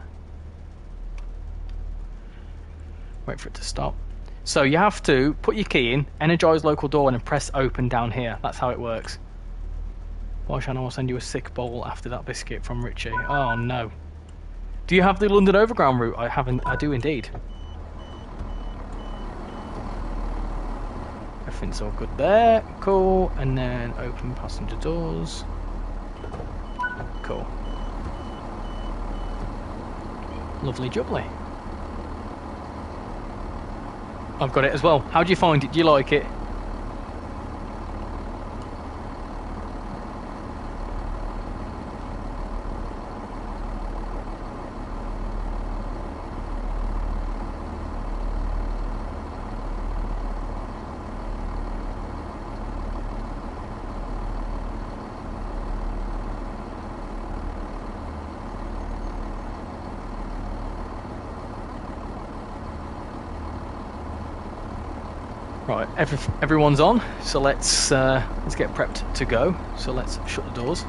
Wait for it to stop. So you have to put your key in, energise local door, and then press open down here. That's how it works. Why shall I send you a sick bowl after that biscuit from Richie? Oh no. Do you have the London Overground route? I haven't. I do indeed. Everything's all good there. Cool. And then open passenger doors. Cool. Lovely jubbly. I've got it as well. How do you find it? Do you like it? Right, everyone's on, so let's get prepped to go. So let's shut the doors.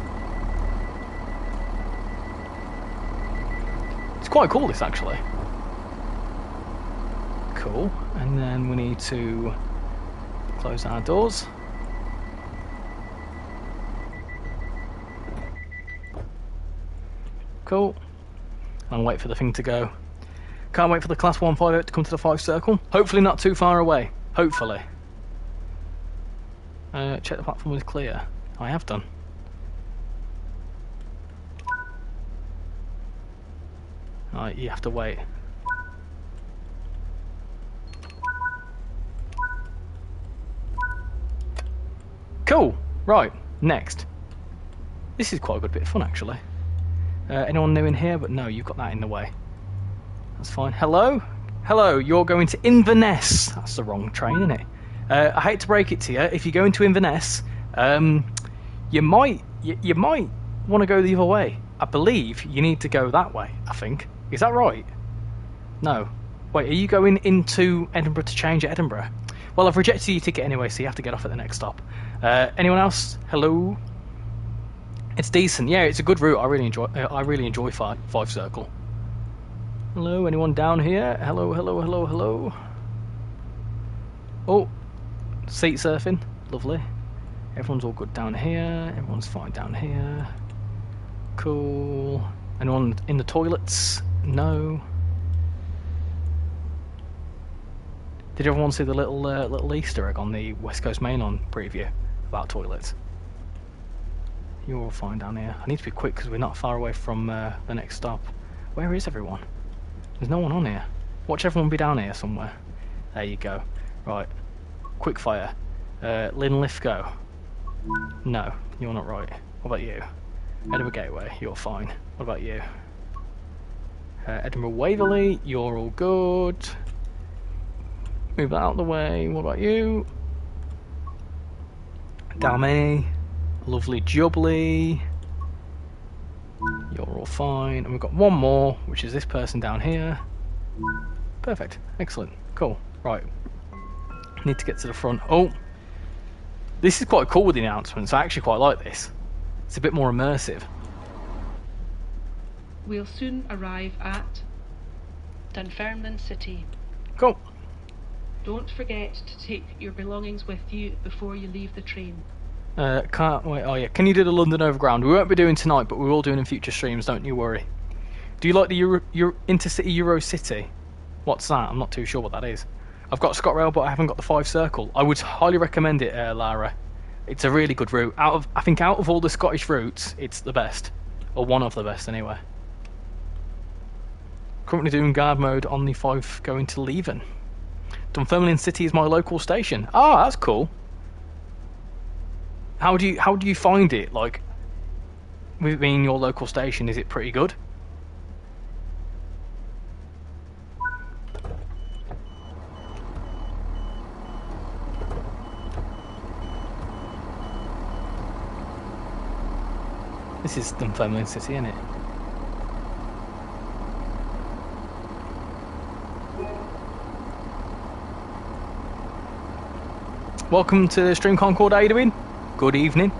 It's quite cool, this actually. Cool, and then we need to close our doors. Cool, and wait for the thing to go. Can't wait for the Class 158 to come to the Fife Circle. Hopefully not too far away. Hopefully. Check the platform is clear. I have done. Right, you have to wait. Cool! Right, next. This is quite a good bit of fun, actually. Anyone new in here? But no, you've got that in the way. That's fine. Hello? Hello, you're going to Inverness. That's the wrong train, isn't it? I hate to break it to you. If you're going to Inverness, you might want to go the other way. I believe you need to go that way, I think. Is that right? No. Wait, are you going into Edinburgh to change at Edinburgh? Well, I've rejected your ticket anyway, so you have to get off at the next stop. Anyone else? Hello? It's decent. Yeah, it's a good route. I really enjoy Fife Circle. Hello, anyone down here? Hello, hello, hello, hello. Oh, seat surfing. Lovely. Everyone's all good down here. Everyone's fine down here. Cool. Anyone in the toilets? No. Did everyone see the little Easter egg on the West Coast Main on preview about toilets? You're all fine down here. I need to be quick because we're not far away from the next stop. Where is everyone? There's no one on here. Watch everyone be down here somewhere. There you go. Right. Quick fire. Lynn Lithgow. No, you're not right. What about you? Edinburgh Gateway, you're fine. What about you? Edinburgh Waverley, you're all good. Move that out of the way. What about you? Dalmeny. Lovely Jubbly. You're all fine. And we've got one more, which is this person down here. Perfect. Excellent. Cool. Right. Need to get to the front. Oh! This is quite cool with the announcements. I actually quite like this. It's a bit more immersive. We'll soon arrive at Dunfermline City. Cool. Don't forget to take your belongings with you before you leave the train. Can't wait. Oh yeah, can you do the London Overground? We won't be doing tonight, but we're all doing in future streams. Don't you worry. Do you like the Intercity Eurocity? What's that? I'm not too sure what that is. I've got ScotRail, but I haven't got the Fife Circle. I would highly recommend it, Lara. It's a really good route. I think out of all the Scottish routes, it's the best, or one of the best anyway. Currently doing guard mode on the Fife going to Leven. Dunfermline City is my local station. Ah, that's cool. How do you find it? Like, with it being your local station, is it pretty good? This is Dunfermline City, isn't it? Welcome to Stream Concord. How you doing? Good evening.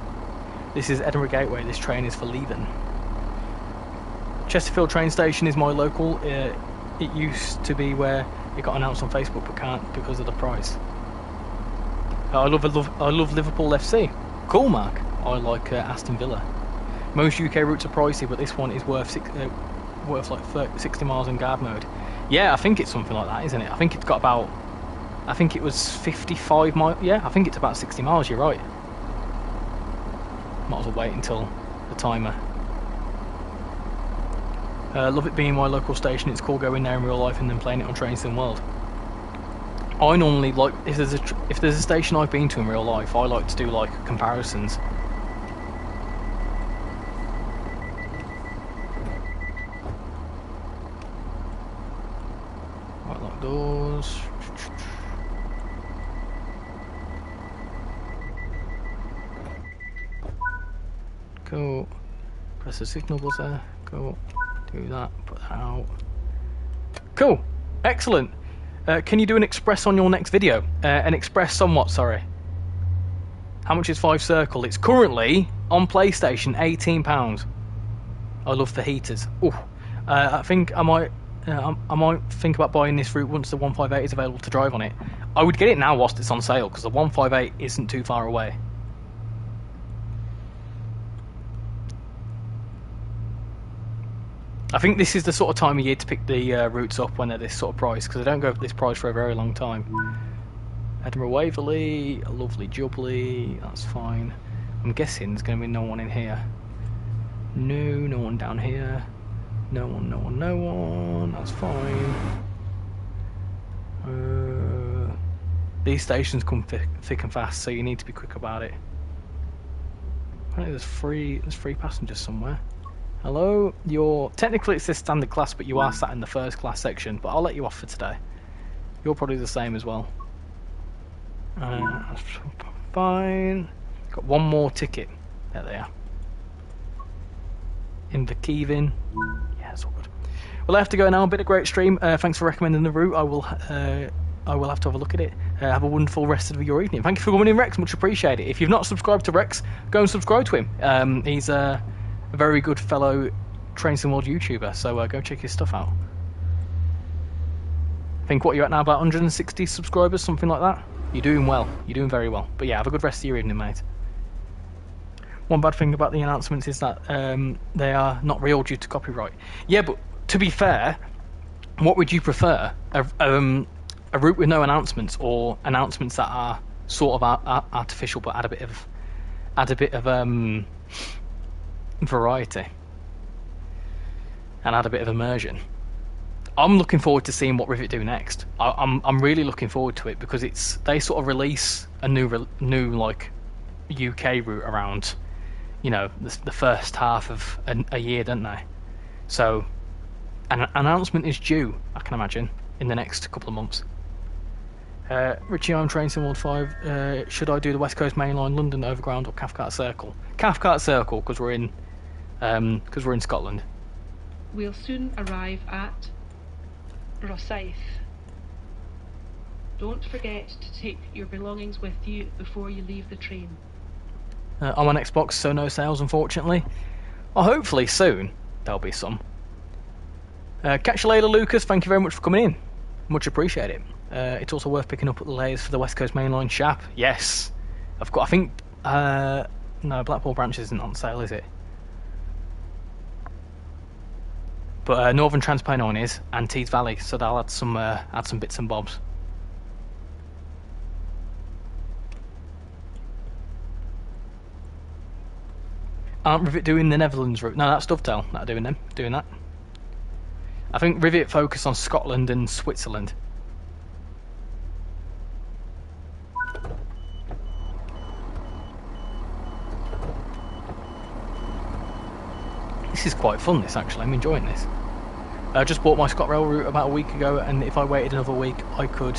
This is Edinburgh Gateway. This train is for Leven. Chesterfield train station is my local. It used to be where it got announced on Facebook, but can't because of the price. I love Liverpool FC. Cool, Mark. I like Aston Villa. Most UK routes are pricey, but this one is worth like 60 miles in guard mode. Yeah, I think it's something like that, isn't it? I think it's got about. I think it was 55 miles. Yeah, I think it's about 60 miles. You're right. Might as well wait until the timer. Love it being my local station. It's cool going there in real life and then playing it on trainsimworld. I normally like if there's a station I've been to in real life, I like to do like comparisons. Right, lock doors. Cool. Press the signal buzzer. Cool. Do that. Put that out. Cool. Excellent. Can you do an express on your next video? An express on what? Sorry. How much is Fife Circle? It's currently on PlayStation £18. I love the heaters. Ooh. I think I might think about buying this route once the 158 is available to drive on it. I would get it now whilst it's on sale because the 158 isn't too far away. I think this is the sort of time of year to pick the routes up when they're this sort of price, because they don't go for this price for a very long time. Edinburgh Waverley, a lovely jubbly, that's fine. I'm guessing there's going to be no one in here. No one down here. No one, that's fine. These stations come thick and fast, so you need to be quick about it. Apparently there's free passengers somewhere. Hello, technically it's this standard class, but you are sat in the first class section, but I'll let you off for today. You're probably the same as well. That's fine. Got one more ticket. There they are. Inverkeven. Yeah, it's all good. Well, I have to go now. Been a great stream. Thanks for recommending the route. I will have to have a look at it. Have a wonderful rest of your evening. Thank you for coming in, Rex. Much appreciated. If you've not subscribed to Rex, go and subscribe to him. He's a very good fellow TrainSimWorld YouTuber, so go check his stuff out. I think what you're at now, about 160 subscribers, something like that. You're doing well. You're doing very well. But yeah, have a good rest of your evening, mate. One bad thing about the announcements is that they are not real due to copyright. Yeah, but to be fair, what would you prefer? A route with no announcements, or announcements that are sort of artificial but add a bit of variety and add a bit of immersion? I'm looking forward to seeing what Rivet do next. I'm really looking forward to it, because they sort of release a new like UK route around, you know, the first half of a year, don't they? So an announcement is due, I can imagine, in the next couple of months. Richie, I'm TrainSimWorld 5. Should I do the West Coast Main Line, London Overground, or Cathcart Circle? Cathcart Circle, because we're in Scotland. We'll soon arrive at Rosyth. Don't forget to take your belongings with you before you leave the train. I'm on Xbox, so no sales, unfortunately. Well, hopefully soon there'll be some. Catch you later, Lucas. Thank you very much for coming in. Much appreciate it. It's also worth picking up the layers for the West Coast Main Line Shap. Yes, I've got. I think no, Blackpool Branch isn't on sale, is it? But Northern Transpennine is, and Tees Valley, so they'll add some bits and bobs. Aren't Rivet doing the Netherlands route? No, that's Dovetail that are doing that. I think Rivet focus on Scotland and Switzerland. This is quite fun, this, actually. I'm enjoying this. I just bought my ScotRail route about a week ago, and if I waited another week, I could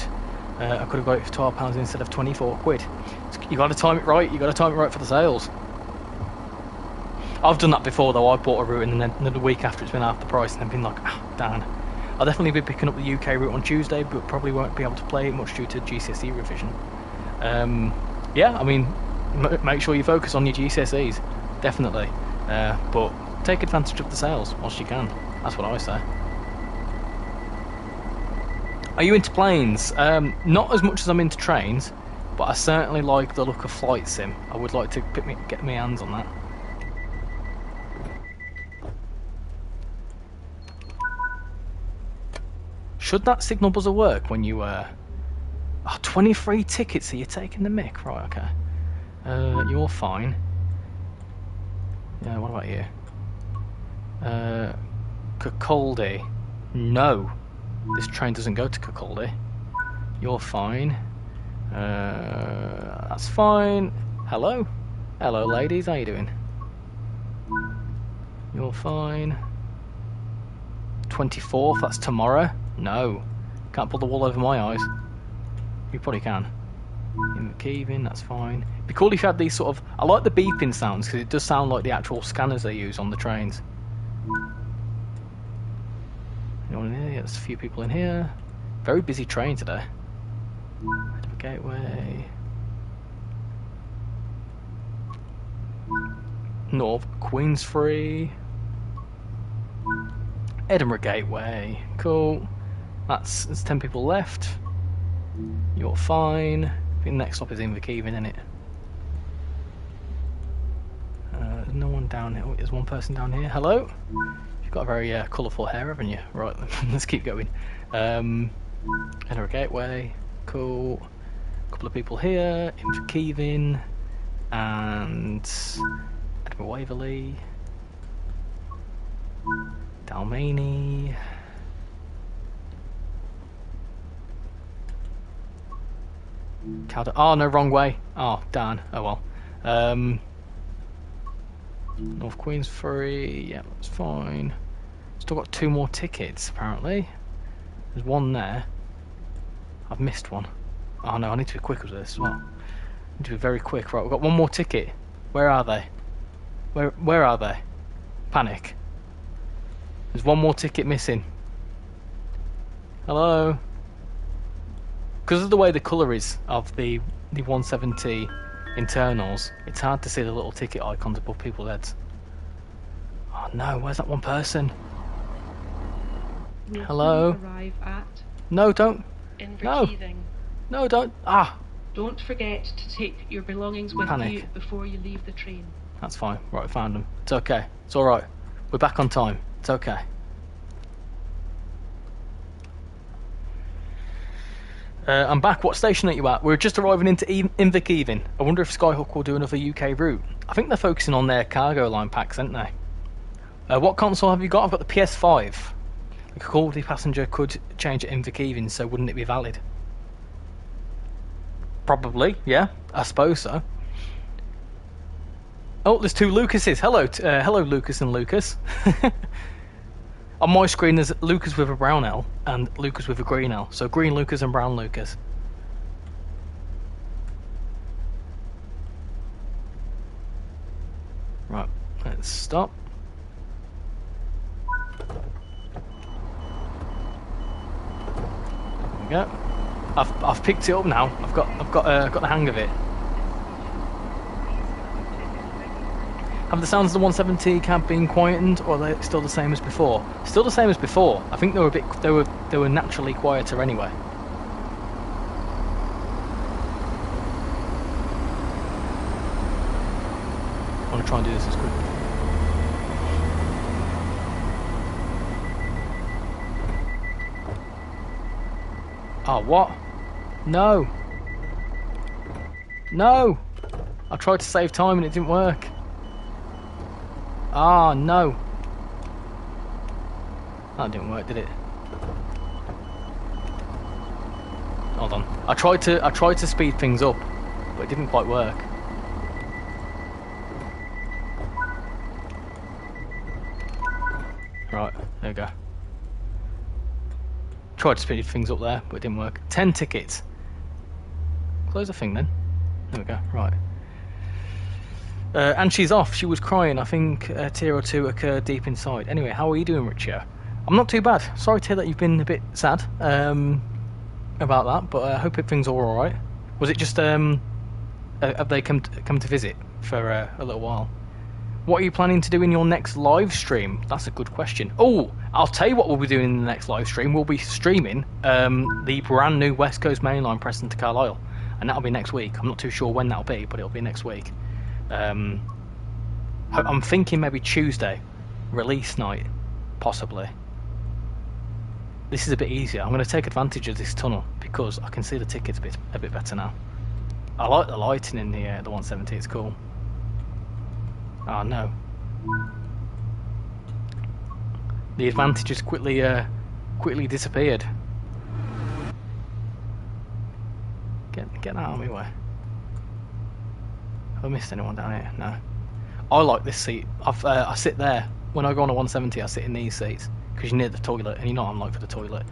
have got it for £12 instead of 24 quid. You got to time it right. You got to time it right for the sales. I've done that before, though. I bought a route, and then the week after it's been half the price, and I've been like, oh, damn. I'll definitely be picking up the UK route on Tuesday, but probably won't be able to play it much due to GCSE revision. Yeah, I mean, make sure you focus on your GCSEs, definitely. But take advantage of the sales whilst you can. That's what I say. Are you into planes? Not as much as I'm into trains, but I certainly like the look of Flight Sim. I would like to get my hands on that. Should that signal buzzer work when you... 23 tickets, so you're taking the mick? Right, okay. You're fine. Yeah, what about you? Kirkcaldy. No. This train doesn't go to Kirkcaldy. You're fine. That's fine. Hello? Hello, ladies. How you doing? You're fine. 24th, that's tomorrow. No. Can't pull the wool over my eyes. You probably can. In the Kevin, that's fine. It'd be cool if you had these sort of... I like the beeping sounds, because it does sound like the actual scanners they use on the trains. Anyone in here? Yeah, there's a few people in here. Very busy train today. Edinburgh Gateway. North Queensferry. Edinburgh Gateway. Cool. There's 10 people left. You're fine. I think the next stop is Inverkeven, isn't it? There's no one down here. Oh, there's one person down here. Hello? You've got very colourful hair, haven't you? Right, let's keep going. Edinburgh Gateway. Cool. A couple of people here. Inverkeithing and Edinburgh Waverley. Dalmany. Oh no, wrong way. Oh darn. Oh well. North Queensferry. Yeah, that's fine. Still got 2 more tickets apparently. There's one there. I've missed one. Oh no, I need to be quick with this as well. I need to be very quick. Right, we've got 1 more ticket. Where are they? Where are they? Panic. There's 1 more ticket missing. Hello? Because of the way the colour is of the 170 internals, it's hard to see the little ticket icons above people's heads. Oh no, where's that one person? We'll Hello? soon arrive at No, don't. Inverkeithing. No, don't. Ah, Don't forget to take your belongings with Panic. you before you leave the train. that's fine. Right, I found them. It's okay. It's alright. We're back on time. It's okay. I'm back. What station are you at? We're just arriving into Inverkeithing. I wonder if Skyhook will do another UK route. I think they're focusing on their cargo line packs, aren't they? What console have you got? I've got the PS5. A quality passenger could change at Inverkeithing, so wouldn't it be valid? Probably, yeah. I suppose so. Oh, there's 2 Lucases. Hello, hello, Lucas and Lucas. On my screen, there's Lucas with a brown L and Lucas with a green L. So green Lucas and brown Lucas. Right, let's stop. There we go. I've picked it up now. I've got the hang of it. Have the sounds of the 170 cab been quietened, or are they still the same as before? Still the same as before. I think they were naturally quieter anyway. I want to try and do this as quick. Oh, what? No. No. I tried to save time and it didn't work. Ah, no. That didn't work, did it? Hold on. I tried to speed things up, but it didn't quite work. Right, there we go. Tried to speed things up there, but it didn't work. 10 tickets. Close the thing then. There we go. Right. And she's off. She was crying. I think a tear or two occurred deep inside. Anyway, how are you doing, Richie? I'm not too bad. Sorry to hear that you've been a bit sad about that, but I hope things are all right. Was it just have they come to visit for a little while? What are you planning to do in your next live stream? That's a good question. Oh, I'll tell you what we'll be doing in the next live stream. We'll be streaming the brand new West Coast Mainline Preston to Carlisle, and that'll be next week. I'm not too sure when that'll be, but it'll be next week. I'm thinking maybe Tuesday, release night, possibly. This is a bit easier. I'm going to take advantage of this tunnel because I can see the tickets a bit better now. I like the lighting in the 170. It's cool. Oh no. The advantage has quickly disappeared. Get that out of my way. Have I missed anyone down here? No. I like this seat. I sit there. When I go on a 170, I sit in these seats because you're near the toilet, and you know what I'm like for the toilet.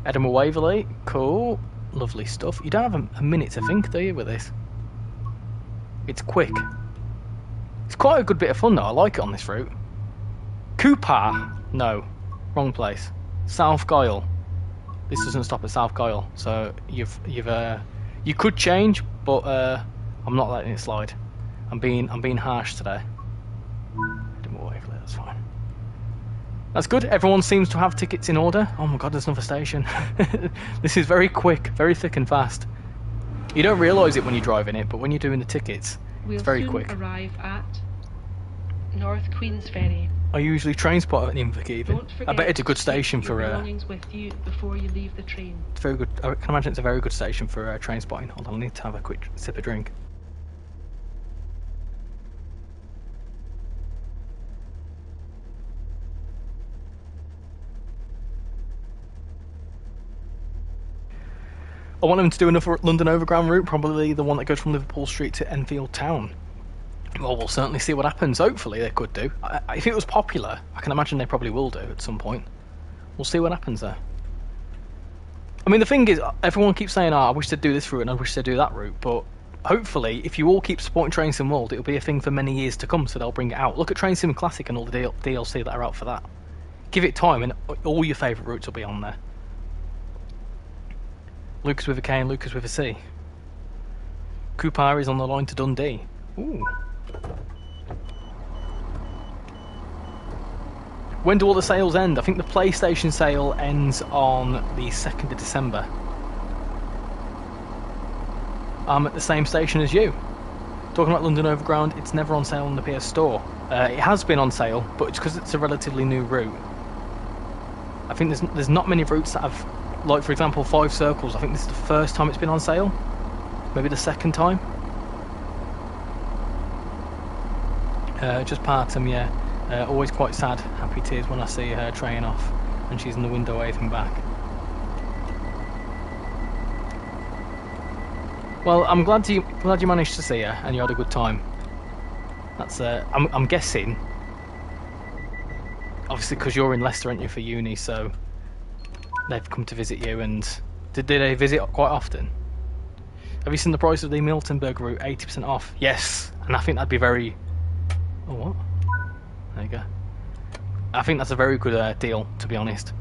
Edinburgh Waverley, cool, lovely stuff. You don't have a minute to think, do you, with this? It's quick. It's quite a good bit of fun though. I like it on this route. Cooper, no, wrong place. South Gyle. This doesn't stop at South Gyle, so you could change, but I'm not letting it slide. I'm being harsh today. That's fine. That's good. Everyone seems to have tickets in order. Oh my god, there's another station. This is very quick, very thick and fast. You don't realise it when you're driving it, but when you're doing the tickets, it's very quick. We'll soon arrive at North Queensferry. I usually train spot at Inverkeven. I bet it's a good station to take your for. belongings with you before you leave the train. It's very good. I can imagine it's a very good station for train spotting. Hold on, I need to have a quick sip of drink. I want them to do another London Overground route, probably the one that goes from Liverpool Street to Enfield Town. Well, we'll certainly see what happens. Hopefully they could do. If it was popular, I can imagine they probably will do at some point. We'll see what happens there. I mean, the thing is, everyone keeps saying, I wish they'd do this route and I wish they'd do that route, but hopefully, if you all keep supporting Train Sim World, it'll be a thing for many years to come, so they'll bring it out. Look at Train Sim Classic and all the DLC that are out for that. Give it time and all your favourite routes will be on there. Lucas with a K and Lucas with a C. Coupar is on the line to Dundee. Ooh. When do all the sales end? I think the PlayStation sale ends on the 2nd of December. I'm at the same station as you. Talking about London Overground, it's never on sale on the PS Store. It has been on sale, but it's because it's a relatively new route. I think there's not many routes that have, like for example, Fife Circles. I think this is the first time it's been on sale. Maybe the second time. Just Partum, yeah. Always quite sad, happy tears when I see her train off and she's in the window waving back. Well, I'm glad you managed to see her and you had a good time. That's I'm guessing, obviously because you're in Leicester, aren't you, for uni, so they've come to visit you. And did they visit quite often? Have you seen the price of the Miltenberg route? 80% off. Yes, and I think that'd be very. Oh, what? There you go. I think that's a very good deal, to be honest.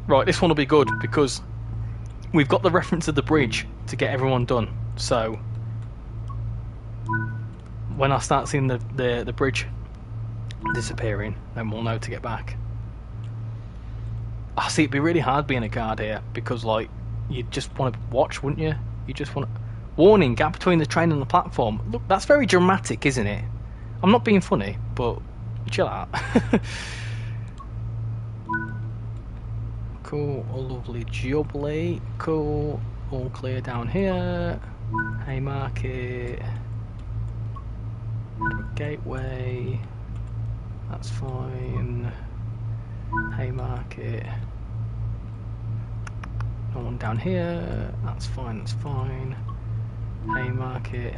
Right, this one will be good because we've got the reference of the bridge to get everyone done. So when I start seeing the bridge disappearing, then we'll know to get back. I see it'd be really hard being a guard here because, like, you just want to watch, wouldn't you? You just want to. Warning: gap between the train and the platform. Look, that's very dramatic, isn't it? I'm not being funny, but chill out. Cool, a lovely jubbly. Cool, all clear down here. Haymarket. Gateway. That's fine. Haymarket. No one down here. That's fine, that's fine. Haymarket.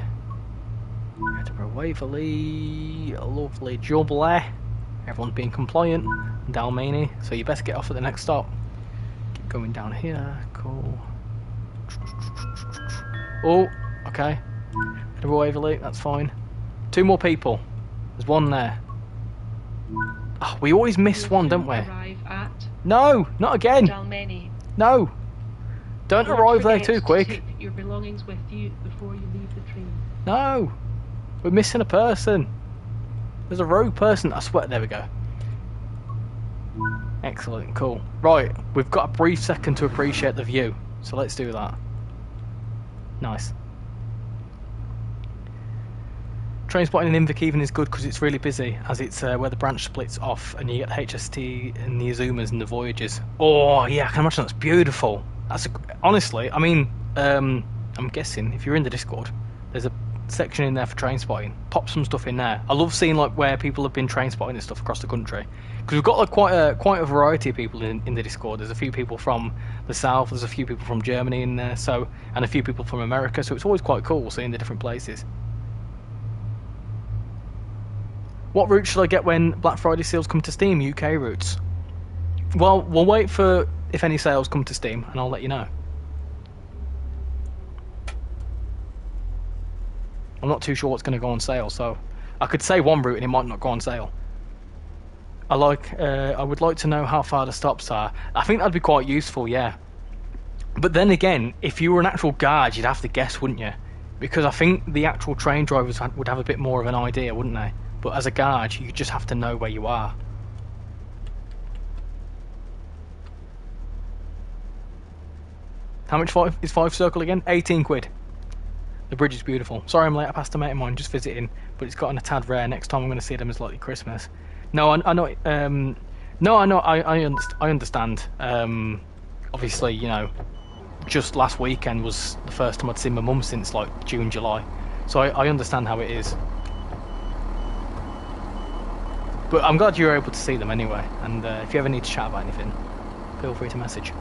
Edinburgh Waverley, a lovely jubbly. Everyone's being compliant. Dalmany, so you best get off at the next stop. Keep going down here, cool. Oh, okay. Edinburgh Waverley, that's fine. 2 more people. There's one there. Oh, we always miss one, don't we? No, not again. Dalmany. No. Don't arrive there too quick. Take your belongings with you before you leave the train. No. We're missing a person. There's a rogue person. I swear. There we go. Excellent. Cool. Right. We've got a brief second to appreciate the view. So let's do that. Nice. Train spotting in Inverkeven is good because it's really busy, as it's where the branch splits off and you get the HST and the Azumas and the Voyages. Oh, yeah. I can imagine that's beautiful. That's honestly, I mean, I'm guessing if you're in the Discord, there's a section in there for train spotting. Pop some stuff in there. I love seeing like where people have been train spotting and stuff across the country, because we've got like quite a variety of people in the Discord. There's a few people from the south, there's a few people from Germany in there, so, and a few people from America, so it's always quite cool seeing the different places. What route should I get when Black Friday sales come to Steam? UK routes. Well, we'll wait for if any sales come to Steam and I'll let you know. I'm not too sure what's going to go on sale, so I could say one route and it might not go on sale. I would like to know how far the stops are. I think that'd be quite useful, yeah. But then again, if you were an actual guard, you'd have to guess, wouldn't you? Because I think the actual train drivers would have a bit more of an idea, wouldn't they? But as a guard, you just have to know where you are. How much is Fife Circle again? 18 quid. The bridge is beautiful. Sorry I'm late, I passed a mate of mine just visiting, but it's gotten a tad rare. Next time I'm going to see them as likely Christmas. No, I know. No, I know. I understand. Obviously, you know, just last weekend was the first time I'd seen my mum since like June, July. So I understand how it is. But I'm glad you were able to see them anyway. And if you ever need to chat about anything, feel free to message.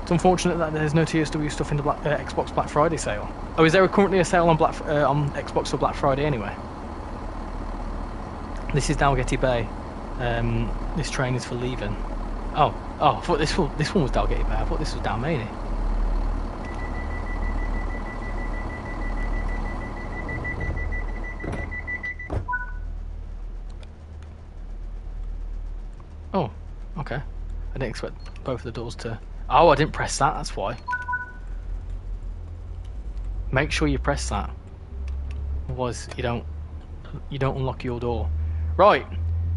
It's unfortunate that there's no TSW stuff in the Xbox Black Friday sale. Oh, is there currently a sale on on Xbox for Black Friday anyway? This is Dalgety Bay. This train is for Leven. Oh, I thought this one was Dalgety Bay. I thought this was Dalmany. Oh, okay. I didn't expect both of the doors to... Oh, I didn't press that, that's why. Make sure you press that. Otherwise, you don't unlock your door. Right,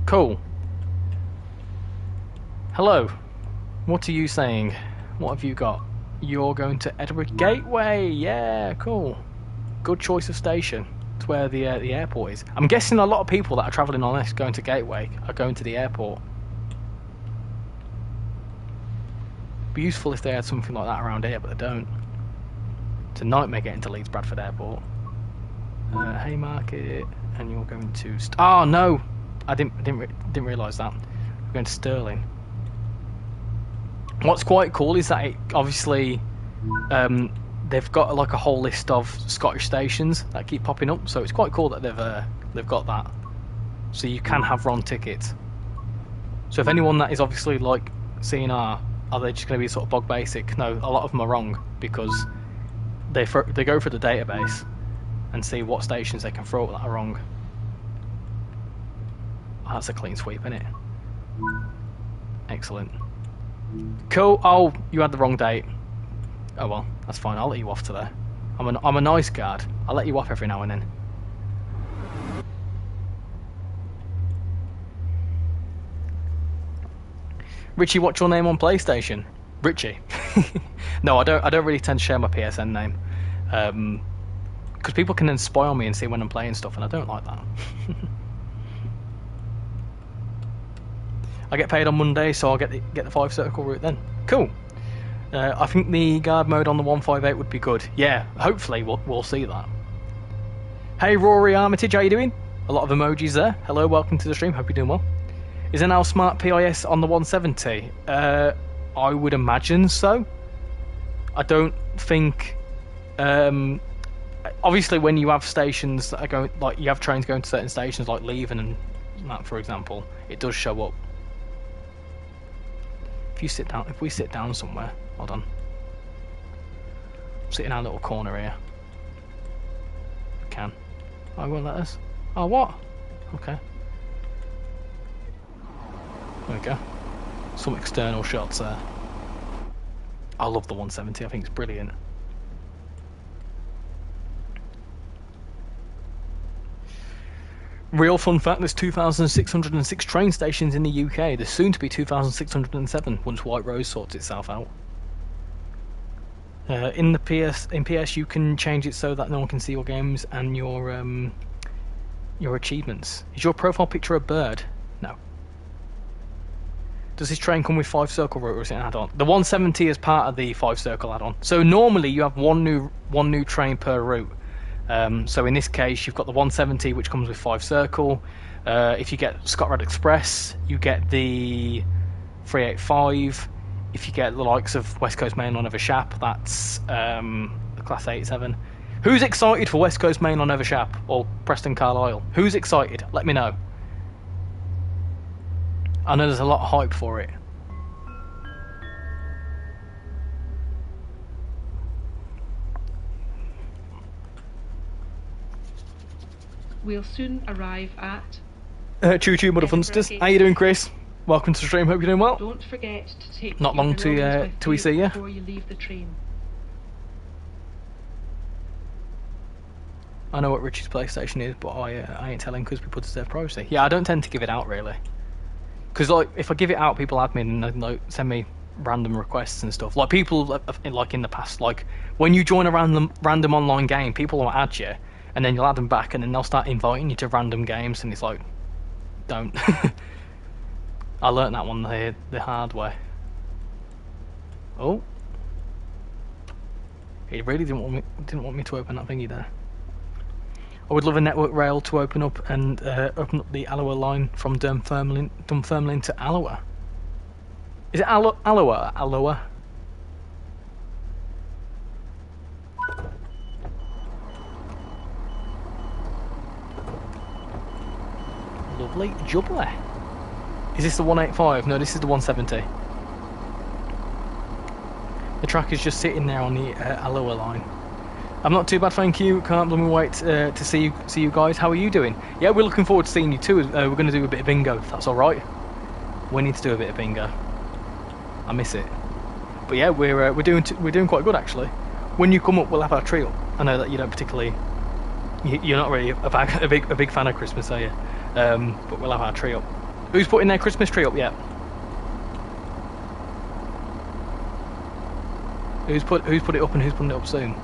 cool. Hello. What are you saying? What have you got? You're going to Edinburgh Gateway. Yeah, cool. Good choice of station. It's where the airport is. I'm guessing a lot of people that are travelling on this going to Gateway are going to the airport. Be useful if they had something like that around here, but they don't. It's a nightmare getting to Leeds Bradford Airport. Haymarket, and you're going to. Oh no, I didn't realise that. We're going to Stirling. What's quite cool is that obviously they've got like a whole list of Scottish stations that keep popping up, so it's quite cool that they've got that. So you can have wrong tickets. So if anyone that is obviously like CNR, are they just going to be sort of bog basic? No, a lot of them are wrong because they go for the database and see what stations they can throw up that are wrong. Oh, that's a clean sweep, isn't it? Excellent. Cool. Oh, you had the wrong date. Oh well, that's fine. I'll let you off today. I'm a nice guard. I'll let you off every now and then. Richie, what's your name on PlayStation? Richie. No, I don't really tend to share my PSN name, because people can then spy on me and see when I'm playing stuff, and I don't like that. I get paid on Monday, so I'll get the Fife Circle route then. Cool. I think the guard mode on the 158 would be good. Yeah, hopefully we'll see that. Hey Rory Armitage, how you doing? A lot of emojis there. Hello, welcome to the stream. Hope you're doing well. Is there now smart PIS on the 170? I would imagine so. I don't think... obviously when you have stations that are going... Like, you have trains going to certain stations like Leven and that, for example, it does show up. If we sit down somewhere... Hold on. I'm sitting in our little corner here. We can. Oh, it won't let us. Oh, what? Okay. There we go. Some external shots there. I love the 170, I think it's brilliant. Real fun fact, there's 2,606 train stations in the UK. There's soon to be 2,607 once White Rose sorts itself out. In PS you can change it so that no one can see your games and your achievements. Is your profile picture a bird? No. Does this train come with Fife Circle route or is it an add-on? The 170 is part of the Fife Circle add-on. So normally you have one new train per route. So in this case you've got the 170 which comes with Fife Circle. If you get ScotRail Express, you get the 385. If you get the likes of West Coast Main Line over Shap, that's the Class 87. Who's excited for West Coast Main Line over Shap or Preston Carlisle? Who's excited? Let me know. I know there's a lot of hype for it. We'll soon arrive at... Choo choo, Mother Funsters. How you doing, Chris? Welcome to the stream, hope you're doing well. Don't forget to take not long till we see you. Before you leave the train. I know what Richie's PlayStation is, but I ain't telling because people deserve privacy. Yeah, I don't tend to give it out really. Because like, if I give it out, people add me and like, send me random requests and stuff. Like people, like in the past, like when you join a random online game, people will add you, and then you'll add them back, and then they'll start inviting you to random games, and it's like, don't. I learnt that one the hard way. Oh, he really didn't want me to open that thingy there. I would love a network rail to open up and open up the Alloa line from Dunfermline to Alloa. Is it Alloa? Alloa? Lovely jubbly. Is this the 185? No, this is the 170. The track is just sitting there on the Alloa line. I'm not too bad, thank you. Can't blooming wait to see you guys. How are you doing? Yeah, we're looking forward to seeing you too. We're going to do a bit of bingo, if that's all right. We need to do a bit of bingo. I miss it. But yeah, we're doing quite good actually. When you come up, we'll have our tree up. I know that you don't particularly, you're not really a big fan of Christmas, are you? But we'll have our tree up. Who's putting their Christmas tree up yet? Who's put it up and who's putting it up soon?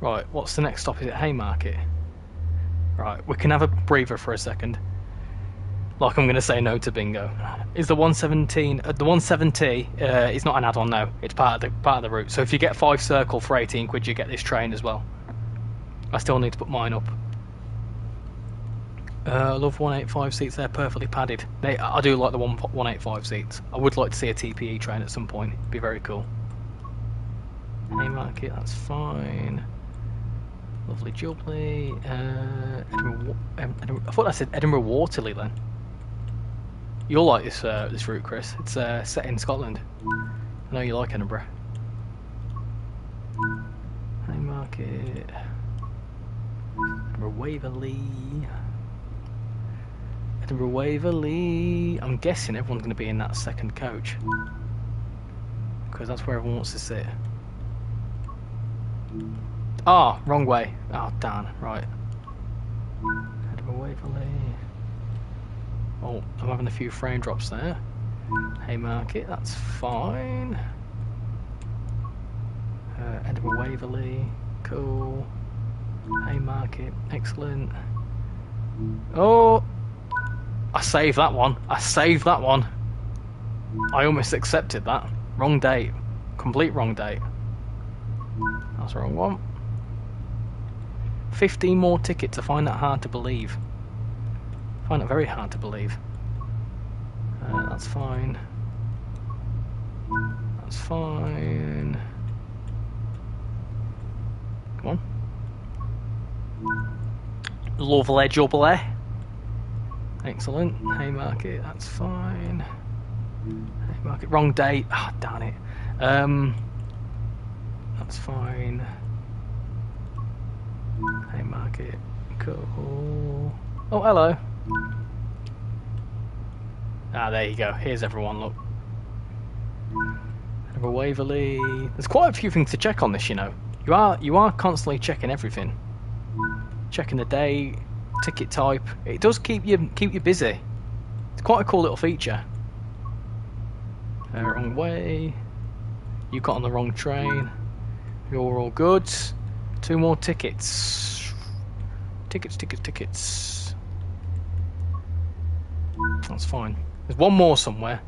Right, what's the next stop? Is it Haymarket? Right, we can have a breather for a second. Like I'm going to say no to bingo. Is the 117? The 170 is not an add-on, no. It's part of the route. So if you get Fife Circle for 18 quid, you get this train as well. I still need to put mine up. I love 185 seats. They're perfectly padded. I do like the 185 seats. I would like to see a TPE train at some point. It'd be very cool. Haymarket, that's fine. Lovely jubbly. Edinburgh, I thought I said Edinburgh Waterloo then. You'll like this route, Chris. It's set in Scotland. I know you like Edinburgh. Haymarket. Edinburgh Waverley. Edinburgh Waverley. I'm guessing everyone's going to be in that second coach. Because that's where everyone wants to sit. Ah, wrong way. Oh, darn. Right. Edinburgh Waverley. Oh, I'm having a few frame drops there. Haymarket, that's fine. Edinburgh Waverley, cool. Haymarket, excellent. Oh, I saved that one. I almost accepted that. Wrong date. Complete wrong date. That's the wrong one. 15 more tickets. I find that hard to believe. I find it very hard to believe. That's fine. That's fine. Come on. Lovely jubbly. Excellent. Haymarket, that's fine. Haymarket, wrong date. Ah, oh, darn it. That's fine. Haymarket, cool. Oh, hello. Ah, there you go. Here's everyone, look. Edinburgh Waverley. There's quite a few things to check on this, you know. You are constantly checking everything. Checking the day, ticket type. It does keep you busy. It's quite a cool little feature. Wrong way. You got on the wrong train. You're all good. 2 more tickets. Tickets. That's fine. There's one more somewhere.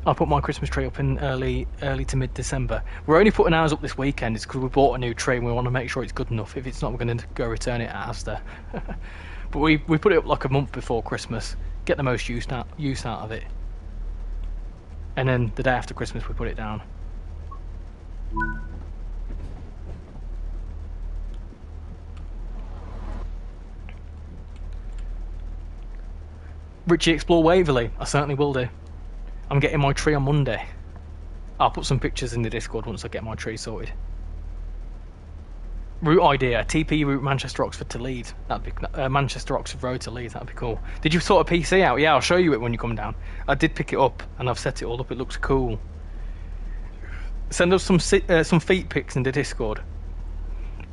I'll put my Christmas tree up in early to mid-December. We're only putting ours up this weekend. It's because we bought a new tree and we want to make sure it's good enough. If it's not, we're going to go return it at Asda. But we put it up like a month before Christmas. Get the most use out of it. And then the day after Christmas we put it down. Richie explore Waverley. I certainly will do. I'm getting my tree on Monday. I'll put some pictures in the Discord once I get my tree sorted. Route idea: TP route Manchester Oxford to Leeds. That'd be Manchester Oxford Road to Leeds. That'd be cool. Did you sort a PC out? Yeah, I'll show you it when you come down. I did pick it up and I've set it all up. It looks cool. Send us some feet pics into Discord.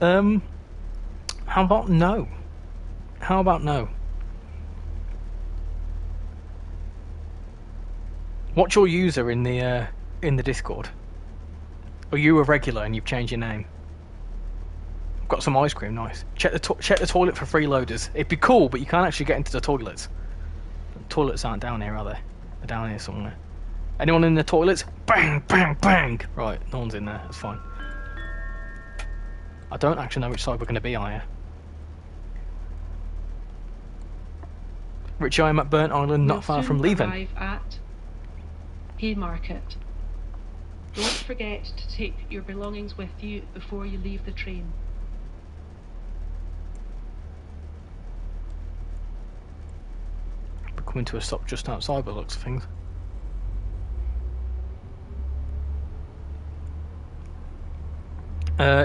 How about no? How about no? What's your user in the Discord? Are you a regular and you've changed your name? I've got some ice cream, nice. Check the toilet for freeloaders. It'd be cool, but you can't actually get into the toilets. The toilets aren't down here, are they? They're down here somewhere. Anyone in the toilets? Bang, bang, bang! Right, no one's in there, that's fine. I don't actually know which side we're going to be on here. Richie, I'm at Burnt Island, not far from Leven. Arrive at Haymarket. Don't forget to take your belongings with you before you leave the train. We're coming to a stop just outside by the looks of things.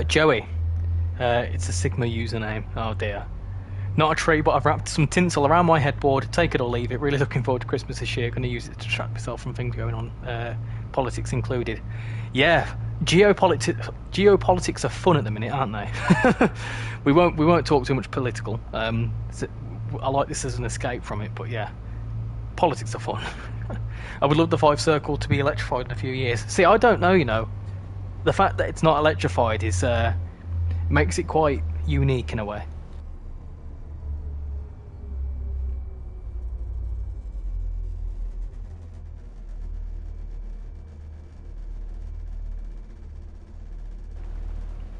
Joey. It's a Sigma username. Oh dear. Not a tree, but I've wrapped some tinsel around my headboard. Take it or leave it. Really looking forward to Christmas this year. Going to use it to distract myself from things going on, politics included. Yeah, geopolitics are fun at the minute, aren't they? we won't talk too much political. I like this as an escape from it, but yeah, politics are fun. I would love the Fife Circle to be electrified in a few years. See, I don't know. You know, the fact that it's not electrified is makes it quite unique in a way.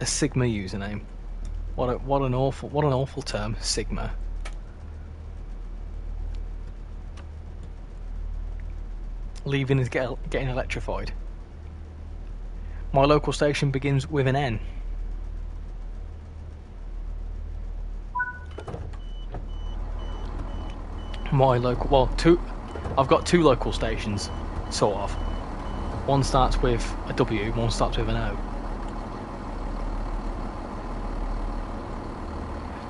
A Sigma username. What an awful term, Sigma. Leaving is getting electrified. My local station begins with an N. My local, well, I've got two local stations, sort of. One starts with a W, one starts with an O.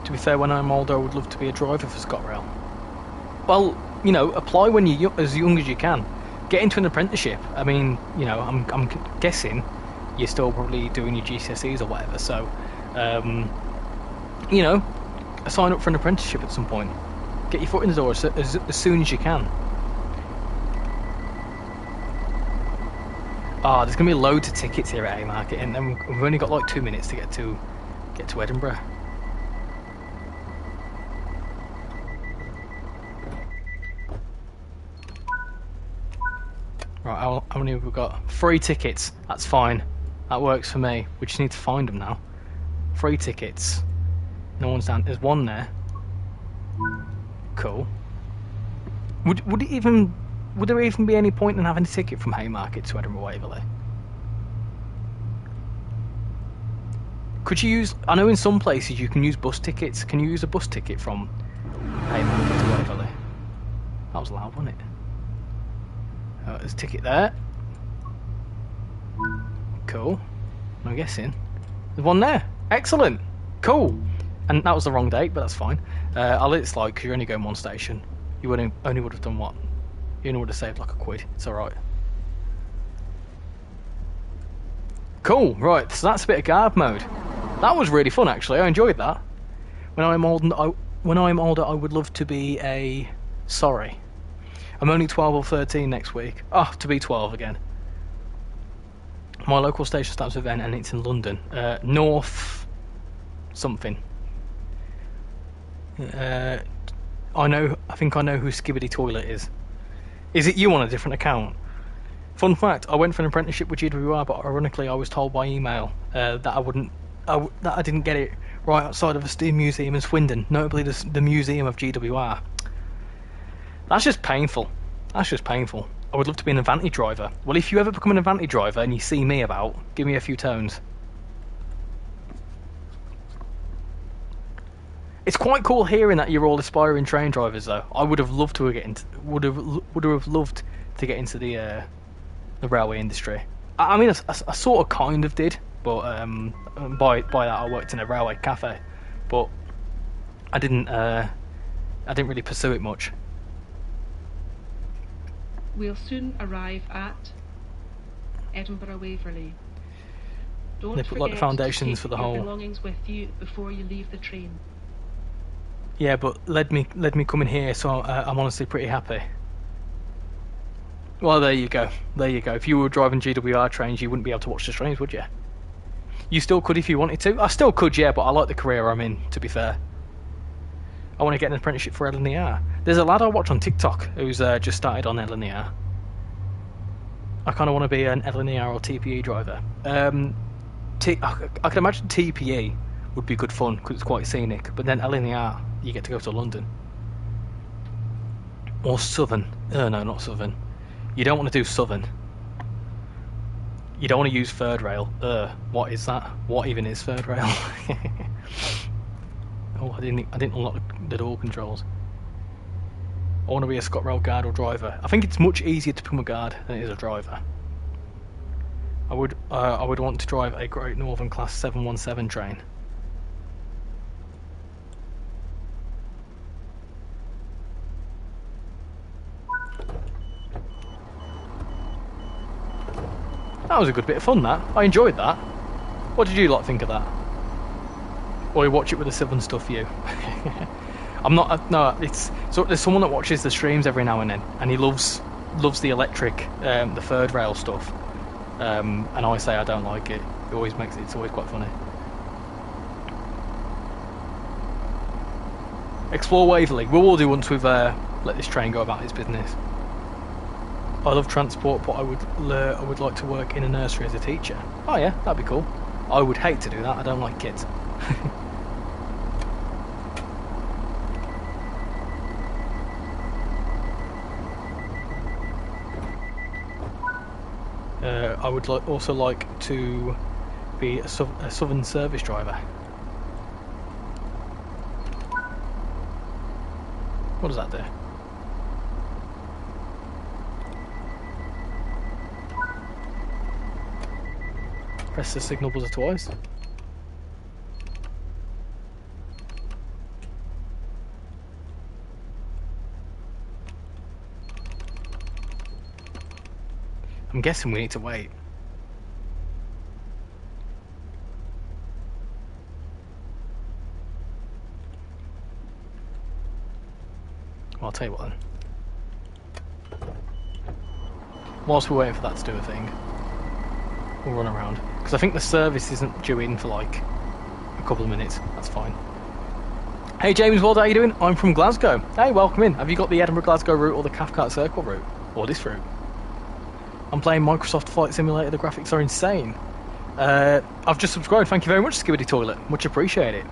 To be fair, when I'm older, I would love to be a driver for ScotRail. Well, you know, apply when you're as young as you can. Get into an apprenticeship. I mean, you know, I'm guessing you're still probably doing your GCSEs or whatever. So, you know, sign up for an apprenticeship at some point. Get your foot in the door as soon as you can. Ah, there's gonna be loads of tickets here at Haymarket, and then we've only got like 2 minutes to get to Edinburgh. Right, how many have we got? 3 tickets. That's fine. That works for me. We just need to find them now. 3 tickets. No one's down. There's one there. Cool. Would there even be any point in having a ticket from Haymarket to Edinburgh Waverley? Could you use? I know in some places you can use bus tickets. Can you use a bus ticket from Haymarket to Waverley? That was loud, wasn't it? There's a ticket there. Cool. I'm guessing. There's one there. Excellent. Cool. And that was the wrong date, but that's fine. I'll let it slide because you're only going one station. You only would have done what? You only would have saved like £1. It's alright. Cool. Right. So that's a bit of garb mode. That was really fun, actually. I enjoyed that. When I'm older, I would love to be a... Sorry. I'm only 12 or 13 next week. Oh, to be 12 again. My local station starts with N and it's in London. North... something. I think I know who Skibbity Toilet is. Is it you on a different account? Fun fact, I went for an apprenticeship with GWR, but ironically I was told by email that I didn't get it right outside of a steam museum in Swindon, notably the Museum of GWR. That's just painful. That's just painful. I would love to be an Avanti driver. Well, if you ever become an Avanti driver and you see me about, give me a few tones. It's quite cool hearing that you're all aspiring train drivers, though. I would have loved to get into the railway industry. I mean, I sort of kind of did but by that I worked in a railway cafe, but I didn't really pursue it much. We'll soon arrive at Edinburgh Waverley. Don't They put like the forget foundations to for take the your whole. belongings with you before you leave the train. Yeah, but let me come in here, so I'm honestly pretty happy. Well, there you go. There you go. If you were driving GWR trains, you wouldn't be able to watch the trains, would you? You still could if you wanted to. I still could, yeah, but I like the career I'm in, to be fair. I want to get an apprenticeship for LNER. There's a lad I watch on TikTok who's just started on LNER. I kind of want to be an LNER or TPE driver. I can imagine TPE would be good fun because it's quite scenic, but then LNER, you get to go to London. Or Southern. No, not Southern. You don't want to do Southern. You don't want to use third rail. What is that? What even is third rail? Oh, I didn't unlock the door controls. I want to be a ScotRail guard or driver. I think it's much easier to become a guard than it is a driver. I would want to drive a Great Northern Class 717 train. That was a good bit of fun, that. I enjoyed that. What did you lot think of that? Or you watch it with the Southern stuff, you? I'm not... no, it's... So there's someone that watches the streams every now and then, and he loves the electric, the third rail stuff. And I say I don't like it. It always makes it... It's always quite funny. Explore Waverley. We will do once we've let this train go about its business. I love transport, but I would like to work in a nursery as a teacher. Oh yeah, that'd be cool. I would hate to do that. I don't like kids. I would also like to be a Southern service driver. What does that do? Press the signal buzzer twice. I'm guessing we need to wait. Well, I'll tell you what then. Whilst we're waiting for that to do a thing, we'll run around. Because I think the service isn't due in for like a couple of minutes. That's fine. Hey James Wald, how you doing? I'm from Glasgow. Hey, welcome in. Have you got the Edinburgh-Glasgow route or the Cathcart Circle route? Or this route? I'm playing Microsoft Flight Simulator. The graphics are insane. I've just subscribed. Thank you very much, Skibidi Toilet. Much appreciated.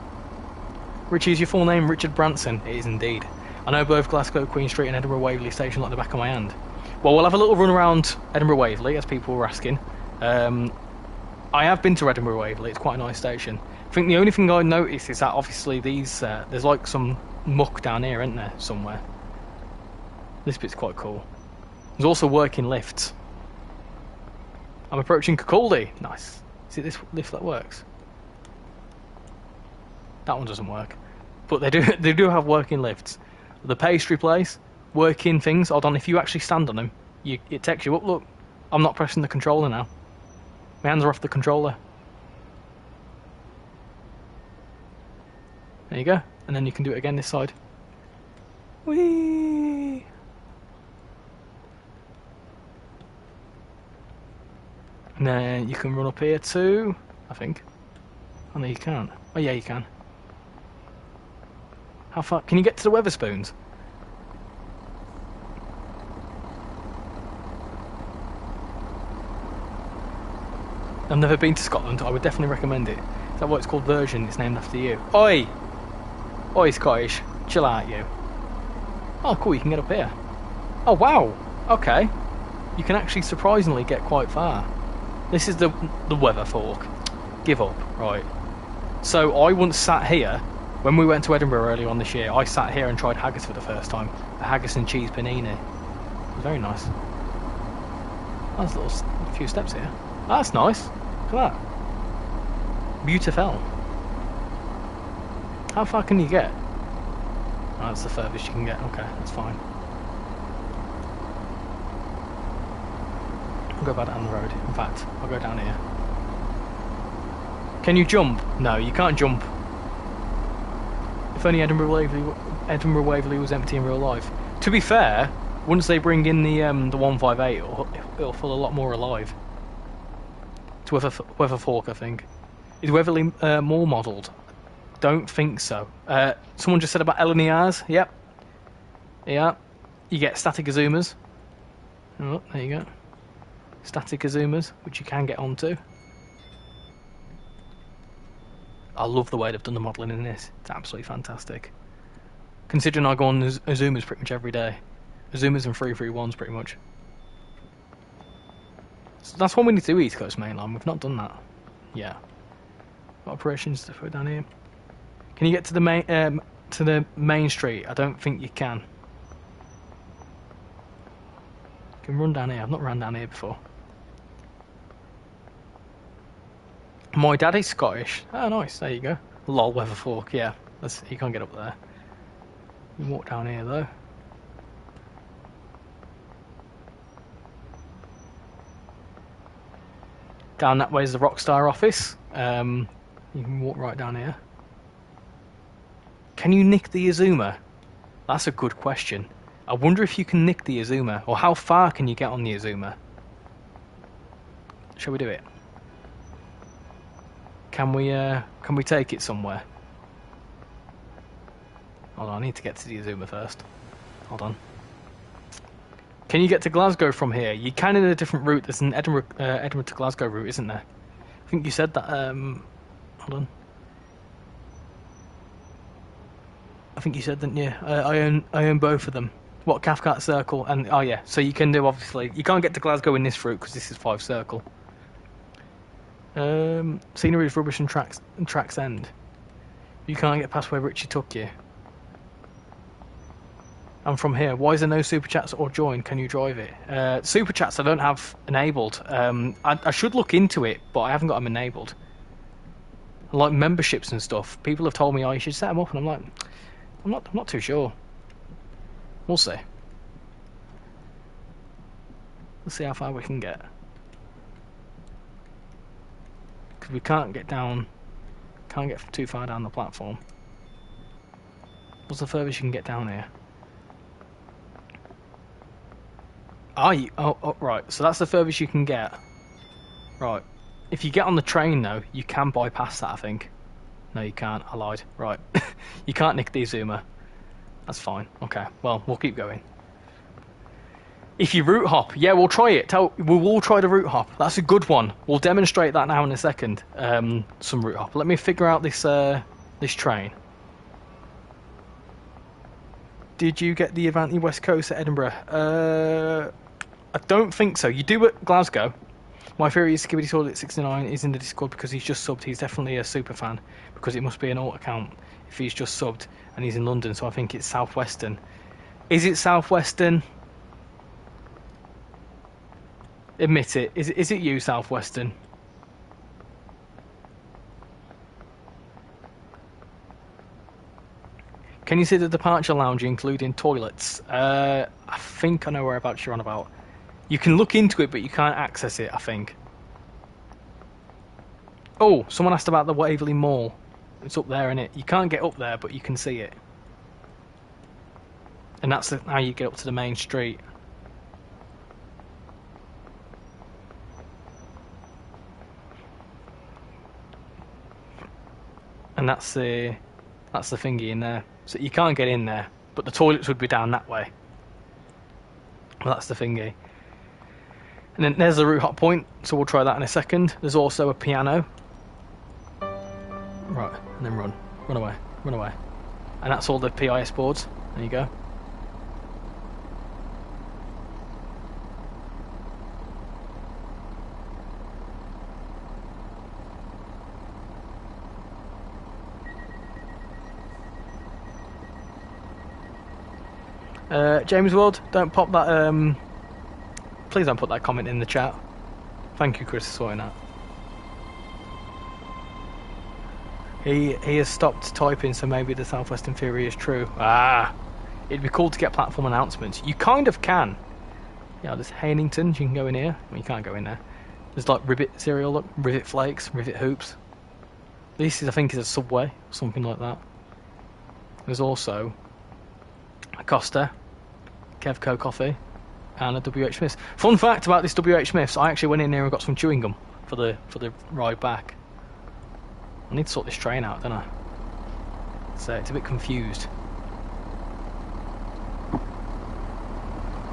Richie, is your full name Richard Branson? It is indeed. I know both Glasgow, Queen Street and Edinburgh Waverley Station like the back of my hand. Well, we'll have a little run around Edinburgh Waverley, as people were asking. I have been to Edinburgh Waverley. It's quite a nice station. I think the only thing I noticed is that obviously these there's like some muck down here, isn't there, somewhere? This bit's quite cool. There's also working lifts. I'm approaching Kirkcaldy. Nice. Is it this lift that works? That one doesn't work. But they do have working lifts. The pastry place, working things. Hold on, if you actually stand on them, it takes you up. Look, I'm not pressing the controller now. My hands are off the controller. There you go. And then you can do it again this side. Whee! And then you can run up here too, I think. Oh no, you can't. Oh yeah, you can. How far? Can you get to the Wetherspoons? I've never been to Scotland. I would definitely recommend it. Is that what it's called? Version? It's named after you. Oi! Oi, Scottish. Chill out, you. Oh, cool. You can get up here. Oh, wow. Okay. You can actually surprisingly get quite far. This is the Weather Fork. Give up. Right. So I once sat here, when we went to Edinburgh earlier on this year, I sat here and tried haggis for the first time. A haggis and cheese panini. It was very nice. There's a few steps here. Oh, that's nice. Look at that. beautiful. How far can you get? Oh, that's the furthest you can get. Okay, that's fine. I'll go back down the road. In fact, I'll go down here. Can you jump? No, you can't jump. If only Edinburgh Waverley was empty in real life. To be fair, once they bring in the 158, it'll feel a lot more alive. It's Weather Fork, I think. Is Waverley more modelled? Don't think so. Someone just said about LNERs. Yep. Yeah. You get static Azumas. Oh, there you go. Static Azumas, which you can get onto. I love the way they've done the modelling in this. It's absolutely fantastic. Considering I go on Azumas pretty much every day. Azumas and 331s pretty much. So that's what we need to do, East Coast Mainline. We've not done that. Yeah. What operations to put down here? Can you get to the main street? I don't think you can. You can run down here. I've not run down here before. My daddy's Scottish. Oh, nice. There you go. Lol, Weather Fork. Yeah, you can't get up there. You can walk down here though. Down that way is the Rockstar office. You can walk right down here. Can you nick the Azuma? That's a good question. I wonder if you can nick the Azuma, or how far can you get on the Azuma? Shall we do it? Can we take it somewhere? Hold on, I need to get to the Azuma first. Hold on. Can you get to Glasgow from here? You can in a different route. There's an Edinburgh to Glasgow route, isn't there? I think you said that. Hold on. I think you said, didn't you? I own both of them. What, Cathcart Circle and oh yeah. So you can do, obviously. You can't get to Glasgow in this route because this is Fife Circle. Scenery is rubbish and tracks end. You can't get past where Richie took you. I'm from here. Why is there no super chats or join? Can you drive it? Super chats I don't have enabled. I should look into it, but I haven't got them enabled. Like memberships and stuff. People have told me, oh, you should set them up, and I'm like, I'm not too sure. We'll see. Let's see how far we can get. Because we can't get too far down the platform. What's the furthest you can get down here? Oh, right. So that's the furthest you can get. Right. If you get on the train, though, you can bypass that, I think. No, you can't. I lied. Right. You can't nick the Azuma. That's fine. Okay. Well, we'll keep going. If you route hop, yeah, we'll try it. We'll all try the route hop. That's a good one. We'll demonstrate that now in a second. Some route hop. Let me figure out this train. Did you get the Avanti West Coast at Edinburgh? I don't think so. You do at Glasgow. My theory is Skibidi Toilet 69 is in the Discord because he's just subbed. He's definitely a super fan because it must be an alt account if he's just subbed and he's in London. So I think it's Southwestern. Is it Southwestern? Admit it. Is it you, Southwestern? Can you see the departure lounge including toilets? I think I know whereabouts you're on about. You can look into it, but you can't access it, I think. Oh, someone asked about the Waverley Mall. It's up there, innit? You can't get up there, but you can see it. And that's how you get up to the main street. And that's the thingy in there. So you can't get in there, but the toilets would be down that way. Well, that's the thingy. And then there's the route hop point, so we'll try that in a second. There's also a piano. Right, and then run away, run away. And that's all the PIS boards. There you go. James World, don't pop that. Please don't put that comment in the chat. Thank you, Chris, for sorting that. He has stopped typing, so maybe the southwestern theory is true. Ah, it'd be cool to get platform announcements. You kind of can. Yeah, there's Hainington. You can go in here. Well, you can't go in there. There's like Rivet cereal, look, Rivet flakes, Rivet hoops. This is, I think, is a Subway, something like that. There's also a Costa, Kevco coffee, and a WH Smith's. Fun fact about this WH Smith's: I actually went in there and got some chewing gum for the ride back. I need to sort this train out, don't I? So it's a bit confused.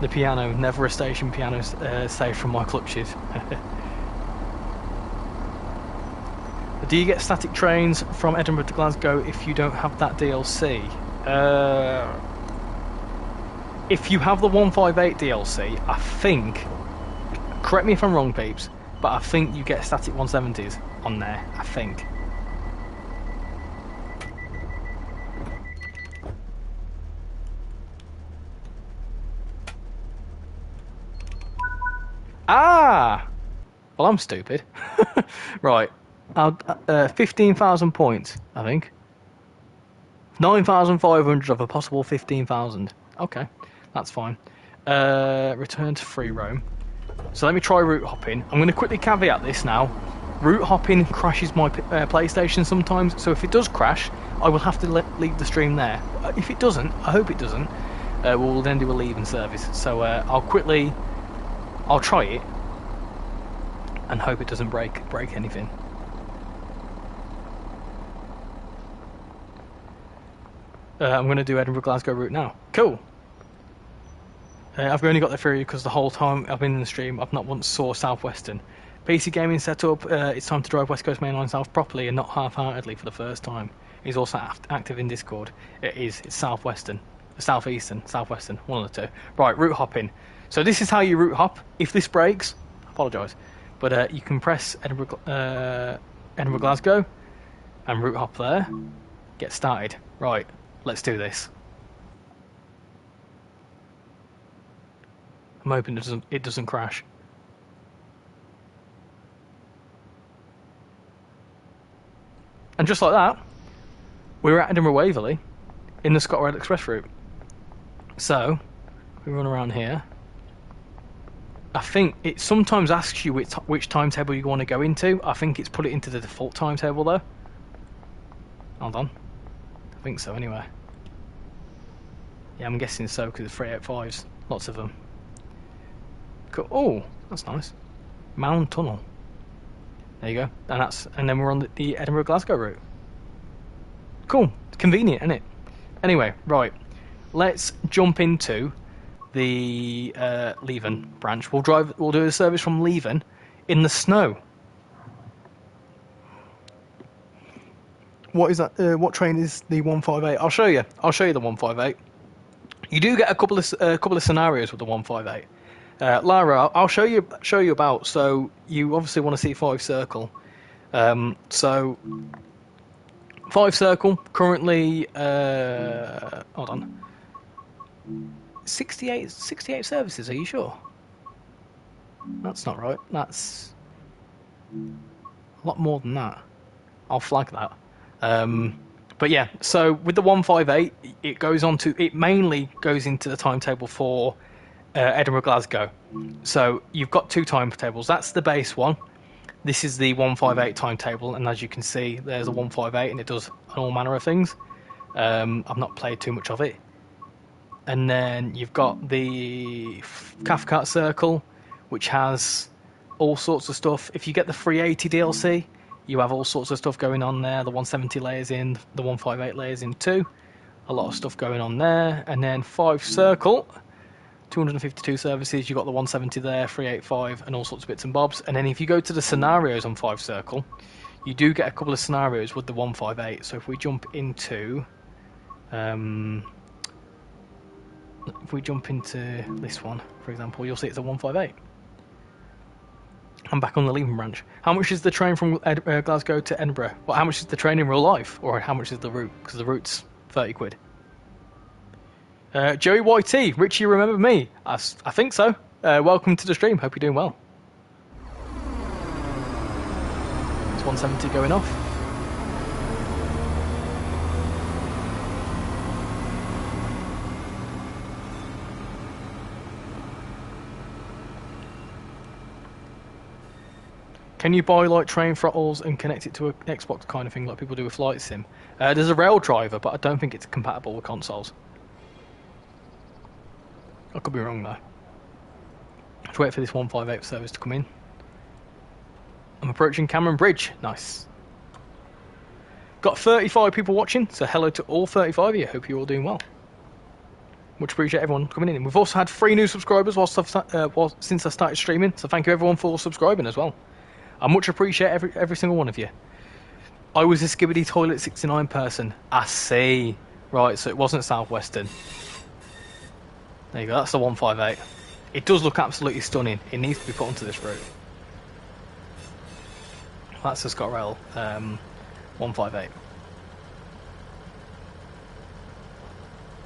The piano, never a station piano saved from my clutches. Do you get static trains from Edinburgh to Glasgow if you don't have that DLC? If you have the 158 DLC, I think, correct me if I'm wrong, peeps, but I think you get static 170s on there, I think. Ah! Well, I'm stupid. Right. 15,000 points, I think. 9,500 of a possible 15,000. Okay, that's fine. Return to free roam. So let me try route hopping. I'm going to quickly caveat this now. Route hopping crashes my PlayStation sometimes, so if it does crash, I will have to leave the stream there. If it doesn't, I hope it doesn't, we'll then do a leave and service. So I'll try it and hope it doesn't break anything. I'm going to do Edinburgh-Glasgow route now. Cool. I've only got the theory because the whole time I've been in the stream, I've not once saw Southwestern. PC gaming setup, it's time to drive West Coast Mainline South properly and not half-heartedly for the first time. He's also active in Discord. It's Southwestern. Southeastern, Southwestern, one of the two. Right, route hopping. So this is how you route hop. If this breaks, I apologise. But you can press Edinburgh-Glasgow and route hop there. Get started. Right. Let's do this. I'm hoping it doesn't crash. And just like that, we're at Edinburgh Waverley in the ScotRail Express route. So we run around here. I think it sometimes asks you which timetable you want to go into. I think it's put it into the default timetable though. Hold on. I think so anyway. Yeah, I'm guessing so because it's 385s. Lots of them. Cool. Oh, that's nice. Mound Tunnel. There you go. And then we're on the Edinburgh Glasgow route. Cool. Convenient, isn't it? Anyway, right. Let's jump into the Leven branch. We'll do a service from Leven in the snow. What is that? What train is the 158? I'll show you. I'll show you the 158. You do get a couple of scenarios with the 158. Lara, I'll show you about. So you obviously want to see Fife Circle. So Fife Circle currently. Hold on. 68 services. Are you sure? That's not right. That's a lot more than that. I'll flag that. But yeah, so with the 158, it mainly goes into the timetable for Edinburgh Glasgow. So you've got two timetables. That's the base one. This is the 158 timetable, and as you can see, there's a 158, and it does all manner of things. I've not played too much of it. And then you've got the Cathcart Circle, which has all sorts of stuff. If you get the 380 DLC, you have all sorts of stuff going on there. The 170 layers in, the 158 layers in too. A lot of stuff going on there. And then Fife Circle, 252 services. You've got the 170 there, 385, and all sorts of bits and bobs. And then if you go to the scenarios on Fife Circle, you do get a couple of scenarios with the 158. So if we jump into... if we jump into this one, for example, you'll see it's a 158. I'm back on the Leven branch. How much is the train from Glasgow to Edinburgh? Well, how much is the train in real life? Or how much is the route? Because the route's 30 quid. Joey YT, Richie, remember me? I think so. Welcome to the stream. Hope you're doing well. It's 170 going off. Can you buy like train throttles and connect it to an Xbox kind of thing like people do with Flight Sim? There's a rail driver, but I don't think it's compatible with consoles. I could be wrong though. Let's wait for this 158 service to come in. I'm approaching Cameron Bridge. Nice. Got 35 people watching, so hello to all 35 of you. Hope you're all doing well. Much appreciate everyone coming in. And we've also had 3 new subscribers since I started streaming, so thank you everyone for subscribing as well. I much appreciate every single one of you. I was a Skibbity Toilet 69 person. I see. Right, so it wasn't Southwestern. There you go, that's the 158. It does look absolutely stunning. It needs to be put onto this route. That's the ScotRail 158.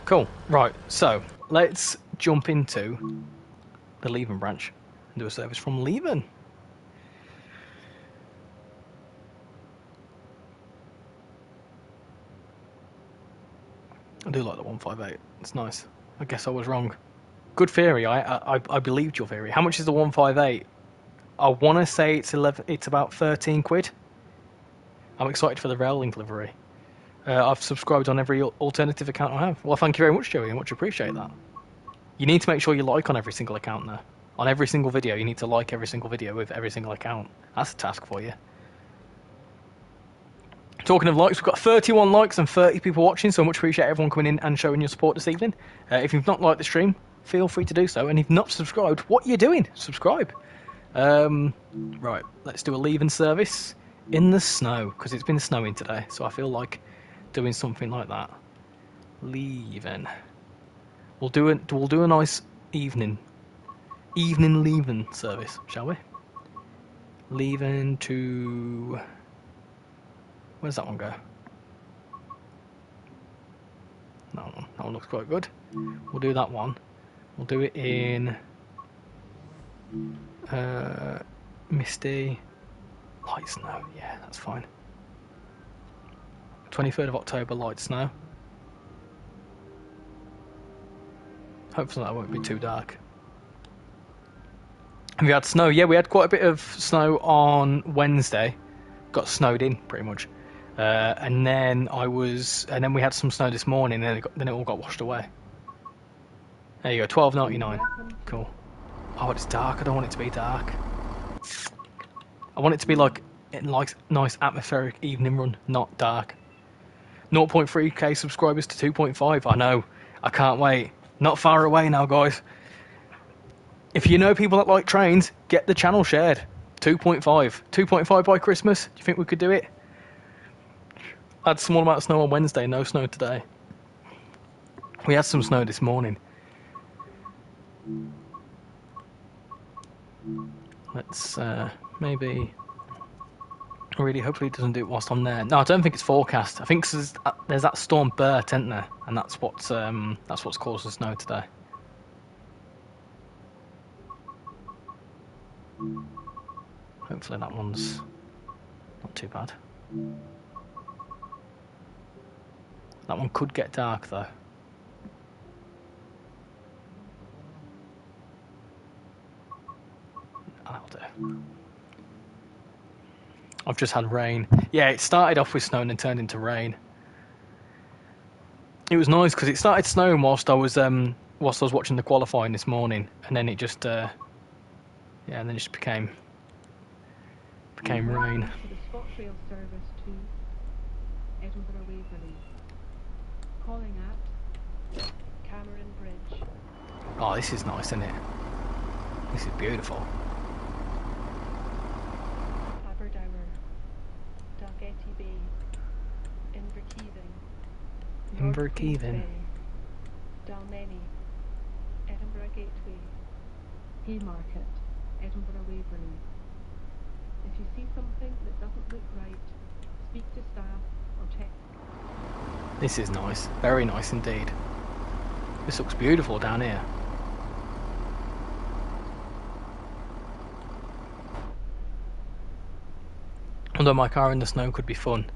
Cool. Right, so let's jump into the Leven branch and do a service from Leven. I do like the 158. It's nice. I guess I was wrong. Good theory. I believed your theory. How much is the 158? I want to say it's 11. It's about 13 quid. I'm excited for the rail link livery. I've subscribed on every alternative account I have. Well, thank you very much, Joey. I much appreciate that. You need to make sure you like on every single account now. On every single video, you need to like every single video with every single account. That's a task for you. Talking of likes, we've got 31 likes and 30 people watching, so I much appreciate everyone coming in and showing your support this evening. If you've not liked the stream, feel free to do so. And if you've not subscribed, what are you doing? Subscribe. Right, let's do a Leven service in the snow, because it's been snowing today, so I feel like doing something like that. Leven. We'll do a nice evening Leven service, shall we? Leven to... Where's that one go? That one looks quite good. We'll do that one. We'll do it in misty light snow. Yeah, that's fine. 23rd of October, light snow. Hopefully that won't be too dark. Have you had snow? Yeah, we had quite a bit of snow on Wednesday. Got snowed in pretty much. And then we had some snow this morning. Then it all got washed away. There you go, $12.99. Cool. Oh, it's dark. I don't want it to be dark. I want it to be like nice atmospheric evening run, not dark. 0.3k subscribers to 2.5. I know. I can't wait. Not far away now, guys. If you know people that like trains, get the channel shared. 2.5. 2.5 by Christmas. Do you think we could do it? Had a small amount of snow on Wednesday, no snow today. We had some snow this morning. Let's maybe... Really, hopefully it doesn't do it whilst I'm there. No, I don't think it's forecast. I think there's that storm Bert, isn't there? And that's what's caused the snow today. Hopefully that one's not too bad. That one could get dark though. That'll do. I've just had rain. Yeah, it started off with snow and then turned into rain. It was nice because it started snowing whilst I was watching the qualifying this morning, and then it just and then it just became rain. To the ScotRail service to Edinburgh Waverley. Calling at Cameron Bridge. Oh, this is nice, isn't it? This is beautiful. Dalgety Bay, Inverkeithing, Dalmeny, Edinburgh Gateway, Haymarket, Edinburgh Waverley. If you see something that doesn't look right, speak to staff or check. This is nice, very nice indeed. This looks beautiful down here. Although my car in the snow could be fun.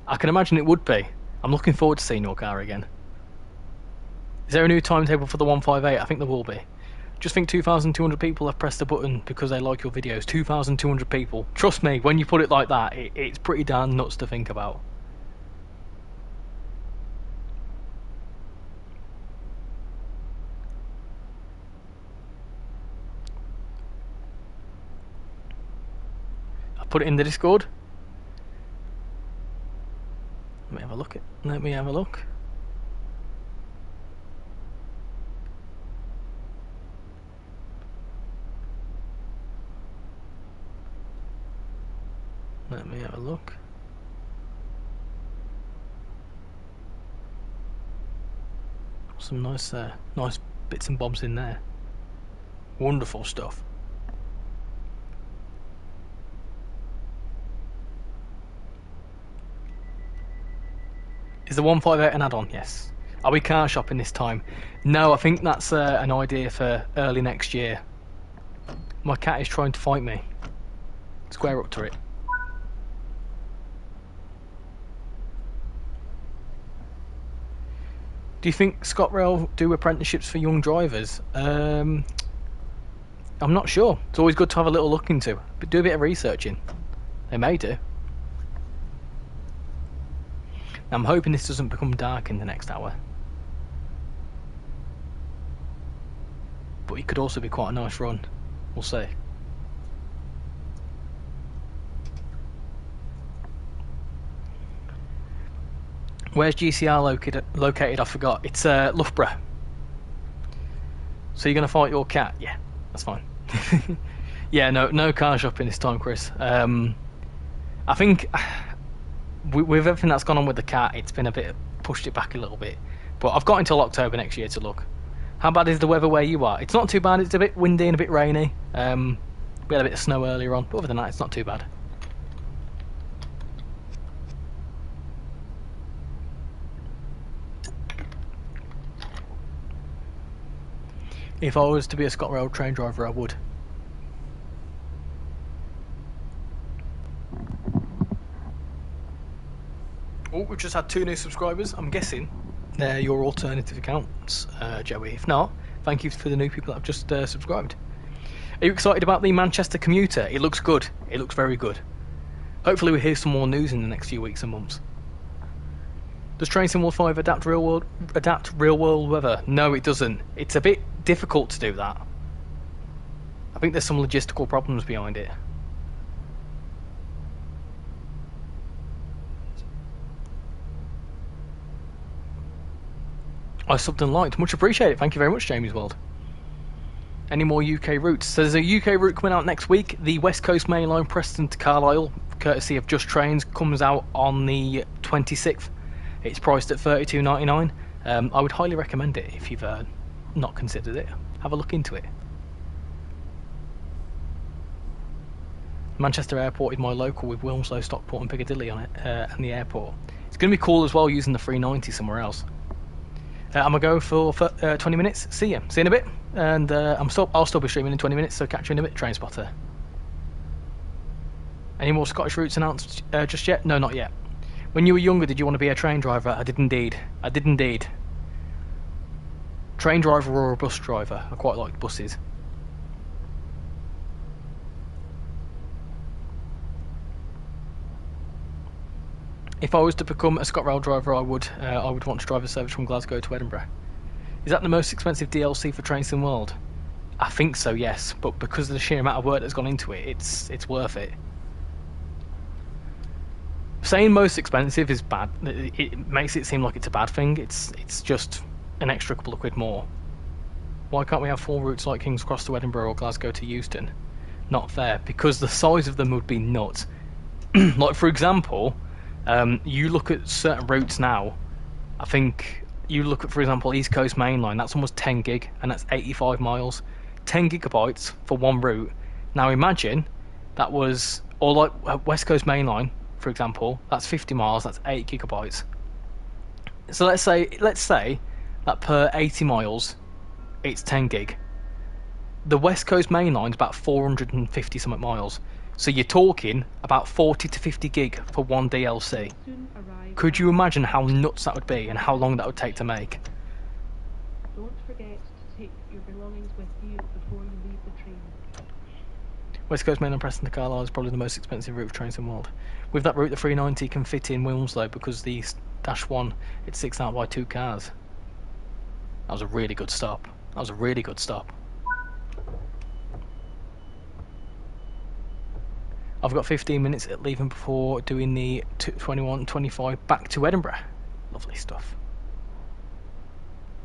I can imagine it would be. I'm looking forward to seeing your car again. Is there a new timetable for the 158? I think there will be. Just think 2,200 people have pressed the button because they like your videos. 2,200 people. Trust me, when you put it like that, it's pretty darn nuts to think about. I put it in the Discord. Let me have a look. Let me have a look. Let me have a look. Some nice bits and bobs in there. Wonderful stuff. Is the 158 an add-on? Yes. Are we car shopping this time? No, I think that's an idea for early next year. My cat is trying to fight me. Square up to it. Do you think ScotRail do apprenticeships for young drivers? I'm not sure. It's always good to have a little look into, but do a bit of researching. They may do. I'm hoping this doesn't become dark in the next hour. But it could also be quite a nice run. We'll see. Where's GCR located? I forgot. It's Loughborough. So you're going to fight your cat? Yeah, that's fine. Yeah, no car shopping this time, Chris. I think with everything that's gone on with the cat, it's been a bit pushed it back a little bit. But I've got until October next year to look. How bad is the weather where you are? It's not too bad. It's a bit windy and a bit rainy. We had a bit of snow earlier on, but other than that, it's not too bad. If I was to be a ScotRail train driver, I would. Oh, we've just had 2 new subscribers. I'm guessing they're your alternative accounts, Joey. If not, thank you for the new people that have just subscribed. Are you excited about the Manchester commuter? It looks good. It looks very good. Hopefully we hear some more news in the next few weeks and months. Does TrainSimWorld 5 adapt real world weather? No, it doesn't. It's a bit difficult to do that. I think there's some logistical problems behind it. I subbed and liked. Much appreciated. Thank you very much, Jamie's World. Any more UK routes? So there's a UK route coming out next week. The West Coast Main Line Preston to Carlisle, courtesy of Just Trains, comes out on the 26th. It's priced at $32.99. I would highly recommend it if you've not considered it. Have a look into it. Manchester Airport is my local with Wilmslow, Stockport and Piccadilly on it, and the airport. It's going to be cool as well using the 390 somewhere else. I'm going to go for 20 minutes. See you. See you in a bit. And I'll still be streaming in 20 minutes, so catch you in a bit, Train Spotter. Any more Scottish routes announced just yet? No, not yet. When you were younger, did you want to be a train driver? I did indeed. I did indeed. Train driver or a bus driver? I quite liked buses. If I was to become a ScotRail driver, I would want to drive a service from Glasgow to Edinburgh. Is that the most expensive DLC for TrainSimWorld? I think so, yes. But because of the sheer amount of work that's gone into it, it's worth it. Saying most expensive is bad. It makes it seem like it's a bad thing. It's just an extra couple of quid more. Why can't we have 4 routes like King's Cross to Edinburgh or Glasgow to Euston? Not fair, because the size of them would be nuts. Like, for example, you look at certain routes now. I think you look at, for example, East Coast Main Line. That's almost 10 gig, and that's 85 miles. 10 gigabytes for one route. Now imagine that was, or like West Coast Main Line, for example, that's 50 miles, that's 8 gigabytes. So let's say that per 80 miles, it's 10 gig. The West Coast Main Line's about 450 something miles. So you're talking about 40 to 50 gig for one DLC. Could you imagine how nuts that would be and how long that would take to make? Don't forget to take your belongings with you before you leave the train. West Coast Main and Preston to Carlisle is probably the most expensive route of trains in the world. With that route, the 390 can fit in Wilmslow because the -1 it sticks out by 2 cars. That was a really good stop. That was a really good stop. I've got 15 minutes at Leven before doing the 21:25 back to Edinburgh. Lovely stuff.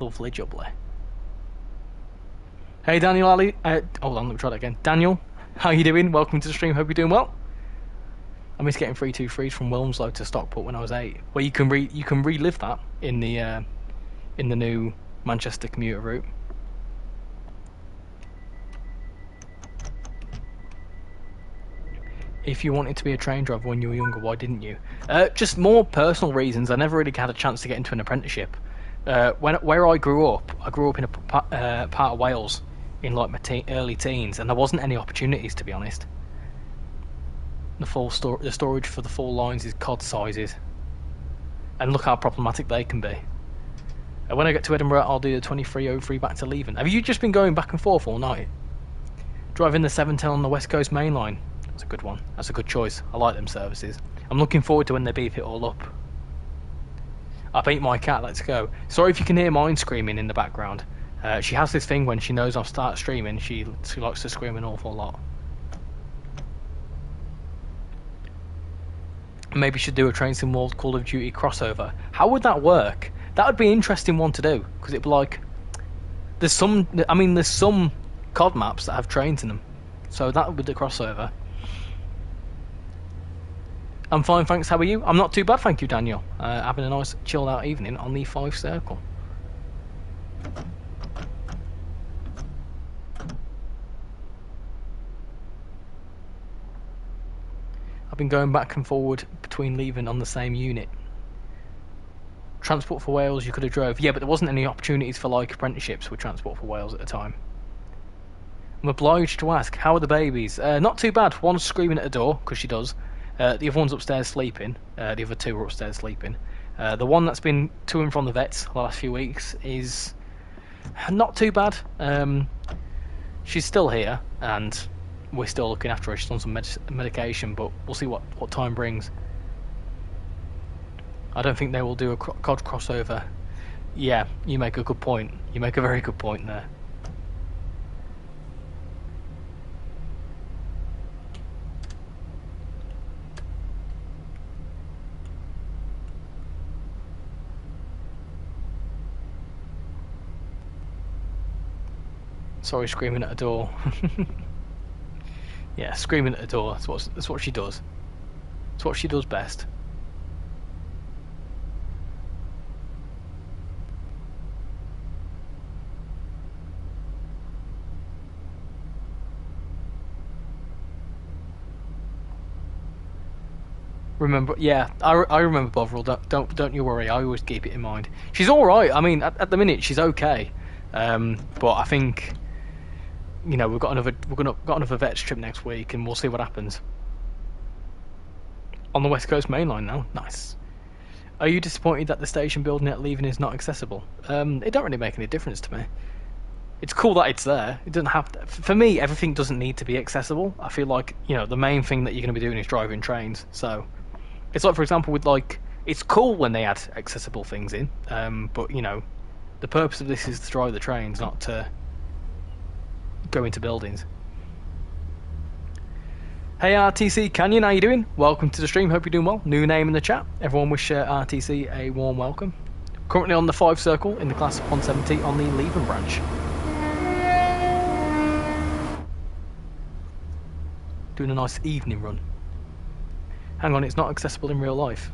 Lovely jubbly. Hey Daniel Ali, hold on, let me try that again. Daniel, how you doing? Welcome to the stream, hope you're doing well. I miss getting 323s from Wilmslow to Stockport when I was 8. Well, you can relive that in the new Manchester commuter route. If you wanted to be a train driver when you were younger, why didn't you? Just more personal reasons. I never really had a chance to get into an apprenticeship. Where I grew up in a part of Wales in like my early teens, and there wasn't any opportunities, to be honest. The storage for the full lines is cod sizes, and look how problematic they can be. When I get to Edinburgh, I'll do the 2303 back to Leven. Have you just been going back and forth all night? Driving the 710 on the West Coast Main Line. That's a good one. That's a good choice. I like them services. I'm looking forward to when they beef it all up. I beat my cat, let's go. Sorry if you can hear mine screaming in the background. She has this thing when she knows I'll start streaming, she likes to scream an awful lot. Maybe should do a Train Sim World Call of Duty crossover. How would that work? That would be an interesting one to do, because it'd be like... There's some COD maps that have trains in them. So that would be the crossover. I'm fine, thanks. How are you? I'm not too bad, thank you, Daniel. Having a nice chilled out evening on the Fife Circle. I've been going back and forward between Leven on the same unit. Transport for Wales, you could have drove. Yeah, but there wasn't any opportunities for like apprenticeships with Transport for Wales at the time. I'm obliged to ask, how are the babies? Not too bad. One's screaming at the door, because she does. The other one's upstairs sleeping. The other two are upstairs sleeping. The one that's been to and from the vets the last few weeks is not too bad. She's still here, and we're still looking after her. She's on some medication, but we'll see what time brings. I don't think they will do a COD crossover. Yeah, you make a good point. You make a very good point there. Sorry, screaming at a door. Yeah, screaming at the door. That's what she does. That's what she does best. Remember, yeah, I remember Bovril. Don't you worry. I always keep it in mind. She's all right. I mean, at the minute she's okay. But I think, you know, we've got another vets trip next week, and we'll see what happens. On the West Coast Main Line now. Nice. Are you disappointed that the station building at Leven is not accessible? It don't really make any difference to me. It's cool that it's there. It doesn't have to, for me, everything doesn't need to be accessible. I feel like, you know, the main thing that you're going to be doing is driving trains. So it's like, for example, with like, it's cool when they add accessible things in, but you know, the purpose of this is to drive the trains, not to go into buildings. Hey RTC Canyon, how you doing? Welcome to the stream, hope you're doing well. New name in the chat. Everyone wish RTC a warm welcome. Currently on the Fife Circle in the class of 170 on the Leven branch. Doing a nice evening run. Hang on, it's not accessible in real life.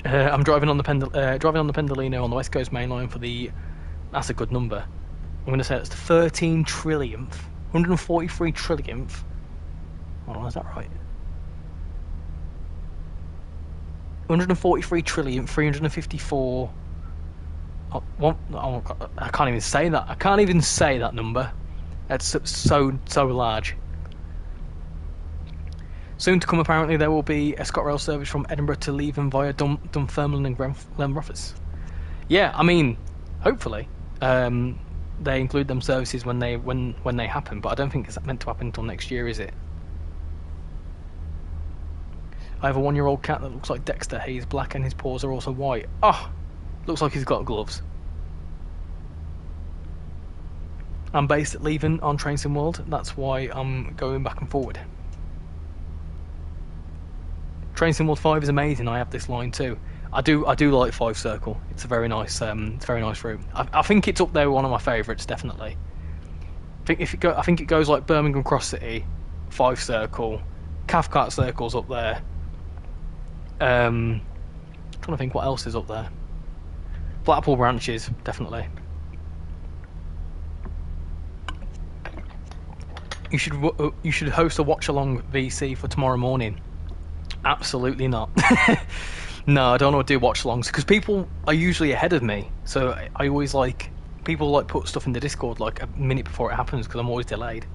I'm driving on the Pendolino on the West Coast Main Line for the... That's a good number. I'm going to say it's the 13 trillionth, 143 trillionth. Hold on, is that right? 143 trillion, 354... Oh, God, I can't even say that. I can't even say that number. That's so large. Soon to come, apparently, there will be a ScotRail service from Edinburgh to Leven via Dunfermline and Glenrothes. Yeah, I mean, hopefully. they include them services when they happen, but I don't think it's meant to happen until next year, is it? I have a 1-year-old cat that looks like Dexter. He's black and his paws are also white. Oh, looks like he's got gloves. I'm based at Leven on trainsimworld. That's why I'm going back and forward. trainsimworld 5 is amazing. I have this line too. I do like Fife Circle. It's a very nice route. I think it's up there with one of my favourites, definitely. I think it goes like Birmingham Cross City, Fife Circle, Cathcart Circle's up there. Trying to think what else is up there. Blackpool Branches, definitely. You should host a watch along VC for tomorrow morning. Absolutely not. No, I don't want to do watch alongs because people are usually ahead of me. So I always people put stuff in the Discord like a minute before it happens because I'm always delayed.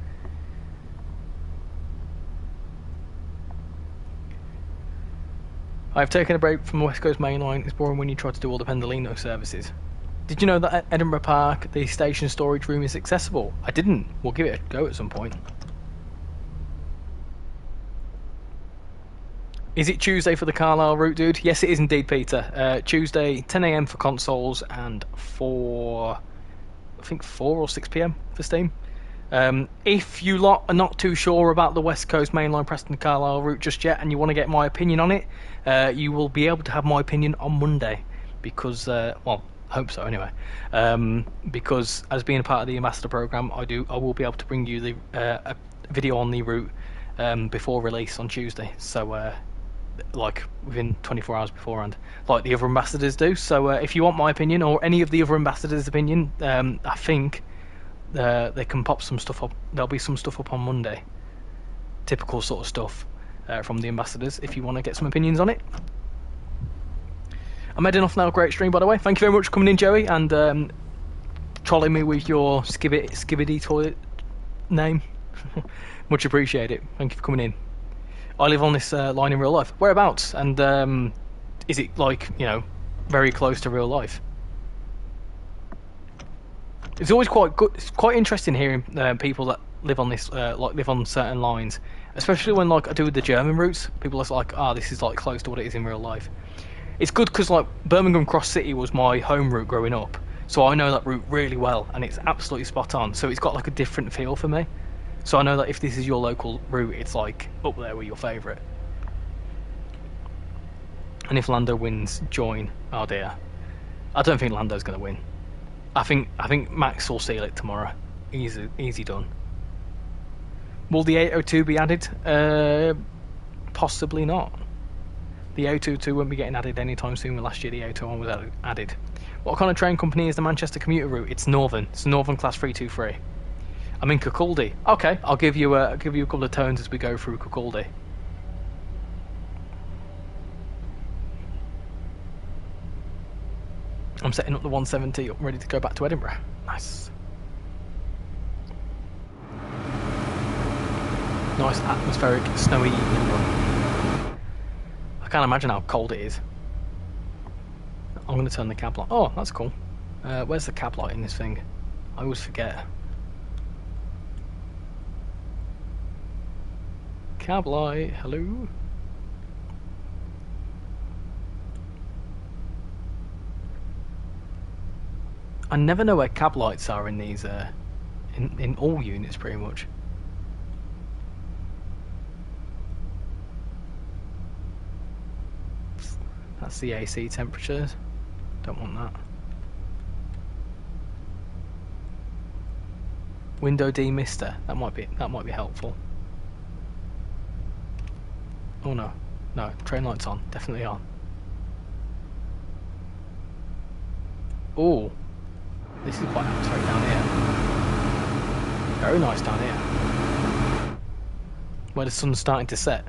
I've taken a break from the West Coast Main Line. It's boring when you try to do all the Pendolino services. Did you know that at Edinburgh Park the station storage room is accessible? I didn't. We'll give it a go at some point. Is it Tuesday for the Carlisle route, dude? Yes, it is indeed, Peter. Tuesday, 10 AM for consoles and 4 or 6 PM for Steam. If you lot are not too sure about the West Coast Mainline Preston Carlisle route just yet and you want to get my opinion on it, you will be able to have my opinion on Monday because, well, I hope so anyway, because as being a part of the Ambassador Programme, I will be able to bring you a video on the route before release on Tuesday, so like within 24 hours beforehand, like the other ambassadors do. So if you want my opinion or any of the other ambassadors' opinion, I think they can pop some stuff up. There'll be some stuff up on Monday, typical sort of stuff from the ambassadors if you want to get some opinions on it. I'm heading off now. Great stream, by the way. Thank you very much for coming in, Joey, and trolling me with your skibidi toilet name. Much appreciated. Thank you for coming in. I live on this line in real life. Whereabouts? And is it like, you know, very close to real life? It's always quite good. It's quite interesting hearing people that live on this, live on certain lines, especially when like I do with the German routes. People are like, this is like close to what it is in real life. It's good because like Birmingham Cross City was my home route growing up, so I know that route really well, and it's absolutely spot on. So it's got like a different feel for me. So I know that if this is your local route, it's like up there with your favourite. And if Lando wins, join. Oh dear. I don't think Lando's going to win. I think Max will seal it tomorrow. Easy done. Will the 802 be added? Possibly not. The 822 won't be getting added anytime soon. Last year the 801 was added. What kind of train company is the Manchester commuter route? It's Northern. It's Northern Class 323. I'm in Kirkcaldy. Okay, I'll give you a couple of tones as we go through Kirkcaldy. I'm setting up the 170 up, ready to go back to Edinburgh. Nice. Nice atmospheric snowy evening run. I can't imagine how cold it is. I'm going to turn the cab light. Oh, that's cool. Where's the cab light in this thing? I always forget. Cab light, hello. I never know where cab lights are in these, in all units pretty much. That's the AC temperatures. Don't want that. Window demister. That might be helpful. Oh no, train lights on, definitely on. Oh, this is quite atmospheric down here. Very nice down here. Where the sun's starting to set.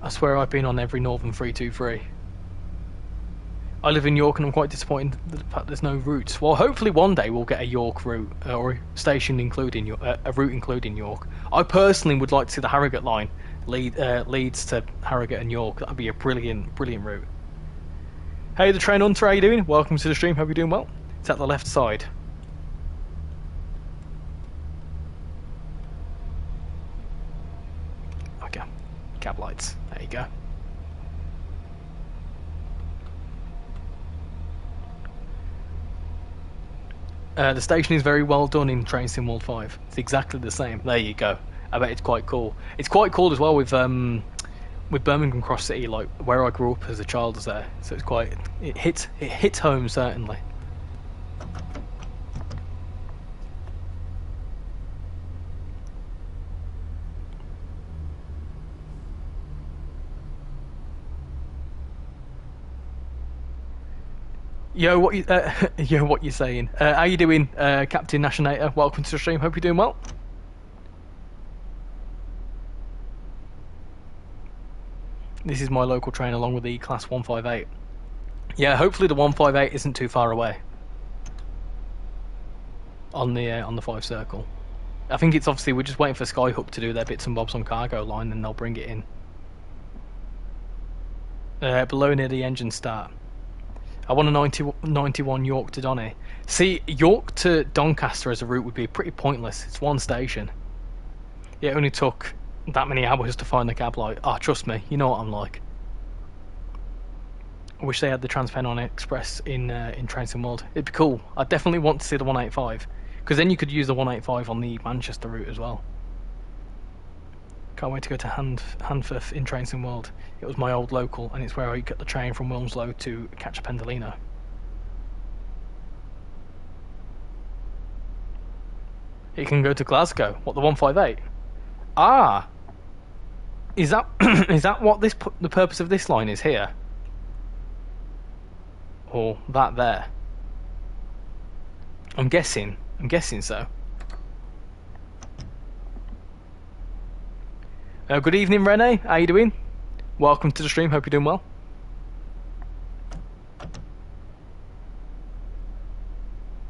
I swear I've been on every Northern 323. I live in York and I'm quite disappointed that the fact there's no routes. Well, hopefully one day we'll get a York route, or a station including a route including York. I personally would like to see the Harrogate line leads to Harrogate and York. That'd be a brilliant route. Hey, the train hunter, how you doing? Welcome to the stream. Hope you're doing well. It's at the left side. Okay, cab lights. There you go. The station is very well done in Train Sim World 5. It's exactly the same. There you go. I bet it's quite cool. It's quite cool as well with Birmingham Cross City, like where I grew up as a child, is there. So it's quite it hits home certainly. Yo, what you yo, what you saying? How you doing, Captain Nationator? Welcome to the stream. Hope you're doing well. This is my local train along with the Class 158. Yeah, hopefully the 158 isn't too far away. On the Fife Circle. I think it's obviously we're just waiting for Skyhook to do their bits and bobs on cargo line, and they'll bring it in. Below near the engine start. I want a 91 York to Donny. See, York to Doncaster as a route would be pretty pointless. It's one station. Yeah, it only took that many hours to find the cab light. Ah, trust me, you know what I'm like. I wish they had the Transpennine Express in trainsimworld. It'd be cool. I definitely want to see the 185, because then you could use the 185 on the Manchester route as well. Can't wait to go to Handforth in trainsimworld. It was my old local, and it's where I get the train from Wilmslow to catch a Pendolino. It can go to Glasgow. What, the 158? Ah, is that is that what the purpose of this line is here? Or that there? I'm guessing so. Good evening, Rene. How you doing? Welcome to the stream. Hope you're doing well.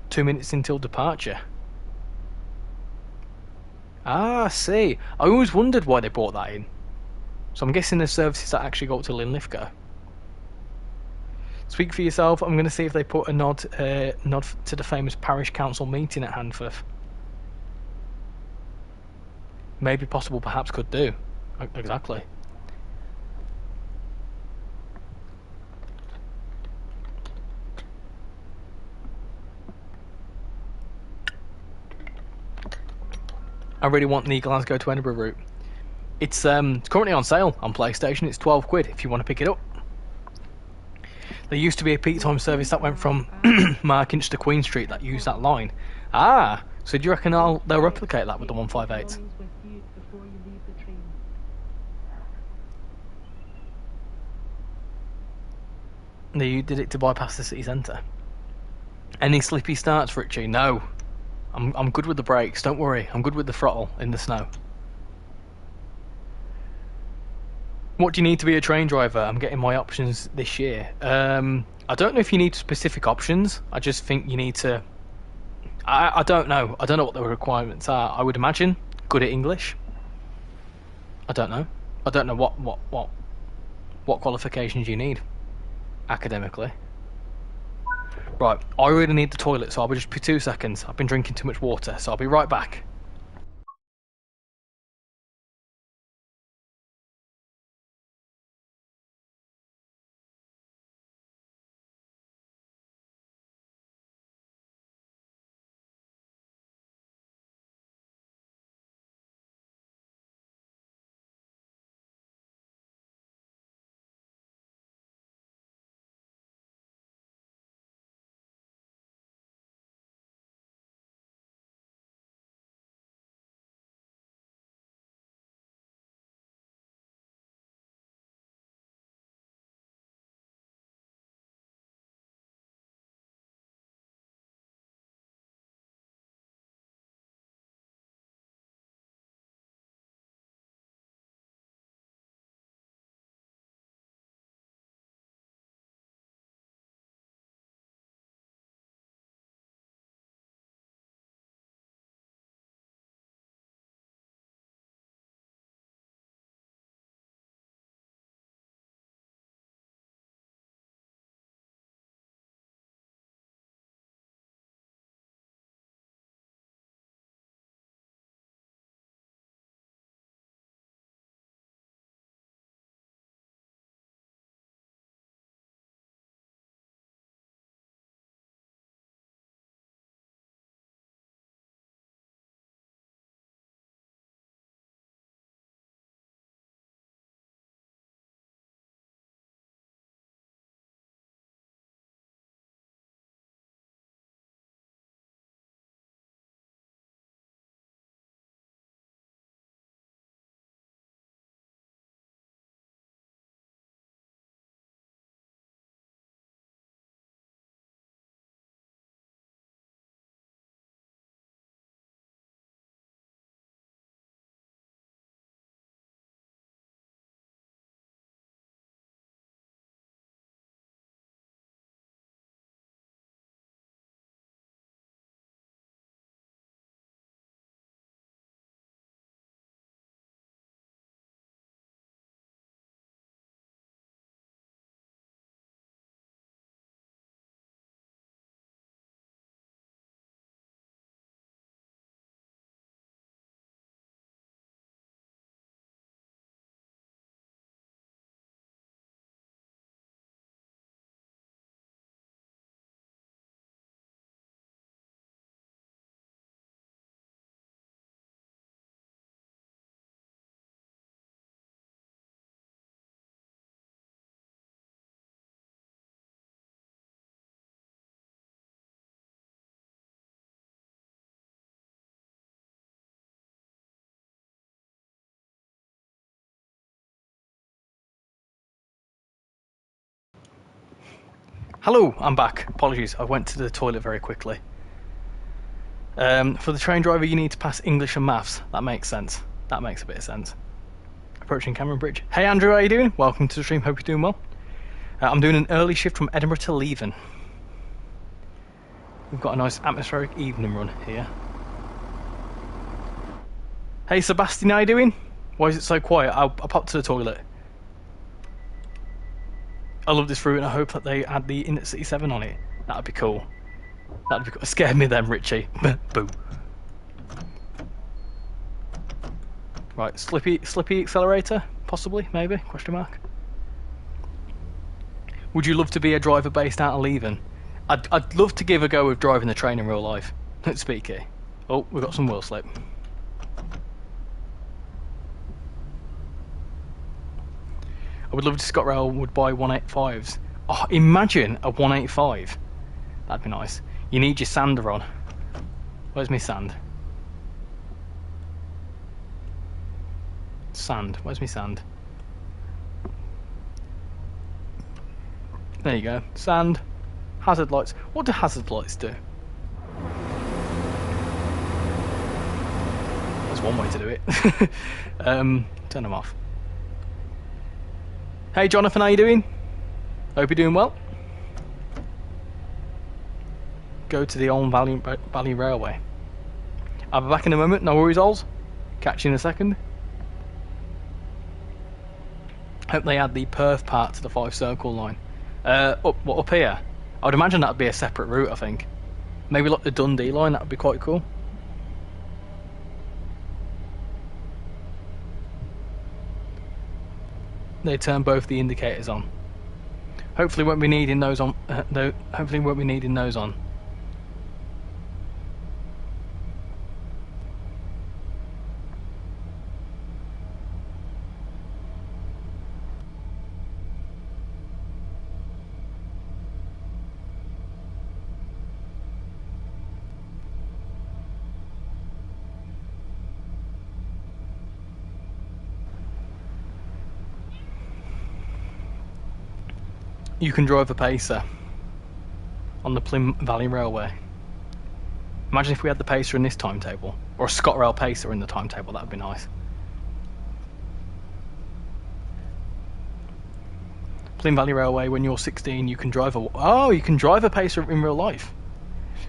Two minutes until departure. Ah, I see. I always wondered why they brought that in. So I'm guessing there's services that actually go up to Linlithgow. Speak for yourself. I'm going to see if they put a nod to the famous parish council meeting at Handforth. Maybe possible, perhaps could do. Exactly. I really want the Glasgow to Edinburgh route. It's currently on sale on PlayStation. It's 12 quid if you want to pick it up. There used to be a peak time service that went from Markinch to Queen Street that used that line. Ah, so do you reckon they'll replicate that with the 158? They did it to bypass the city centre. Any slippy starts, Richie? No. I'm good with the brakes, don't worry. I'm good with the throttle in the snow. What do you need to be a train driver? I'm getting my options this year. I don't know if you need specific options. I just think you need to... I don't know. I don't know what the requirements are. I would imagine good at English. I don't know. I don't know what qualifications you need academically. Right, I really need the toilet, so I'll be just for 2 seconds. I've been drinking too much water, so I'll be right back. Hello, I'm back. Apologies, I went to the toilet very quickly. For the train driver, you need to pass English and maths. That makes sense. That makes a bit of sense. Approaching Cameron Bridge. Hey Andrew, how you doing? Welcome to the stream. Hope you're doing well. I'm doing an early shift from Edinburgh to Leven. We've got a nice atmospheric evening run here. Hey Sebastian, how you doing? Why is it so quiet? I'll pop to the toilet. I love this route and I hope that they add the Intercity 7 on it. That'd be cool. That'd be cool. Scared me then, Richie. Boo. Right, slippy accelerator, possibly, maybe? Question mark. Would you love to be a driver based out of Leven? I'd love to give a go with driving the train in real life. Speaky. Oh, we've got some wheel slip. I would love to ScotRail would buy 185s. Oh, imagine a 185. That'd be nice. You need your sander on. Where's my sand? Sand. Where's my sand? There you go. Sand. Hazard lights. What do hazard lights do? There's one way to do it. Turn them off. Hey Jonathan, how you doing? Hope you're doing well. Go to the Olm Valley Railway. I'll be back in a moment, no worries, Ols. Catch you in a second. Hope they add the Perth part to the Fife Circle line. Up here? I would imagine that would be a separate route, I think. Maybe like the Dundee line, that would be quite cool. They turn both the indicators on. Hopefully won't be needing those on. Hopefully won't be needing those on. You can drive a pacer on the Plym Valley Railway. Imagine if we had the pacer in this timetable, or a ScotRail pacer in the timetable. That would be nice. Plym Valley Railway. When you're 16, you can drive a. Oh, you can drive a pacer in real life.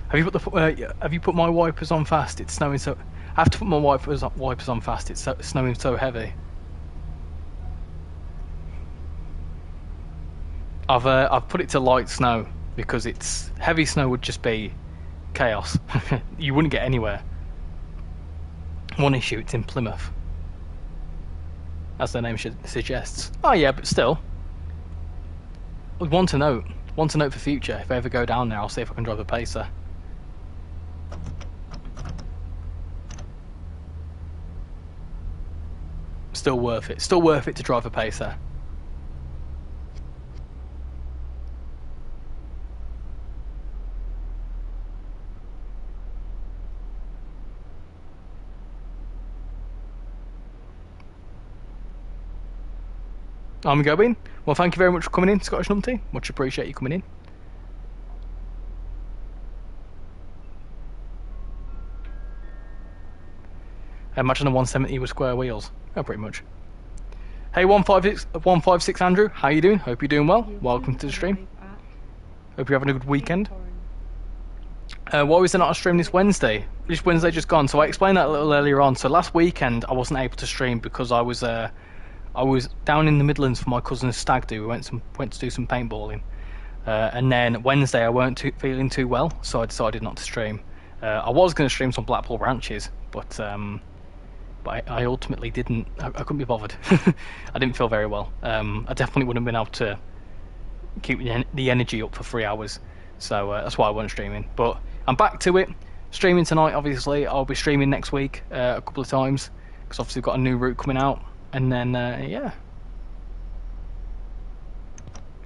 Have you put the? Have you put my wipers on fast? It's snowing so. I have to put my wipers on fast. It's snowing so heavy. I've put it to light snow because it's heavy snow would just be chaos. You wouldn't get anywhere. One issue, it's in Plymouth, as the name suggests. Oh yeah, but still, one to note for future. If I ever go down there, I'll see if I can drive a pacer. Still worth it. Still worth it to drive a pacer. I'm going. Well, thank you very much for coming in, Scottish Numpty. Much appreciate you coming in. I imagine a 170 with square wheels. Oh, pretty much. Hey, 156 Andrew, how you doing? Hope you're doing well. Welcome to the stream. Hope you're having a good weekend. Why was there not a stream this Wednesday? This Wednesday just gone. So I explained that a little earlier on. So last weekend I wasn't able to stream because I was down in the Midlands for my cousin's stag do. We went to do some paintballing, and then Wednesday I weren't feeling too well, so I decided not to stream. I was going to stream some Blackpool branches, but I ultimately didn't. I couldn't be bothered. I didn't feel very well. I definitely wouldn't have been able to keep the energy up for 3 hours, so that's why I wasn't streaming. But I'm back to it. Streaming tonight, obviously. I'll be streaming next week a couple of times because obviously we've got a new route coming out. And then, yeah.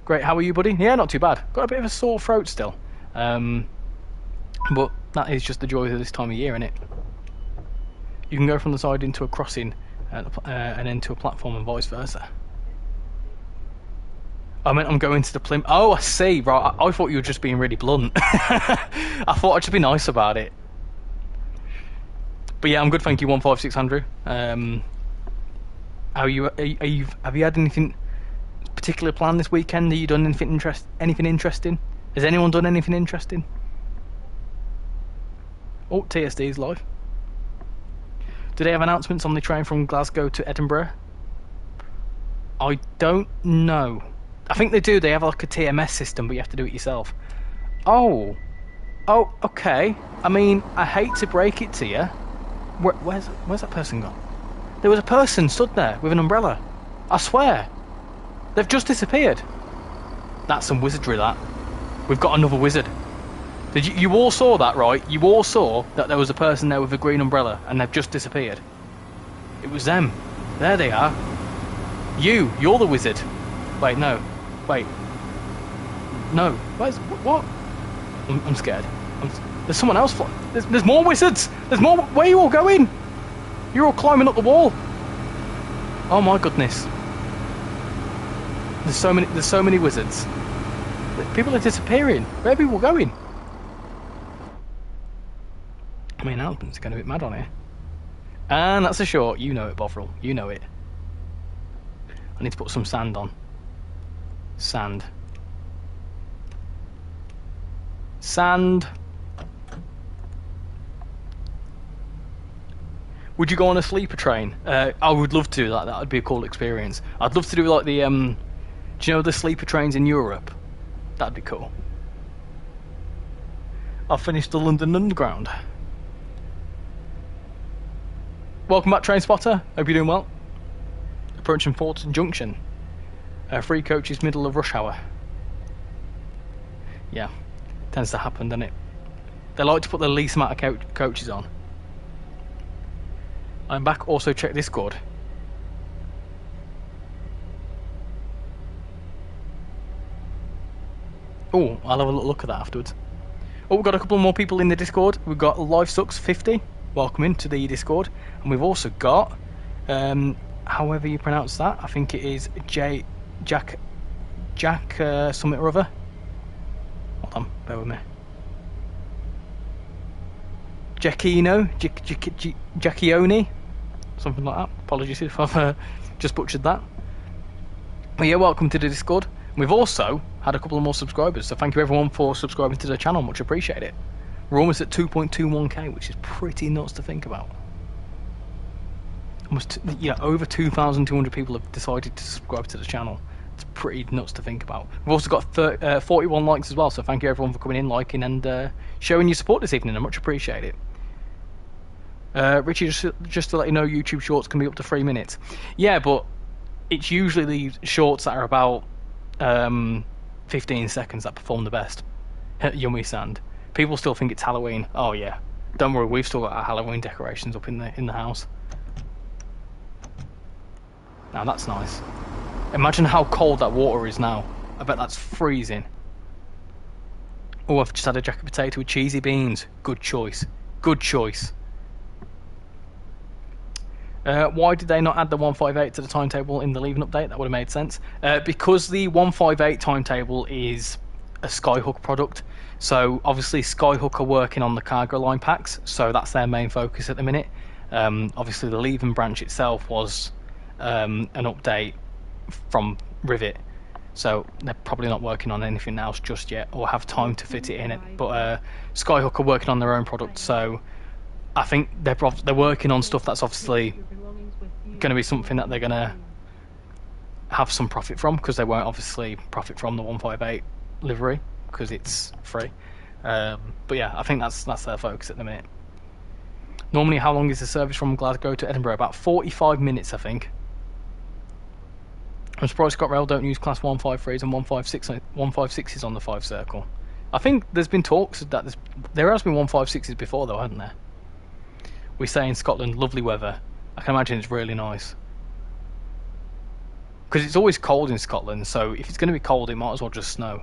Great, how are you, buddy? Yeah, not too bad. Got a bit of a sore throat still. But that is just the joy of this time of year, innit? You can go from the side into a crossing and then to a platform and vice versa. I meant I'm going to the Plymouth. Oh, I see. Right, I thought you were just being really blunt. I thought I'd just be nice about it. But yeah, I'm good, thank you. 156 Andrew. How have you had anything particular planned this weekend? Have you done anything interesting? Has anyone done anything interesting? Oh, TSD's live. Do they have announcements on the train from Glasgow to Edinburgh? I don't know. I think they do. They have like a TMS system, but you have to do it yourself. Oh, okay. I mean, I hate to break it to you. Where's that person gone? There was a person stood there with an umbrella. I swear. They've just disappeared. That's some wizardry, that. We've got another wizard. Did you all saw that, right? You all saw that there was a person there with a green umbrella, and they've just disappeared. It was them. There they are. You're the wizard. Wait, no. Wait. No. What? I'm scared. There's someone else. There's more wizards. There's more. Where are you all going? You're all climbing up the wall. Oh my goodness. There's so many wizards. People are disappearing. Where are people going? I mean, Alban's going a bit mad on here. And that's a short. You know it, Bovril. You know it. I need to put some sand on. Sand. Sand. Would you go on a sleeper train? I would love to. That would be a cool experience. I'd love to do like the do you know the sleeper trains in Europe? That'd be cool. I've finished the London Underground. Welcome back, Train Spotter. Hope you're doing well. Approaching Thornton Junction. Free coaches, middle of rush hour. Yeah, tends to happen, doesn't it? They like to put the least amount of coaches on. I'm back. Also check Discord. Oh, I'll have a look at that afterwards. Oh, we've got a couple more people in the Discord. We've got LiveSucks50. Welcome into the Discord. And we've also got, however you pronounce that, I think it is Jack something or other. Hold on, bear with me. Jackioni, something like that. Apologies if I've just butchered that. But yeah, welcome to the Discord. We've also had a couple of more subscribers, so thank you everyone for subscribing to the channel. Much appreciate it. We're almost at 2.21k, which is pretty nuts to think about. Almost, over 2,200 people have decided to subscribe to the channel. It's pretty nuts to think about. We've also got 41 likes as well, so thank you everyone for coming in, liking, and showing your support this evening. I much appreciate it. Richie, just to let you know, YouTube Shorts can be up to 3 minutes. Yeah, but it's usually the shorts that are about 15 seconds that perform the best. Yummy sand. People still think it's Halloween. Oh yeah, don't worry, we've still got our Halloween decorations up in the house. Now that's nice. Imagine how cold that water is now. I bet that's freezing. Oh, I've just had a jacket potato with cheesy beans. Good choice. Good choice. Why did they not add the 158 to the timetable in the Leven update? That would have made sense. Because the 158 timetable is a Skyhook product. So obviously Skyhook are working on the cargo line packs, so that's their main focus at the minute. Obviously the Leven branch itself was an update from Rivet, so they're probably not working on anything else just yet or have time to fit it in it. But Skyhook are working on their own product, so I think they're working on stuff that's obviously going to be something that they're going to have some profit from, because they won't obviously profit from the 158 livery because it's free. But yeah, I think that's their focus at the minute. Normally, how long is the service from Glasgow to Edinburgh? About 45 minutes, I think. I'm surprised ScotRail don't use class 153s and 156s on the Fife Circle. I think there's been talks that there has been 156s before though, hasn't there? We say in Scotland, lovely weather. I can imagine it's really nice. Because it's always cold in Scotland, so if it's going to be cold, it might as well just snow.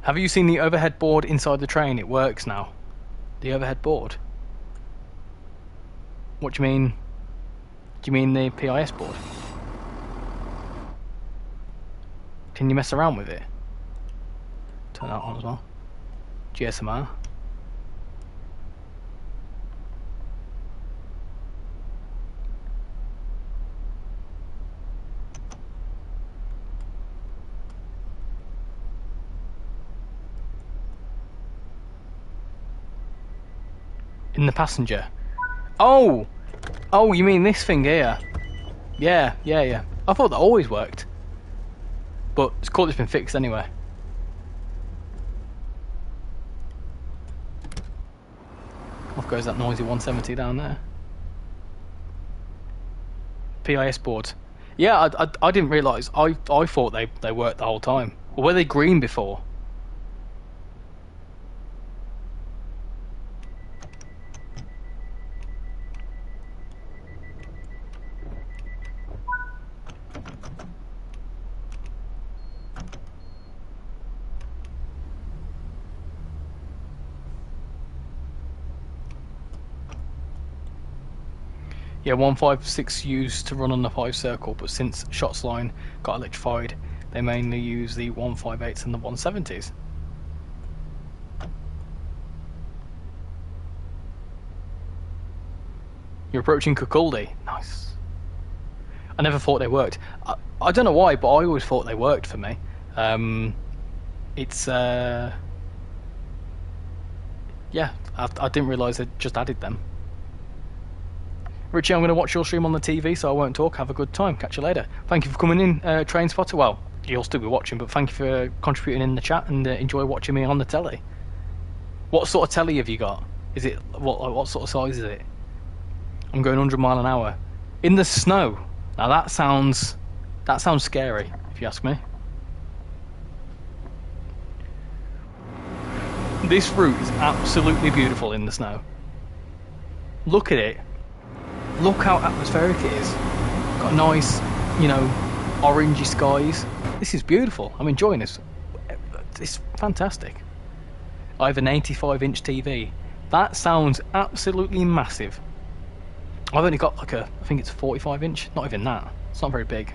Have you seen the overhead board inside the train? It works now. The overhead board? What do you mean? Do you mean the PIS board? Can you mess around with it? Turn that on as well. GSMR. In the passenger. Oh! Oh, you mean this thing here? Yeah. I thought that always worked. But it's cool it's been fixed anyway. Off goes that noisy 170 down there. PIS boards. Yeah, I didn't realise. I thought they worked the whole time. Or were they green before? Yeah, 156 used to run on the Fife Circle, but since Shots Line got electrified, they mainly use the 158s and the 170s. You're approaching Kirkcaldy. Nice. I never thought they worked. I don't know why, but I always thought they worked for me. Yeah, I didn't realise they just added them. Richie, I'm going to watch your stream on the TV, so I won't talk. Have a good time. Catch you later. Thank you for coming in, Train Spotter. Well, you'll still be watching, but thank you for contributing in the chat and enjoy watching me on the telly. What sort of telly have you got? Is it what sort of size is it? I'm going 100 mile an hour in the snow. Now that sounds scary, if you ask me. This route is absolutely beautiful in the snow. Look at it. Look how atmospheric it is. Got nice, orangey skies. This is beautiful. I'm enjoying this. It's fantastic. I have an 85-inch TV. That sounds absolutely massive. I've only got I think it's a 45-inch. Not even that. It's not very big.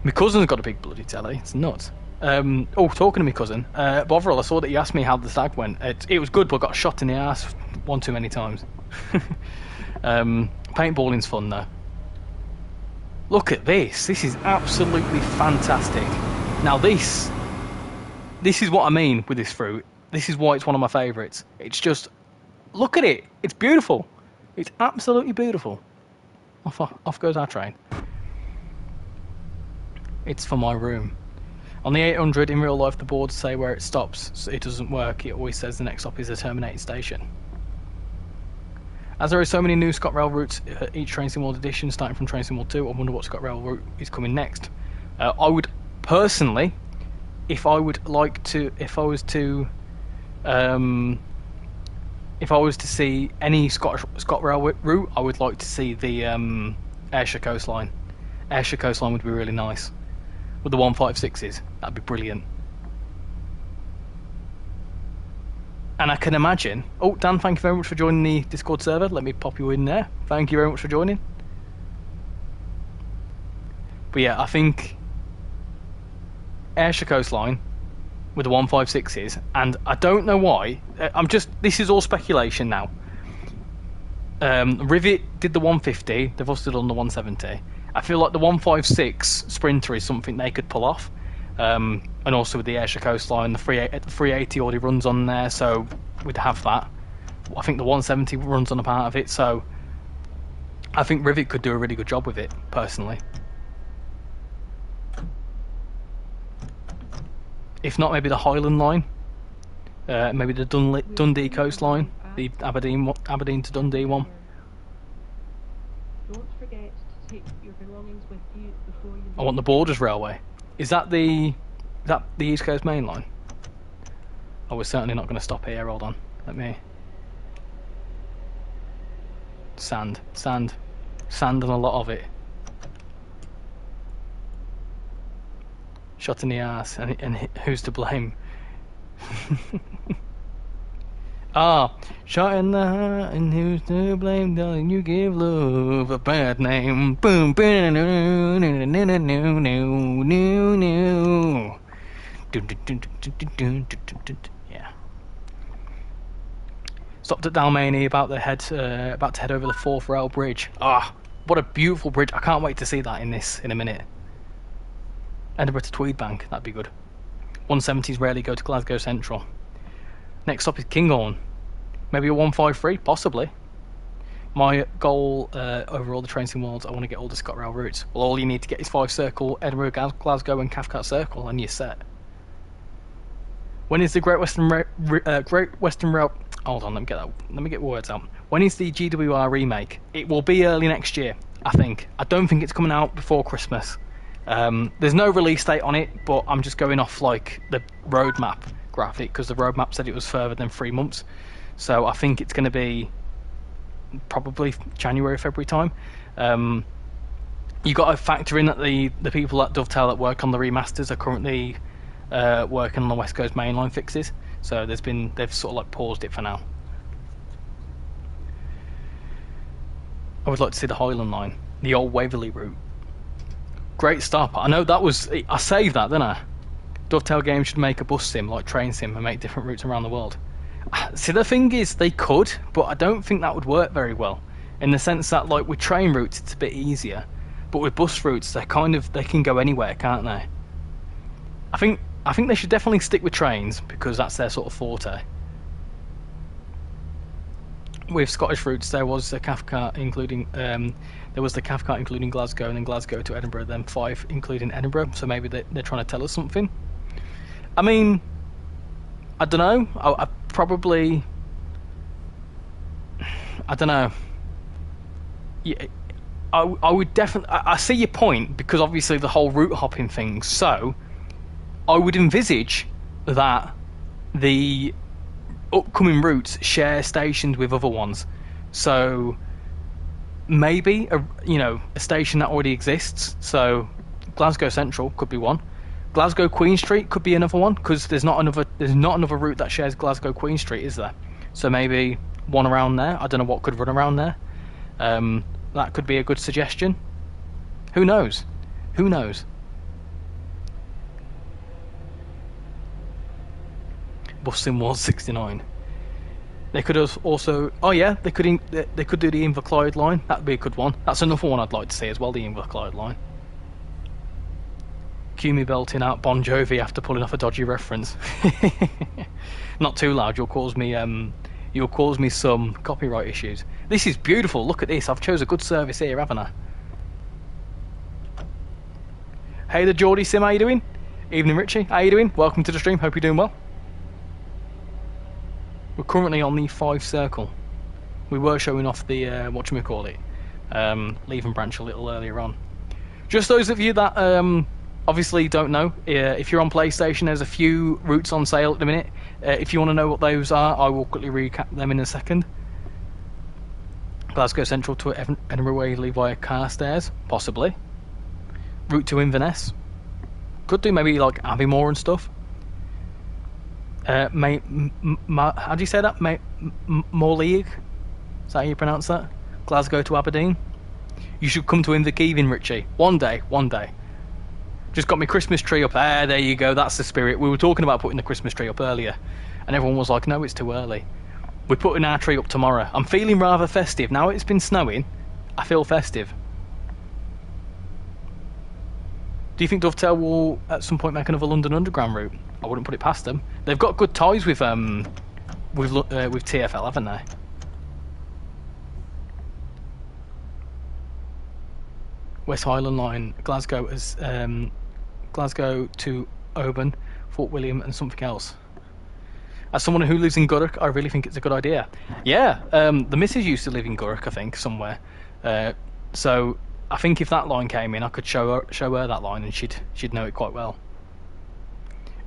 My cousin's got a big bloody telly. It's nuts. Talking to my cousin, Bovril, I saw that you asked me how the stag went. It was good, but got shot in the ass one too many times. Paintballing's fun though. Look at this. This is absolutely fantastic. Now this is what I mean with this fruit. This is why it's one of my favourites. It's just, look at it. It's beautiful. It's absolutely beautiful. Off goes our train. It's for my room. On the 800, in real life, the boards say where it stops, so it doesn't work. It always says the next stop is a terminated station. As there are so many new ScotRail routes each Train Sim World edition, starting from Train Sim World 2, I wonder what ScotRail route is coming next. I would personally, if I was to see any ScotRail route, I would like to see the Ayrshire coastline. Ayrshire coastline would be really nice. With the 156s, that'd be brilliant. And I can imagine... Oh, Dan, thank you very much for joining the Discord server. Let me pop you in there. Thank you very much for joining. But yeah, I think Ayrshire coastline with the 156s, and I don't know why. This is all speculation now. Rivet did the 150. They've also done the 170. I feel like the 156 Sprinter is something they could pull off. And also with the Ayrshire coastline, the 380 already runs on there, so we'd have that. I think the 170 runs on a part of it, so I think Rivet could do a really good job with it, personally. If not, maybe the Highland line, maybe the Dundee coastline, the Aberdeen to Dundee one. Don't forget to take your belongings with you before you leave. I want the Borders Railway. Is that the East Coast Main Line? Oh, we're certainly not going to stop here. Hold on. Let me... Sand and a lot of it. Shot in the arse, and who's to blame? Ah, shot in the heart, and who's to blame, darling? You give love a bad name. Boom, boom, no, no, no, no, no, no, no, no. Yeah. Stopped at Dalmany about to head over the Forth Rail Bridge. Ah, what a beautiful bridge! I can't wait to see that in a minute. Edinburgh to Tweedbank, that'd be good. 170s rarely go to Glasgow Central. Next stop is Kinghorn. Maybe a 153, possibly. My goal over all the TrainsimWorlds, I want to get all the ScotRail routes. Well, all you need to get is Fife Circle, Edinburgh, Glasgow, and Cathcart Circle, and you're set. When is the Great Western Rail? Hold on, let me get words out. When is the GWR remake? It will be early next year, I think. I don't think it's coming out before Christmas. There's no release date on it, but I'm just going off like the roadmap graphic because the roadmap said it was further than 3 months. So I think it's going to be probably January, February time. You got to factor in that the people at Dovetail that work on the remasters are currently working on the West Coast mainline fixes. So they've sort of like paused it for now. I would like to see the Highland line, the old Waverley route. Great stop. I know that was... I saved that, didn't I? Dovetail Games should make a bus sim like Train Sim and make different routes around the world. See, the thing is, they could, but I don't think that would work very well. In the sense that, like, with train routes, it's a bit easier. But with bus routes, they can go anywhere, can't they? I think they should definitely stick with trains, because that's their sort of forte. With Scottish routes, there was the Cathcart including Glasgow, and then Glasgow to Edinburgh, then Fife including Edinburgh. So maybe they're trying to tell us something. I mean, I don't know. I don't know. Yeah, I would definitely. I see your point, because obviously the whole route hopping thing. So I would envisage that the upcoming routes share stations with other ones. So maybe a station that already exists. So Glasgow Central could be one. Glasgow Queen Street could be another one, because there's not another route that shares Glasgow Queen Street, is there? So maybe one around there. I don't know what could run around there. That could be a good suggestion. Who knows? Who knows? Busting Wall 69. They could also... Oh yeah, they could do the Inverclyde line. That'd be a good one. That's another one I'd like to see as well, the Inverclyde line. Cue me belting out Bon Jovi after pulling off a dodgy reference. Not too loud, you'll cause me some copyright issues. This is beautiful, look at this. I've chose a good service here, haven't I? Hey the Geordie Sim, how you doing? Evening Richie, how you doing? Welcome to the stream, hope you're doing well. We're currently on the Fife Circle. We were showing off the, Leven branch a little earlier on. Just those of you that obviously don't know, if you're on PlayStation, there's a few routes on sale at the minute. If you want to know what those are, I will quickly recap them in a second. Glasgow Central to Edinburgh Waverley via Carstairs, possibly. Route to Inverness. Could do maybe like Abbeymoor and stuff. How do you say that? Morleague? Is that how you pronounce that? Glasgow to Aberdeen? You should come to Inverkeithing, Richie. One day. Just got my Christmas tree up. There you go, that's the spirit. We were talking about putting the Christmas tree up earlier, and everyone was like, no, it's too early. We're putting our tree up tomorrow. I'm feeling rather festive. Now it's been snowing, I feel festive. Do you think Dovetail will at some point make another London Underground route? I wouldn't put it past them. They've got good ties with TfL, haven't they? West Highland line, Glasgow to Oban, Fort William, and something else. As someone who lives in Gurrock, I really think it's a good idea. Yeah, the missus used to live in Gurrock, I think, somewhere. So I think if that line came in, I could show her that line, and she'd know it quite well.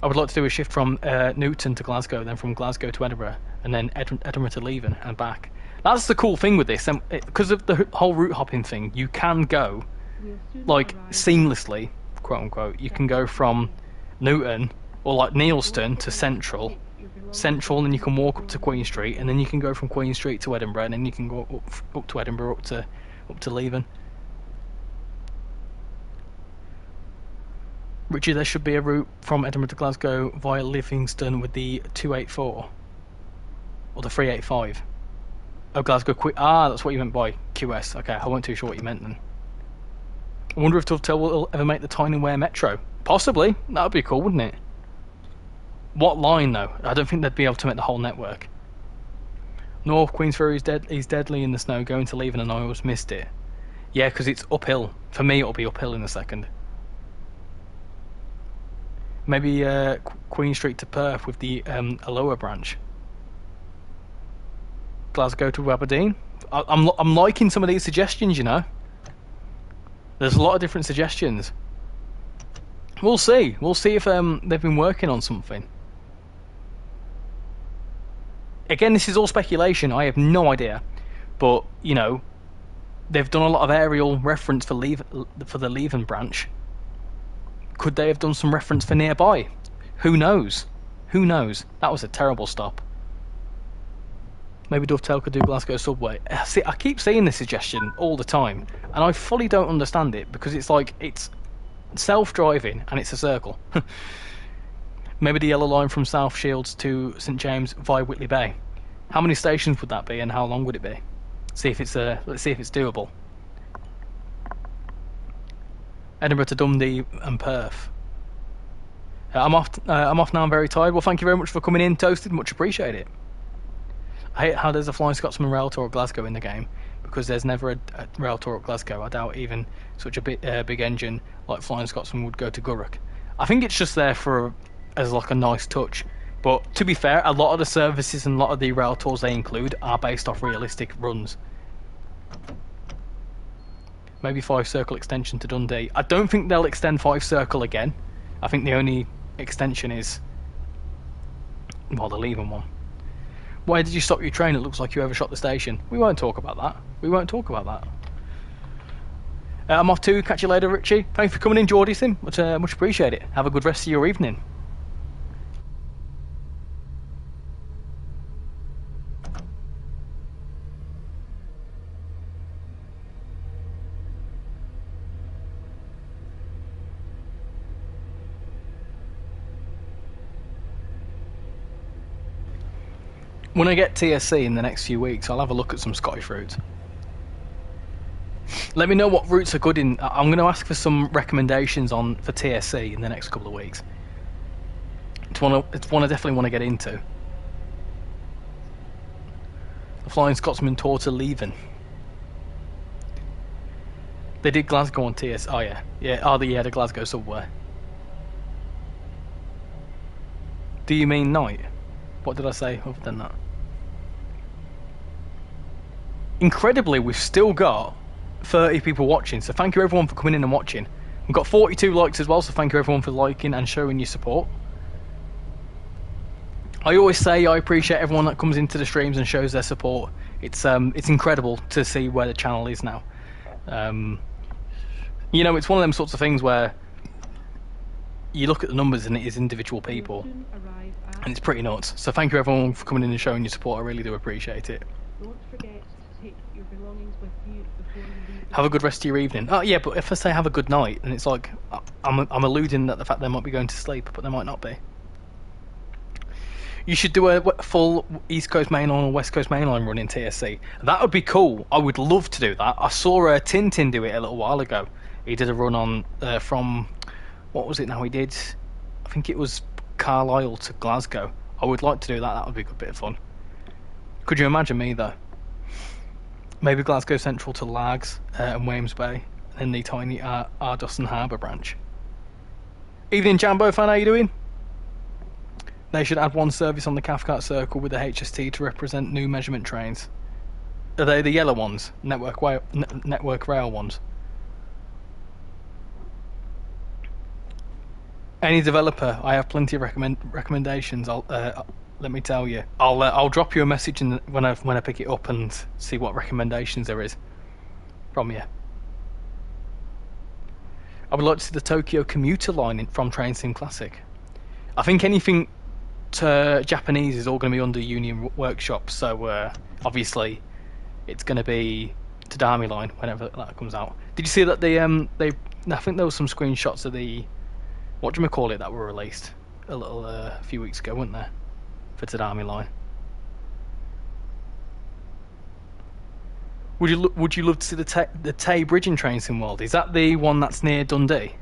I would like to do a shift from Newton to Glasgow, then from Glasgow to Edinburgh, and then Edinburgh to Leven and back. That's the cool thing with this, because of the whole route hopping thing. You can go like seamlessly, quote unquote. You can go from Newton or like Neilston to Central your belongings Central, and then you can walk up to before you Queen Street, and then you can go from Queen Street to Edinburgh, and then you can go up to Edinburgh, up to Leven. Richard, there should be a route from Edinburgh to Glasgow via Livingston with the 284 or the 385. Oh, Glasgow that's what you meant by QS. Okay, I wasn't too sure what you meant then. I wonder if Dovetail will ever make the Tyningware Metro. Possibly. That would be cool, wouldn't it? What line though? I don't think they'd be able to make the whole network. North Queensferry is deadly in the snow. Going to Leven and I almost missed it. Yeah, because it's uphill. For me, it'll be uphill in a second. Maybe Queen Street to Perth with the a lower branch. Glasgow to Aberdeen. I'm liking some of these suggestions, you know. There's a lot of different suggestions. We'll see. We'll see if they've been working on something. Again, this is all speculation. I have no idea. But, you know, they've done a lot of aerial reference for the Leven branch. Could they have done some reference for nearby? Who knows? Who knows? That was a terrible stop. Maybe Dovetail could do Glasgow subway. See, I keep seeing this suggestion all the time, and I fully don't understand it, because it's like, it's self-driving and it's a circle. Maybe the yellow line from South Shields to St James via Whitley Bay. How many stations would that be, and how long would it be? Let's see if it's doable. Edinburgh to Dundee and Perth. I'm off now. I'm very tired. Well, thank you very much for coming in, Toasted. Much appreciated. I hate how there's a Flying Scotsman rail tour at Glasgow in the game, because there's never a rail tour at Glasgow. I doubt even such a big engine like Flying Scotsman would go to Gurrock. I think it's just there as like a nice touch. But to be fair, a lot of the services and a lot of the rail tours they include are based off realistic runs. Maybe Fife Circle extension to Dundee. I don't think they'll extend Fife Circle again. I think the only extension is, well, the Leven one. Why did you stop your train? It looks like you overshot the station. We won't talk about that. We won't talk about that. I'm off too. Catch you later, Richie. Thanks for coming in, Geordie Sim. Much appreciate it. Have a good rest of your evening. When I get TSC in the next few weeks, I'll have a look at some Scottish routes. Let me know what routes are good in. I'm going to ask for some recommendations for TSC in the next couple of weeks. It's one I definitely want to get into. The Flying Scotsman tour to Leven. They did Glasgow on TS. Oh yeah, the Glasgow subway. Do you mean night? What did I say other than that? Incredibly, we've still got 30 people watching, so thank you everyone for coming in and watching. We've got 42 likes as well, so thank you everyone for liking and showing your support. I always say I appreciate everyone that comes into the streams and shows their support. It's incredible to see where the channel is now. You know, it's one of them sorts of things where you look at the numbers and it is individual people, and it's pretty nuts. So thank you everyone for coming in and showing your support. I really do appreciate it. Don't forget to take your belongings with you before you leave. Have a good rest of your evening. Oh yeah, but if I say have a good night, then it's like I'm alluding that the fact they might be going to sleep, but they might not be. You should do a full East Coast Main Line or West Coast Main Line run in TSC. That would be cool. I would love to do that. I saw Tintin do it a little while ago. He did a run on from, what was it now he did? I think it was Carlisle to Glasgow. I would like to do that. That would be a good bit of fun. Could you imagine me though? Maybe Glasgow Central to Lags and Wales Bay, and then the tiny Ardusson Harbour branch. Evening Jambo fan, how you doing? They should add one service on the Cathcart Circle with the HST to represent new measurement trains. Are they the yellow ones? Network Rail ones? Any developer, I have plenty of recommendations. Let me tell you. I'll drop you a message when I pick it up and see what recommendations there is from you. I would like to see the Tokyo commuter line from Train Sim Classic. I think anything Japanese is all going to be under Union Workshop, so obviously it's going to be Tadami line whenever that comes out. Did you see that they I think there was some screenshots of the whatchamacallit that were released a few weeks ago, weren't there, for Tadami line? Would you love to see the Tay Bridge in TrainSimWorld? Is that the one that's near Dundee?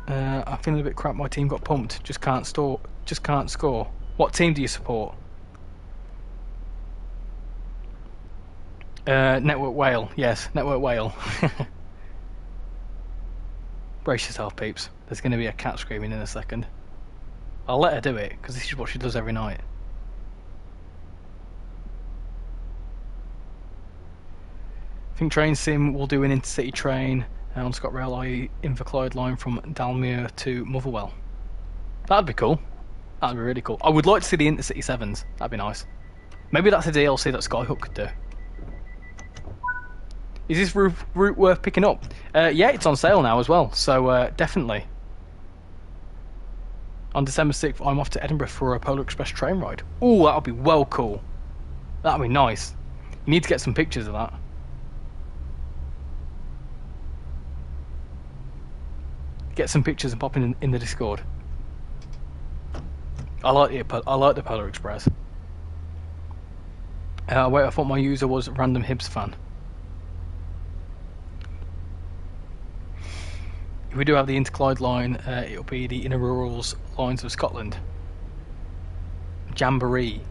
I'm feeling a bit crap. My team got pumped. Just can't score. What team do you support? Network Whale. Yes, Network Whale. Brace yourself, peeps. There's going to be a cat screaming in a second. I'll let her do it, because this is what she does every night. I think Train Sim will do an intercity train on ScotRail, i.e. Inverclyde line from Dalmuir to Motherwell. That'd be cool. That'd be really cool. I would like to see the Intercity 7s. That'd be nice. Maybe that's a DLC that Skyhook could do. Is this route worth picking up? Yeah, it's on sale now as well, so definitely. On December 6th, I'm off to Edinburgh for a Polar Express train ride. Ooh, that'll be well cool. That'll be nice. You need to get some pictures of that. Get some pictures and pop in the Discord. I like the Polar Express. Wait, I thought my user was a random Hibs fan. If we do have the Interclyde line, it'll be the Inner Rurals lines of Scotland. Jamboree.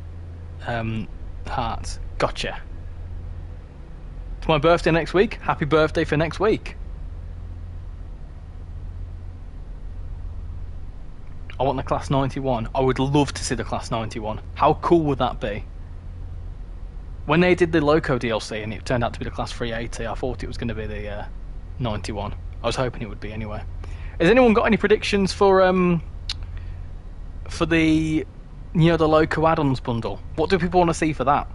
Hearts. Gotcha. It's my birthday next week. Happy birthday for next week. I want the Class 91. I would love to see the Class 91. How cool would that be? When they did the Loco DLC and it turned out to be the Class 380, I thought it was going to be the 91. I was hoping it would be anyway. Has anyone got any predictions for the the Loco add-ons bundle? What do people want to see for that?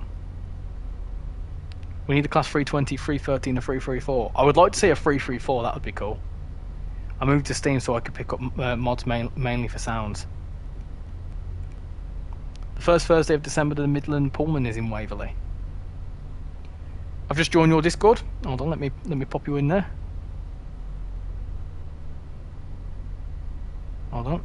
We need a Class 320, 313, and 334. I would like to see a 334. That would be cool. I moved to Steam so I could pick up mods mainly for sounds. The first Thursday of December, the Midland Pullman is in Waverley. I've just joined your Discord. Hold on, let me pop you in there. Hold on.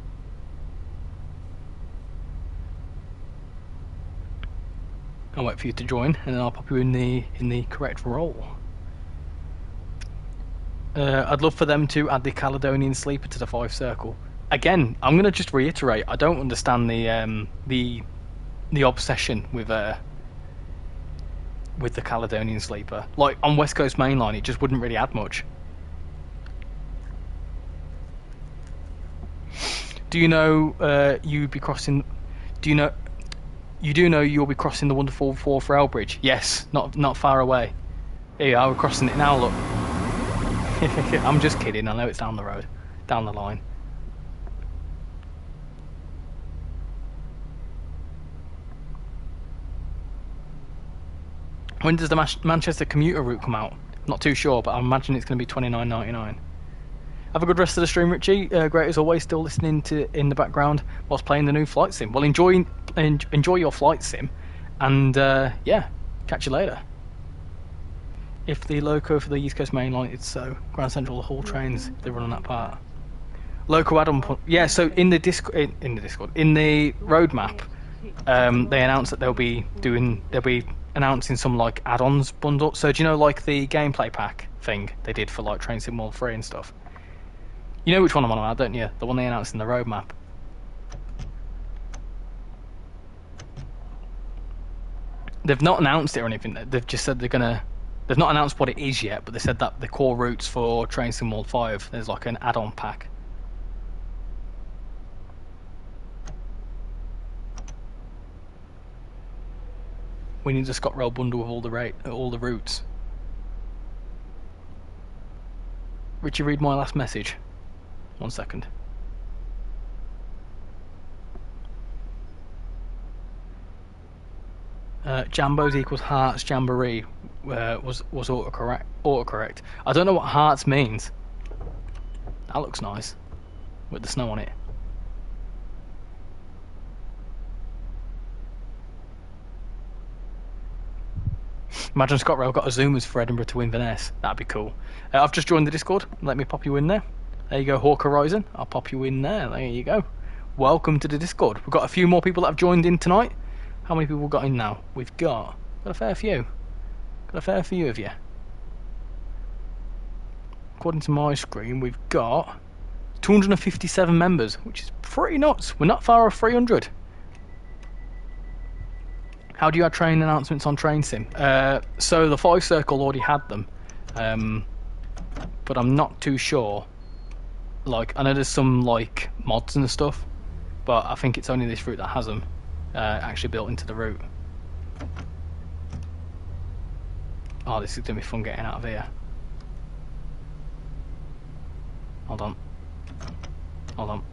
I'll wait for you to join, and then I'll pop you in the correct role. I'd love for them to add the Caledonian Sleeper to the Fife Circle. Again, I'm going to just reiterate, I don't understand the obsession with the Caledonian Sleeper. Like, on West Coast Mainline, it just wouldn't really add much. Do you know you'll be crossing the wonderful Forth Rail Bridge? Yes, not far away. Here you are, we're crossing it now, look. I'm just kidding, I know it's down the road, down the line. When does the Manchester commuter route come out? Not too sure, but I imagine it's going to be $29.99. Have a good rest of the stream, Richie. Great as always, still listening in the background whilst playing the new flight sim. Well, enjoy your flight sim, and yeah, catch you later. If the Loco for the East Coast Main Line, it's so Grand Central, the whole trains they run on that part. Loco add-on, yeah. So in the Discord, in the roadmap, they announced that they'll be announcing some like add-ons bundle. So do you know like the gameplay pack thing they did for like Train Sim World 3 and stuff? You know which one I'm on about, don't you? The one they announced in the roadmap. They've not announced it or anything. They've just said they're gonna. They've not announced what it is yet, but they said that the core routes for Train Sim World 5, there's like an add-on pack. We need a ScotRail bundle with all the routes. Richie, read my last message. 1 second. Jambos equals hearts. Jamboree was autocorrect. I don't know what hearts means. That looks nice. with the snow on it. Imagine ScotRail got a Zoomers for Edinburgh to Inverness. That'd be cool. I've just joined the Discord. Let me pop you in there. There you go, Hawk Horizon. I'll pop you in there. There you go. Welcome to the Discord. We've got a few more people that have joined in tonight. How many people got in now? We've got a fair few. Got a fair few of you. According to my screen, we've got 257 members, which is pretty nuts. We're not far off 300. How do you add train announcements on Train Sim? So the Fife Circle already had them, but I'm not too sure. Like, I know there's some like mods and stuff, but I think it's only this route that has them actually built into the route. Oh, this is gonna be fun getting out of here. Hold on. Hold on.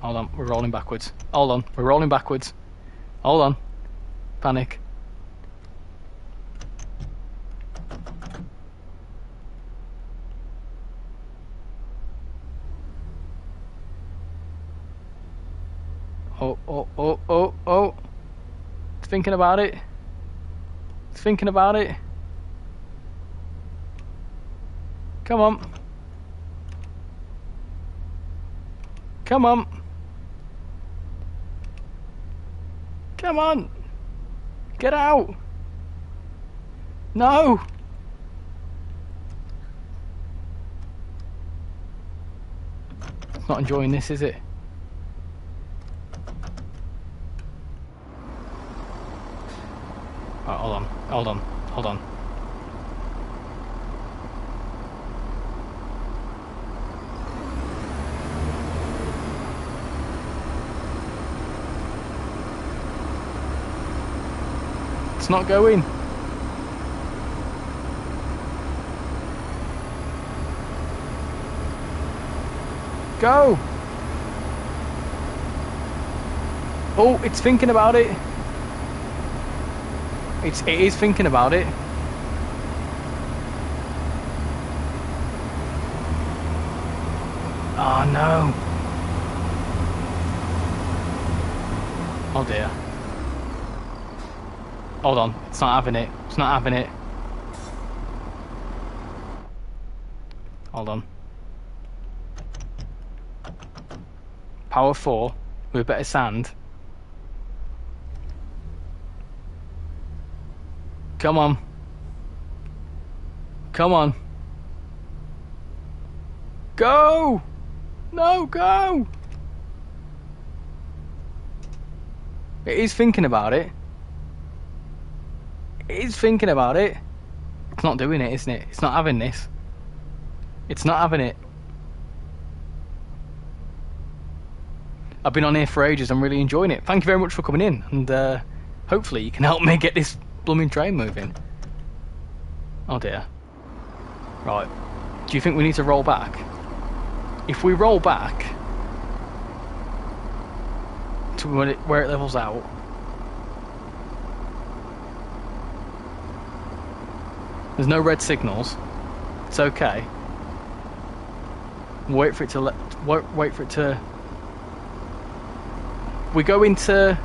Hold on. We're rolling backwards. Hold on. We're rolling backwards. Hold on. Panic. Oh, oh, oh, oh, oh. It's thinking about it. It's thinking about it. Come on. Come on. Come on. Get out. No. It's not enjoying this, is it? Oh, hold on. Hold on. Hold on. It's not going. Go. Oh, it's thinking about it. It is thinking about it. Oh no. Oh dear. Hold on, it's not having it. It's not having it. Hold on. Power 4 with a bit of sand. Come on. Come on. Go! No, go! It is thinking about it. It is thinking about it. It's not doing it, isn't it? It's not having this. It's not having it. I've been on here for ages. I'm really enjoying it. Thank you very much for coming in. And hopefully you can help me get this blooming train moving. Oh dear. Right. Do you think we need to roll back? If we roll back to where it levels out, there's no red signals. It's okay. Wait for it to wait for it to. We go into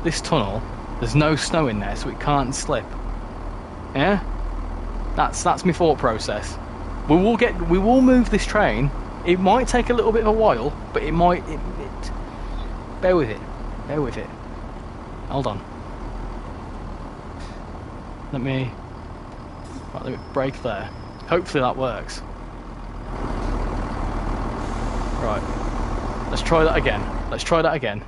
this tunnel. There's no snow in there, so it can't slip. Yeah, that's my thought process. We will move this train. It might take a little bit of a while, but it might. Bear with it. Bear with it. Hold on. Let me brake there. Hopefully that works. Right. Let's try that again. Let's try that again.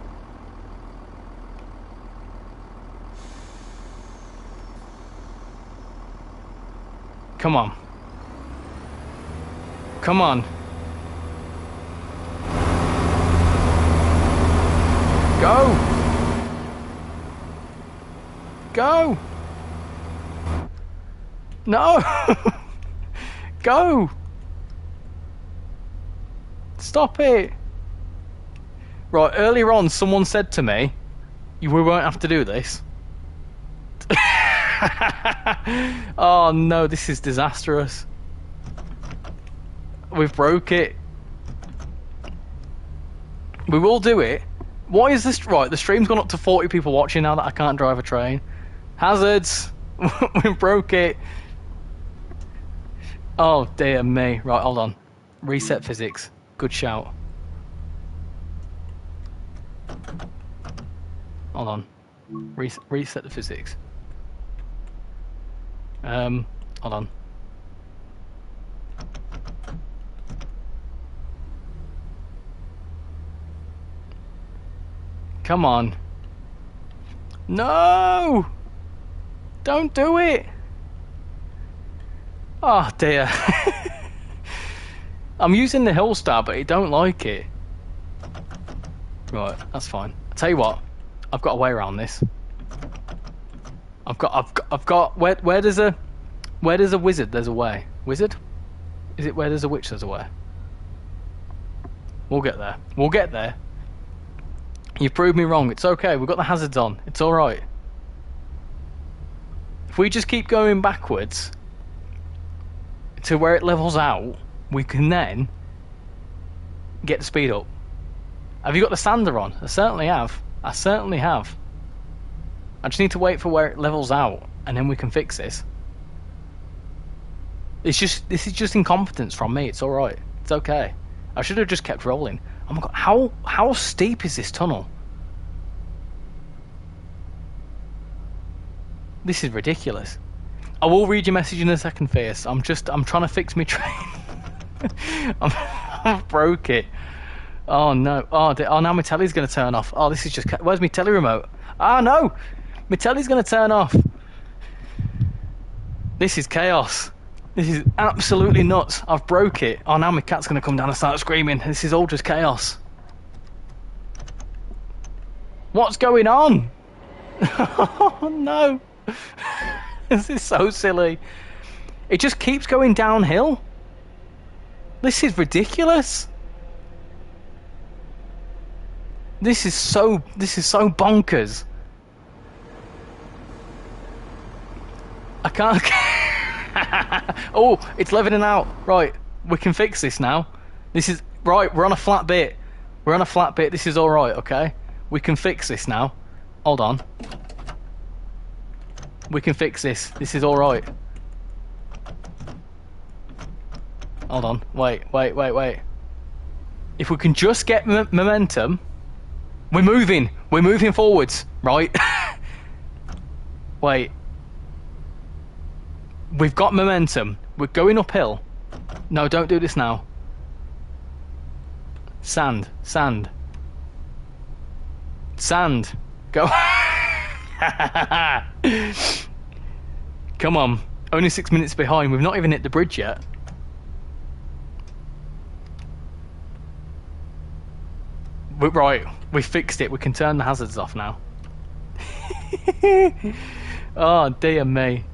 Come on. Come on. Go. Go. No! Go! Stop it! Right, earlier on someone said to me, we won't have to do this. Oh no, this is disastrous. We've broke it. We will do it. Why is this... Right, the stream's gone up to 40 people watching now that I can't drive a train. Hazards! We broke it. Oh, dear me. Right, hold on. Reset physics. Good shout. Hold on. Reset the physics. Hold on. Come on. No! Don't do it! Oh dear. I'm using the hill star, but it don't like it. Right, that's fine. I tell you what, I've got a way around this. I've got. Where there's a wizard, there's a way. Wizard? Is it where there's a witch, there's a way? We'll get there. We'll get there. You proved me wrong. It's okay. We've got the hazards on. It's all right. If we just keep going backwards to where it levels out, we can then get the speed up. Have you got the sander on? I certainly have. I certainly have. I just need to wait for where it levels out, and then we can fix this. This is just incompetence from me. It's all right. It's okay. I should have just kept rolling. Oh my god, how steep is this tunnel? This is ridiculous. I will read your message in a second, Fierce. I'm trying to fix my train. I've broke it. Oh no. Oh now my telly's going to turn off. Oh, this is just... Where's my telly remote? Ah no! My telly's going to turn off. This is chaos. This is absolutely nuts. I've broke it. Oh, now my cat's going to come down and start screaming. This is all just chaos. What's going on? Oh no. This is so silly. It just keeps going downhill. This is ridiculous. This is so bonkers. I can't... Oh, it's leveling out. Right, we can fix this now. This is... Right, we're on a flat bit. We're on a flat bit. This is alright, okay? We can fix this now. Hold on. We can fix this. This is alright. Hold on. Wait. If we can just get momentum... We're moving. We're moving forwards, right? Wait. We've got momentum. We're going uphill. No, don't do this now. Sand. Go. Come on. Only 6 minutes behind. We've not even hit the bridge yet. Right, we fixed it. We can turn the hazards off now. Oh dear me.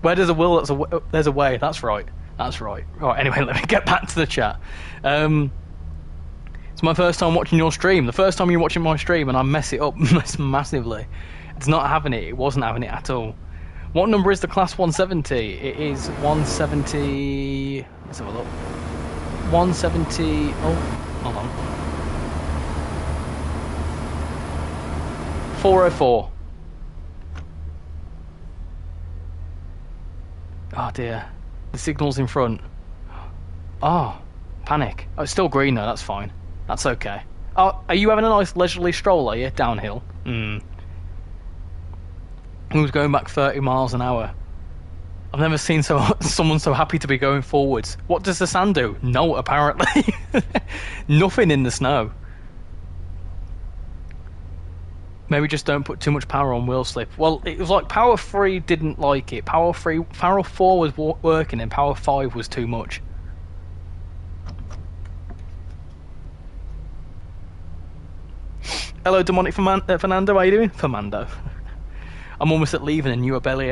Where there's a will, there's a way. That's right. Right, anyway, let me get back to the chat. It's my first time watching your stream. The first time you're watching my stream and I mess it up massively. It's not having it. It wasn't having it at all. What number is the class 170? It is 170... Let's have a look. 170... Oh, hold on. 404. Oh dear. The signal's in front. Oh, panic. Oh, it's still green though, that's fine. That's okay. Oh, are you having a nice leisurely stroll, are you? Downhill? Who's going back 30 miles an hour? I've never seen someone so happy to be going forwards. What does the sand do? No, apparently. Nothing in the snow. Maybe just don't put too much power on wheel slip. Well, it was like Power 3 didn't like it. Power 4 was working and Power 5 was too much. Hello, Demonic Fernando, how you doing? Fernando. I'm almost at Leven and you are barely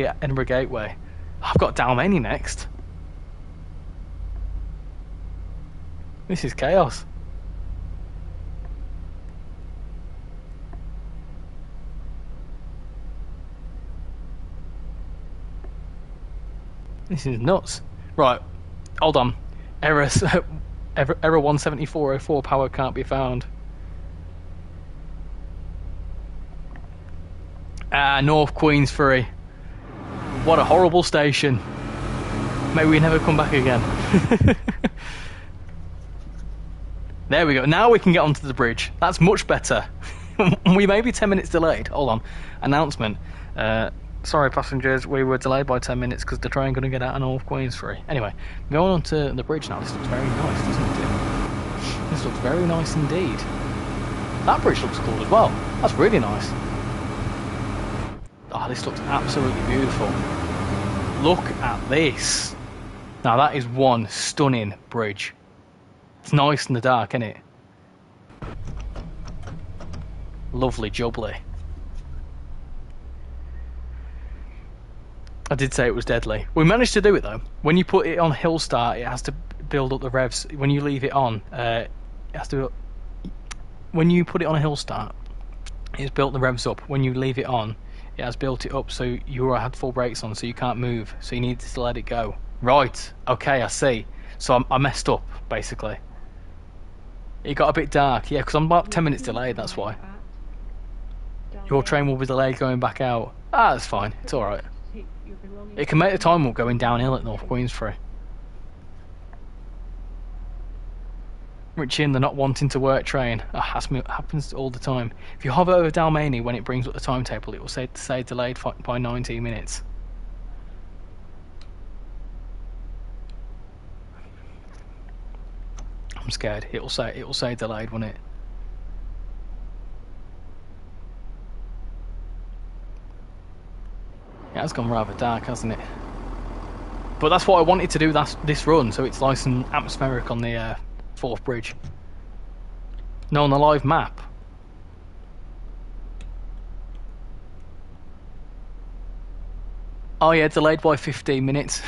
at Edinburgh Gateway. I've got Dalmeny next. This is chaos. This is nuts. Right, hold on. Errors. Error 17404, power can't be found. North Queensferry. What a horrible station. May we never come back again. There we go. Now we can get onto the bridge. That's much better. We may be 10 minutes delayed. Hold on. Announcement. Sorry, passengers. We were delayed by 10 minutes because the train couldn't get out of North Queensferry. Anyway, going on to the bridge now. This looks very nice, doesn't it? This looks very nice indeed. That bridge looks cool as well. That's really nice. Oh, this looks absolutely beautiful. Look at this. Now that is one stunning bridge. It's nice in the dark, isn't it? Lovely jubbly. I did say it was deadly. We managed to do it though. When you put it on hill start, it has to build up the revs. When you leave it on, it has to. When you put it on a hill start, it's built the revs up. When you leave it on, it has built it up so you had full brakes on, so you can't move. So you need to let it go. Right. Okay, I see. So I messed up basically. It got a bit dark, yeah, because I'm about 10 minutes delayed. That's why. Your train will be delayed going back out. Ah, that's fine. It's all right. It can make the time up going downhill at North Queensferry. Richie and the not wanting to work train. Happens all the time. If you hover over Dalmany when it brings up the timetable, it will say delayed by 19 minutes. I'm scared. It will say delayed, won't it? It has gone rather dark, hasn't it? But that's what I wanted to do this run, so it's nice and atmospheric on the fourth bridge. No, on the live map. Oh yeah, delayed by 15 minutes.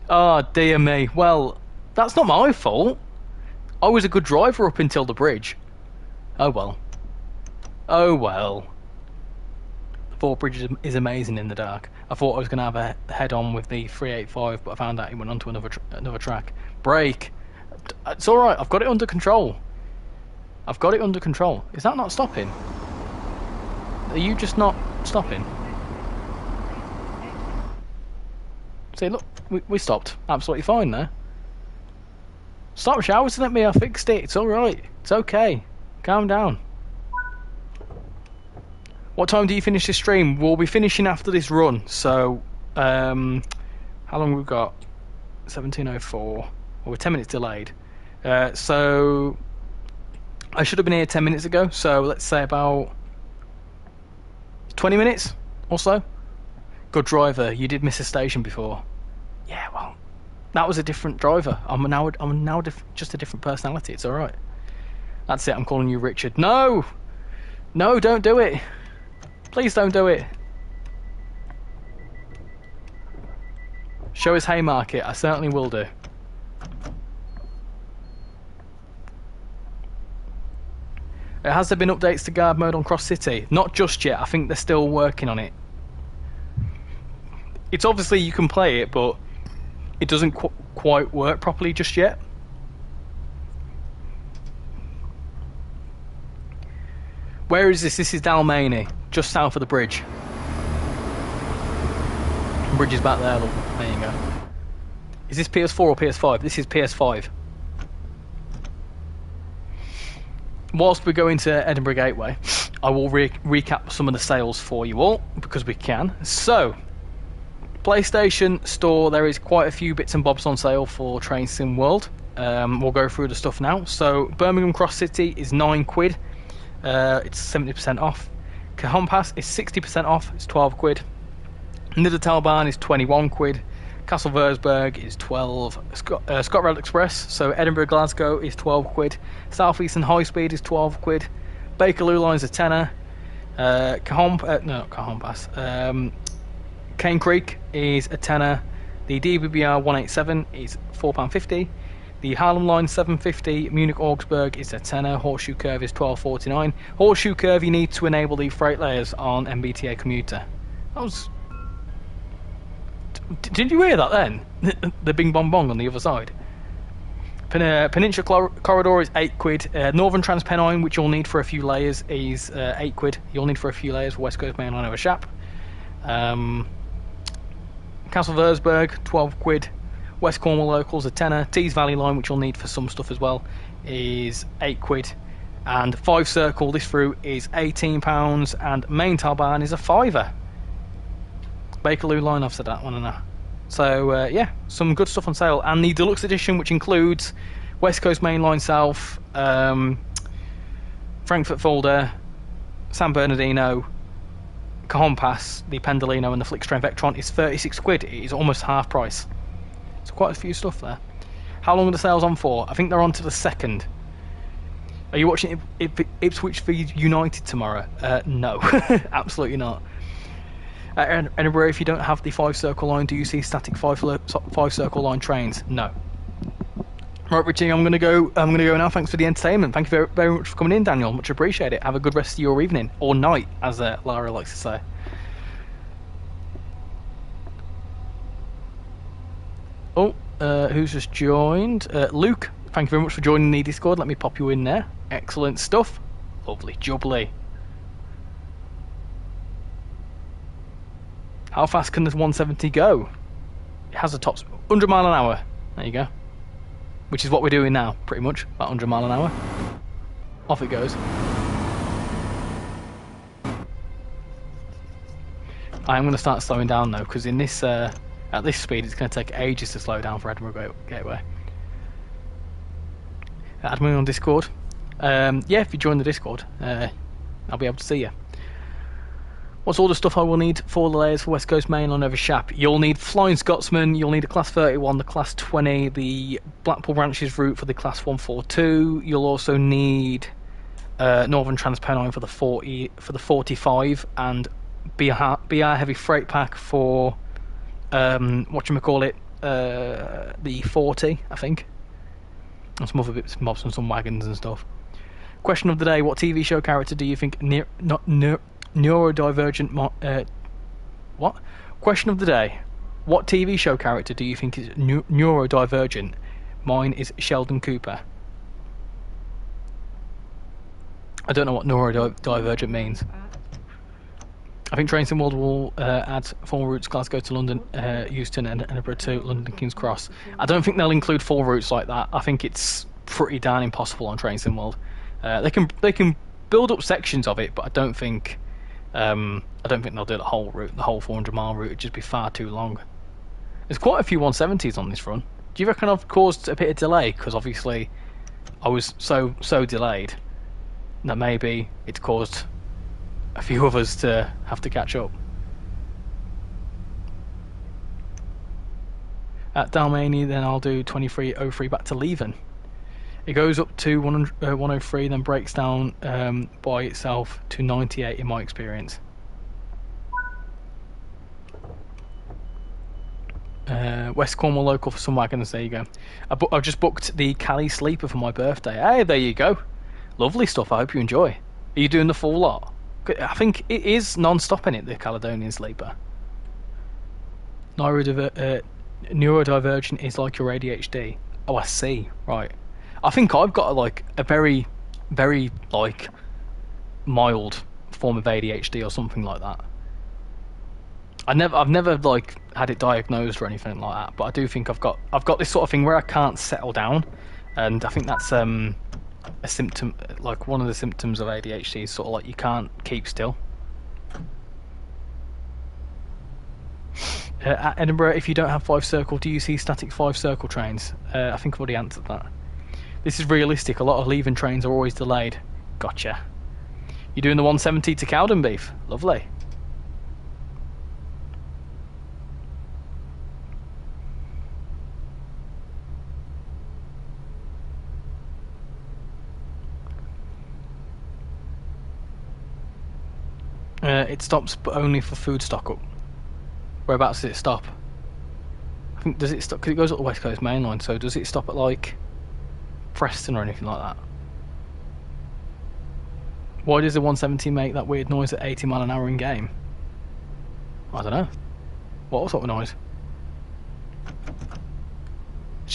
Oh dear me. Well, that's not my fault. I was a good driver up until the bridge. Oh well. Oh well. The fourth bridge is amazing in the dark. I thought I was going to have a head-on with the 385, but I found out it went onto another track. Brake. It's all right. I've got it under control. I've got it under control. Is that not stopping? Are you just not stopping? See, look, we stopped. Absolutely fine there. Stop shouting at me. I fixed it. It's all right. It's okay. Calm down. What time do you finish this stream? We'll be finishing after this run. So, how long we've got? 17:04. Well, we're 10 minutes delayed. So, I should have been here 10 minutes ago. So, let's say about 20 minutes or so. Good driver. You did miss a station before. Yeah, well, that was a different driver. I'm now just a different personality. It's all right. That's it. I'm calling you Richard. No, no, don't do it. Please don't do it. Show us Haymarket. I certainly will do. Has there been updates to guard mode on Cross City? Not just yet. I think they're still working on it. It's obviously you can play it, but it doesn't quite work properly just yet. Where is this? This is Dalmany, just south of the bridge. The bridge is back there, look. There you go. Is this PS4 or PS5? This is PS5. Whilst we go into Edinburgh Gateway, I will recap some of the sales for you all, because we can. So, PlayStation Store, there is quite a few bits and bobs on sale for trainsimworld. We'll go through the stuff now. So, Birmingham Cross City is £9. It's 70% off. Cajon Pass is 60% off. It's 12 quid. Nidartalbarn is 21 quid. Castle Versberg is 12. ScotRail Express, so Edinburgh Glasgow, is 12 quid. South Eastern High Speed is 12 quid. Bakerloo Line's a tenner. Not Cajon Pass. Cane Creek is a tenner. The DBBR 187 is £4.50. The Harlem Line 750. Munich Augsburg is a tenner. Horseshoe Curve is £12.49. Horseshoe Curve, you need to enable the freight layers on MBTA commuter. That was Did you hear that then? The bing bong bong on the other side. Peninsula Corridor is £8. Northern Transpennine, which you'll need for a few layers, is £8. You'll need for a few layers for West Coast Main Line over Shap. Castle Versberg, £12. West Cornwall Locals, a tenner. Tees Valley Line, which you'll need for some stuff as well, is £8. And Fife Circle, this route is £18, and Main Tarban is a fiver. Bakerloo Line, I've said that one enough. So yeah, some good stuff on sale, and the deluxe edition, which includes West Coast Main Line South, Frankfurt Folder, San Bernardino, Cajon Pass, the Pendolino, and the Flixtrain Vectron, is £36. It is almost half price. So quite a few stuff there. How long are the sales on for? I think they're on to the 2nd. Are you watching Ipswich v United tomorrow? No, absolutely not. Edinburgh, if you don't have the Fife Circle line, do you see static Fife Circle line trains? No. Right, Richie, I'm gonna go now. Thanks for the entertainment. Thank you very, very much for coming in, Daniel. Much appreciate it. Have a good rest of your evening or night, as Lara likes to say. Oh, who's just joined? Luke. Thank you very much for joining the Discord. Let me pop you in there. Excellent stuff. Lovely jubbly. How fast can this 170 go? It has a top 100 mile an hour. There you go. Which is what we're doing now, pretty much. About 100 mile an hour. Off it goes. I am going to start slowing down though, because in this at this speed it's going to take ages to slow down for Edinburgh Gateway. Add me on Discord. Yeah, if you join the Discord, I'll be able to see you. What's all the stuff I will need for the layers for West Coast Main Line over Shap? You'll need Flying Scotsman, you'll need a Class 31, the Class 20, the Blackpool Branches route for the Class 142. You'll also need Northern Transpennine for the 40, for the 45, and BR Heavy Freight Pack for whatchamacallit, the 40, I think. And some other bits and bobs and some wagons and stuff. Question of the day: what TV show character do you think neurodivergent? What? Question of the day: what TV show character do you think is neurodivergent? Mine is Sheldon Cooper. I don't know what neurodivergent means. I think trainsimworld will add 4 routes: Glasgow to London, Euston, and Edinburgh to London King's Cross. I don't think they'll include 4 routes like that. I think it's pretty darn impossible on trainsimworld. They can build up sections of it, but I don't think they'll do the whole route, the whole 400-mile route. It'd just be far too long. There's quite a few 170s on this run. Do you reckon I've caused a bit of delay? Because obviously I was so delayed that maybe it's caused a few of us to have to catch up. At Dalmany, then I'll do 2303 back to Leven. It goes up to 103, then breaks down by itself to 98 in my experience. West Cornwall local for some wagons, there you go. I've just booked the Cali Sleeper for my birthday. Hey, there you go. Lovely stuff, I hope you enjoy. Are you doing the full lot? I think it is non-stop in it, the Caledonian Sleeper. Neurodivergent is like your ADHD. Oh, I see. Right. I think I've got like a very, very like mild form of ADHD or something like that. I've never like had it diagnosed or anything like that, but I do think I've got this sort of thing where I can't settle down, and I think that's a symptom, like one of the symptoms of ADHD is sort of like you can't keep still. At Edinburgh, if you don't have Fife Circle, do you see static Fife Circle trains? I think I've already answered that. This is realistic. A lot of Leven trains are always delayed. Gotcha. You're doing the 170 to Cowdenbeath. Lovely. It stops, but only for food stock up. Whereabouts does it stop? I think, does it stop? Because it goes up the West Coast Main Line, so does it stop at like Preston or anything like that? Why does the 170 make that weird noise at 80 mile an hour in game? I don't know. What sort of noise?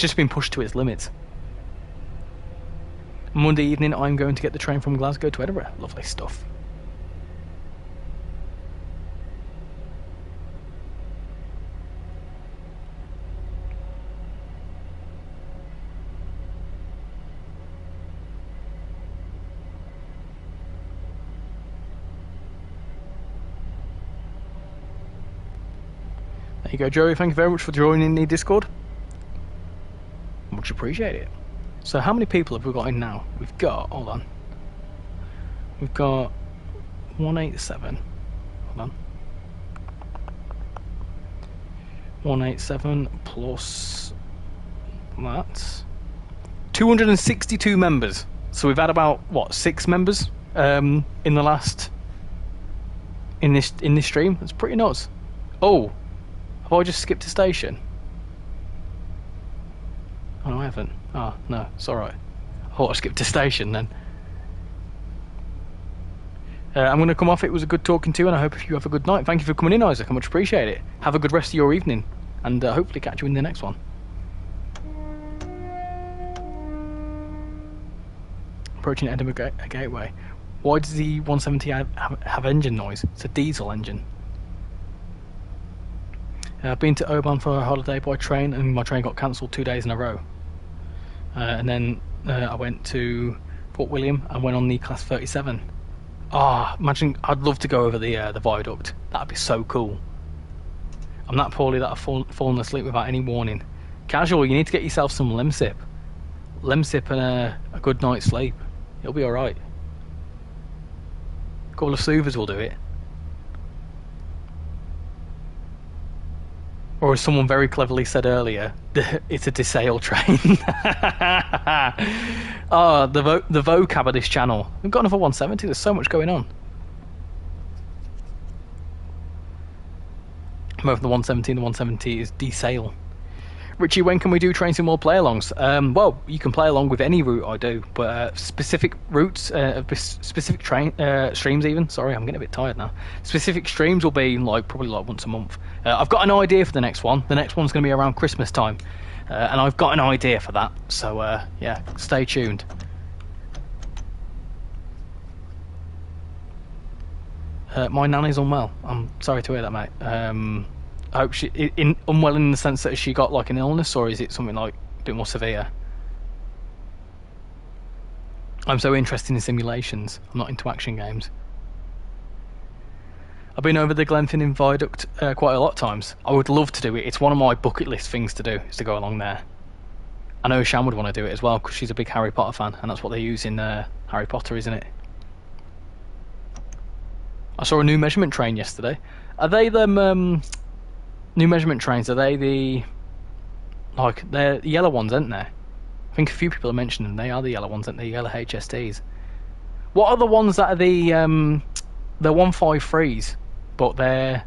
just been pushed to its limits. Monday evening, I'm going to get the train from Glasgow to Edinburgh. Lovely stuff. There you go, Joey. Thank you very much for joining the Discord. Much appreciate it. So how many people have we got in now? We've got, hold on. We've got 187. Hold on. 187 plus that. 262 members. So we've had about, what, 6 members in the last... in this stream. That's pretty nuts. Oh, have I just skipped a station? Oh, no, I haven't. Oh, no, it's alright. I thought I skipped a station then. I'm going to come off. It was a good talking to you, and I hope you have a good night. Thank you for coming in, Isaac. I much appreciate it. Have a good rest of your evening, and hopefully catch you in the next one. Approaching Edinburgh Gateway. Why does the 170 have engine noise? It's a diesel engine. I've been to Oban for a holiday by train, and my train got cancelled 2 days in a row. And then I went to Fort William and went on the Class 37. Ah, imagine, I'd love to go over the viaduct. That'd be so cool. I'm that poorly that I've fallen asleep without any warning. Casual, you need to get yourself some Lemsip. Lemsip and a good night's sleep. You'll be alright. A couple of soothers will do it. Or as someone very cleverly said earlier, it's a DeSail train. Oh, the vocab of this channel. We've got another 170, there's so much going on. Both the 170 and the 170 is DeSail. Richie, when can we do Train Sim World play-alongs? Well, you can play along with any route I do, but specific routes, specific train streams even. Sorry, I'm getting a bit tired now. Specific streams will be probably once a month. I've got an idea for the next one. The next one's going to be around Christmas time, and I've got an idea for that. So yeah, stay tuned. My nanny's unwell. I'm sorry to hear that, mate. I hope she unwell in the sense that she got an illness, or is it something a bit more severe? I'm so interested in simulations. I'm not into action games. I've been over the Glenfinnan Viaduct quite a lot of times. I would love to do it. It's one of my bucket list things to do, is to go along there. I know Shan would want to do it as well, because she's a big Harry Potter fan, and that's what they use in Harry Potter, isn't it? I saw a new measurement train yesterday. Are they them... new measurement trains, are they they're the yellow ones, aren't they? I think a few people have mentioned them. They are the yellow ones, aren't they? Yellow HSTs. What are the ones that are the 153s, but they're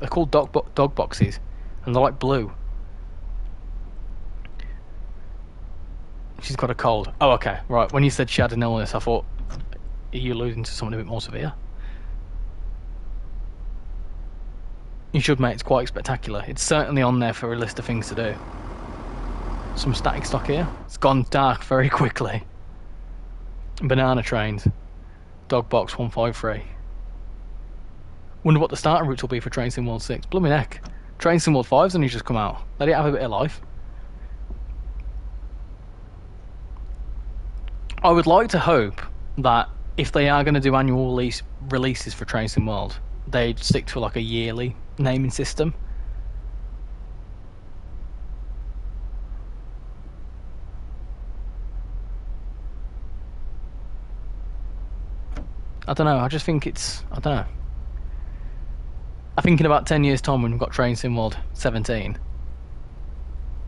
called dog boxes, and they're blue? She's got a cold. Oh, okay, right. When you said she had an illness, I thought, are you alluding to something a bit more severe? You should, mate. It's quite spectacular. It's certainly on there for a list of things to do. Some static stock here. It's gone dark very quickly. Banana trains. Dog box 153. Wonder what the starting routes will be for Train Sim World 6. Blooming heck. Train Sim World 5's only just come out. Let it have a bit of life. I would like to hope that if they are going to do annual releases for Train Sim World, they'd stick to a yearly naming system. I don't know, I just think it's... I don't know. I think in about 10 years time when we've got Train Sim World 17,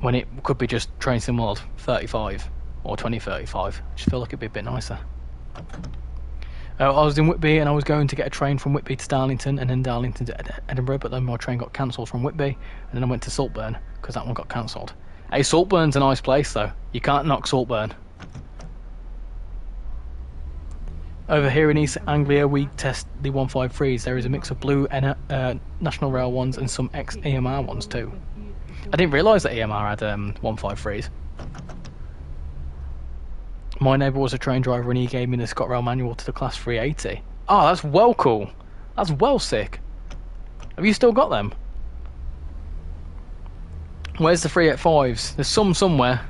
when it could be just Train Sim World 35 or 2035, I just feel like it'd be a bit nicer. I was in Whitby and I was going to get a train from Whitby to Darlington and then Darlington to Edinburgh, but then my train got cancelled from Whitby, and then I went to Saltburn because that one got cancelled. Hey, Saltburn's a nice place though. You can't knock Saltburn. Over here in East Anglia we test the 153s. There is a mix of blue National Rail ones and some ex-EMR ones too. I didn't realise that EMR had 153s. My neighbour was a train driver and he gave me the ScotRail manual to the Class 380. Oh, that's well cool. That's well sick. Have you still got them? Where's the 385s? There's some somewhere.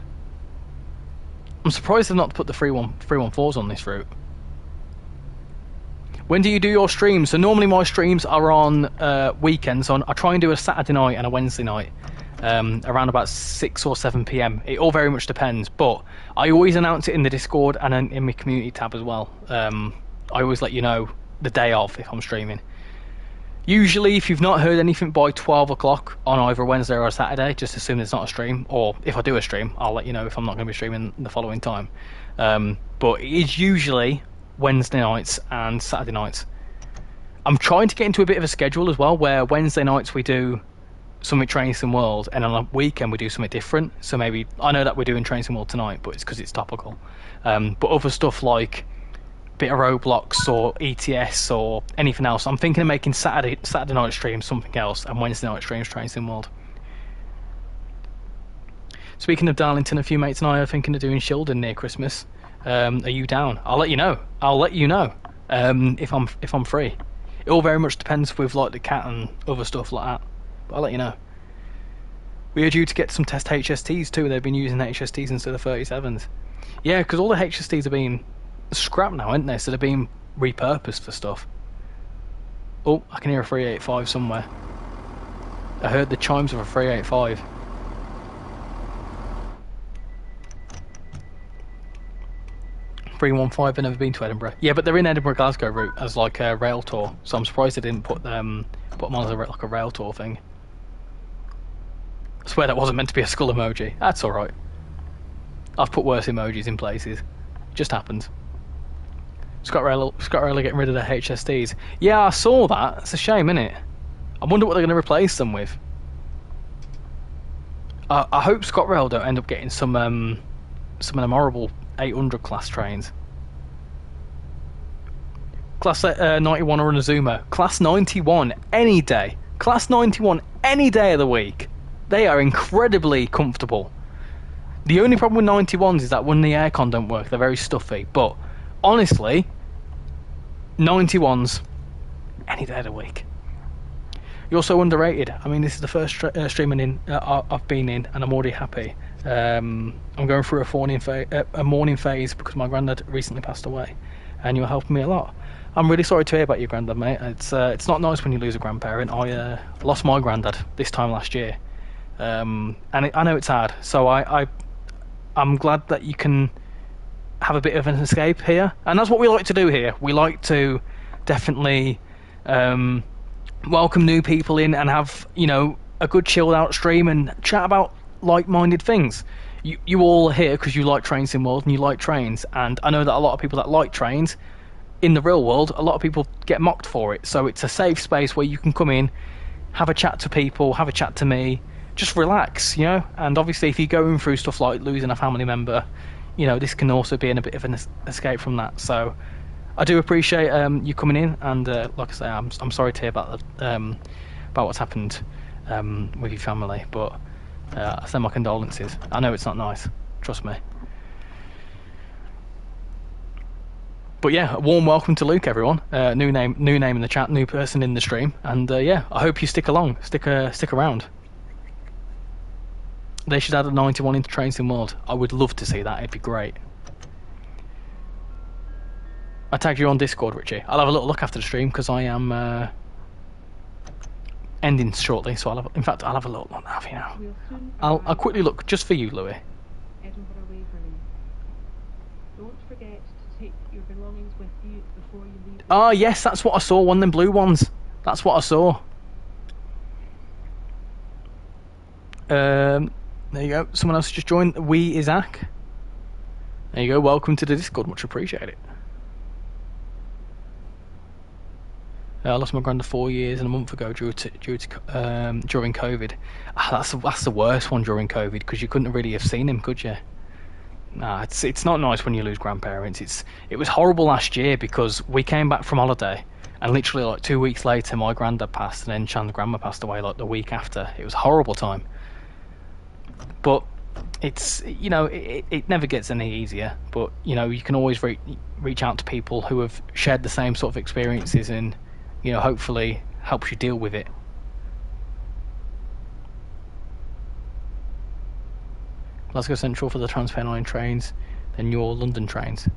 I'm surprised they've not put the 314s on this route. When do you do your streams? So normally my streams are on weekends. I try and do a Saturday night and a Wednesday night, around about 6 or 7 p.m. It all very much depends, but I always announce it in the Discord and in my community tab as well. I always let you know the day of if I'm streaming. Usually, if you've not heard anything by 12 o'clock on either Wednesday or a Saturday, just assume it's not a stream. Or if I do a stream, I'll let you know if I'm not going to be streaming the following time. But it is usually Wednesday nights and Saturday nights. I'm trying to get into a bit of a schedule as well, where Wednesday nights we do something trainsimworld, and on a weekend we do something different. So maybe, I know that we're doing trainsimworld tonight, but it's because it's topical. But other stuff like bit of Roblox or ETS or anything else, I'm thinking of making Saturday night streams something else and Wednesday night streams trainsimworld. Speaking of Darlington, a few mates and I are thinking of doing Shildon near Christmas. Are you down? I'll let you know. If I'm free. It all very much depends with like the cat and other stuff like that. But I'll let you know. We are due to get some test HSTs too. They've been using HSTs instead of 37s. Yeah, because all the HSTs are being scrapped now, aren't they? So they're being repurposed for stuff. Oh, I can hear a 385 somewhere. I heard the chimes of a 385. I've never been to Edinburgh. Yeah, but they're in Edinburgh Glasgow route as like a rail tour, so I'm surprised they didn't put them on as like a rail tour thing. I swear that wasn't meant to be a skull emoji. That's alright. I've put worse emojis in places. Just happens. ScotRail are getting rid of their HSDs. Yeah, I saw that. It's a shame, innit? I wonder what they're going to replace them with. I hope ScotRail don't end up getting some of them horrible 800 class trains. Class 91 or an Azuma. Class 91 any day. Class 91 any day of the week. They are incredibly comfortable. The only problem with 91s is that when the aircon don't work, they're very stuffy. But honestly, 91s any day of the week. You're so underrated. I mean, this is the first streaming I've been in, and I'm already happy. I'm going through a mourning phase because my granddad recently passed away, and you're helping me a lot. I'm really sorry to hear about your granddad, mate. It's not nice when you lose a grandparent. I lost my granddad this time last year, and I know it's hard. So I'm glad that you can have a bit of an escape here, and that's what we like to do here. We like to definitely welcome new people in and have, you know, a good chilled out stream and chat about like-minded things. You all are here because you like trainsimworld and you like trains, and I know that a lot of people that like trains in the real world, a lot of people get mocked for it. So it's a safe space where you can come in, have a chat to people, have a chat to me, just relax, you know. And obviously if you're going through stuff like losing a family member, you know, this can also be in a bit of an escape from that. So I do appreciate you coming in, and like I say, I'm sorry to hear about what's happened with your family, but I send my condolences. I know it's not nice, trust me. But yeah, a warm welcome to Luke, everyone. New name in the chat, new person in the stream, and yeah, I hope you stick around. They should add a 91 into trainsimworld. I would love to see that. It'd be great. I tagged you on Discord, Richie. I'll have a little look after the stream because I am ending shortly. So I'll have a little look now for you now. I'll quickly look just for you, Louis. Edinburgh Waverley. Don't forget to take your belongings with you before you leave. Oh yes, that's what I saw. One of them blue ones. That's what I saw. There you go. Someone else just joined. We Isaac. There you go. Welcome to the Discord. Much appreciated. I lost my granddad 4 years and a month ago during COVID. That's the worst one during COVID because you couldn't really have seen him, could you? Nah, it's not nice when you lose grandparents. It was horrible last year because we came back from holiday and literally like 2 weeks later my granddad passed, and then Chan's grandma passed away like the week after. It was a horrible time. but it's, you know, it never gets any easier. But you know, you can always reach out to people who have shared the same sort of experiences, and you know, hopefully helps you deal with it. Glasgow Central for the Transpennine trains, then your London trains.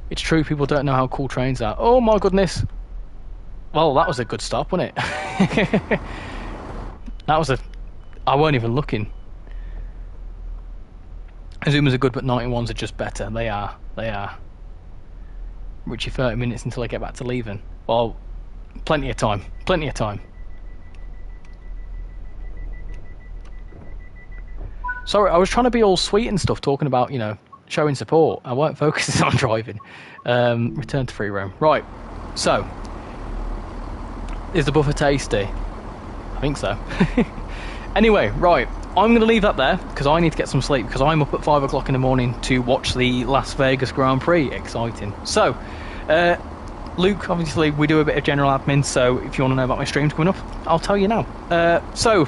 It's true, people don't know how cool trains are. Oh my goodness. Well, that was a good stop, wasn't it? That was I weren't even looking. Zoomers are good, but 91s are just better. They are. Richie, 30 minutes until I get back to Leven. Well, plenty of time. Sorry, I was trying to be all sweet and stuff, talking about, you know, showing support. I weren't focusing on driving. Return to free roam. Right, so, is the buffer tasty? I think so. Anyway, right, I'm going to leave that there, because I need to get some sleep, because I'm up at 5 o'clock in the morning to watch the Las Vegas Grand Prix. Exciting. So, Luke, obviously, we do a bit of general admin, so if you want to know about my streams coming up, I'll tell you now. So,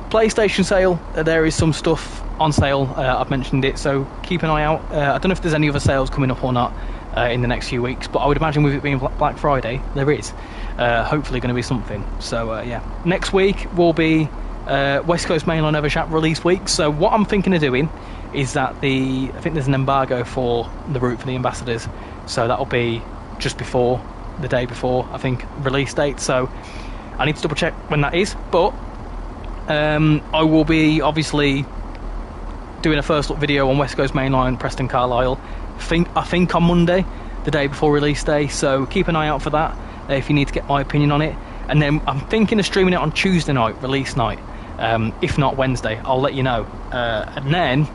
PlayStation sale, there is some stuff on sale. I've mentioned it, so keep an eye out. I don't know if there's any other sales coming up or not in the next few weeks, but I would imagine with it being Black Friday, there is hopefully going to be something. So yeah, next week will be West Coast Mainline Evershat release week. So what I'm thinking of doing is that I think there's an embargo for the route for the ambassadors, so that'll be just before, the day before, I think, release date. So I need to double check when that is, but I will be obviously doing a first look video on West Coast Mainline, Preston Carlisle, I think on Monday, the day before release day, so keep an eye out for that if you need to get my opinion on it. And then I'm thinking of streaming it on Tuesday night, release night, if not Wednesday, I'll let you know. And then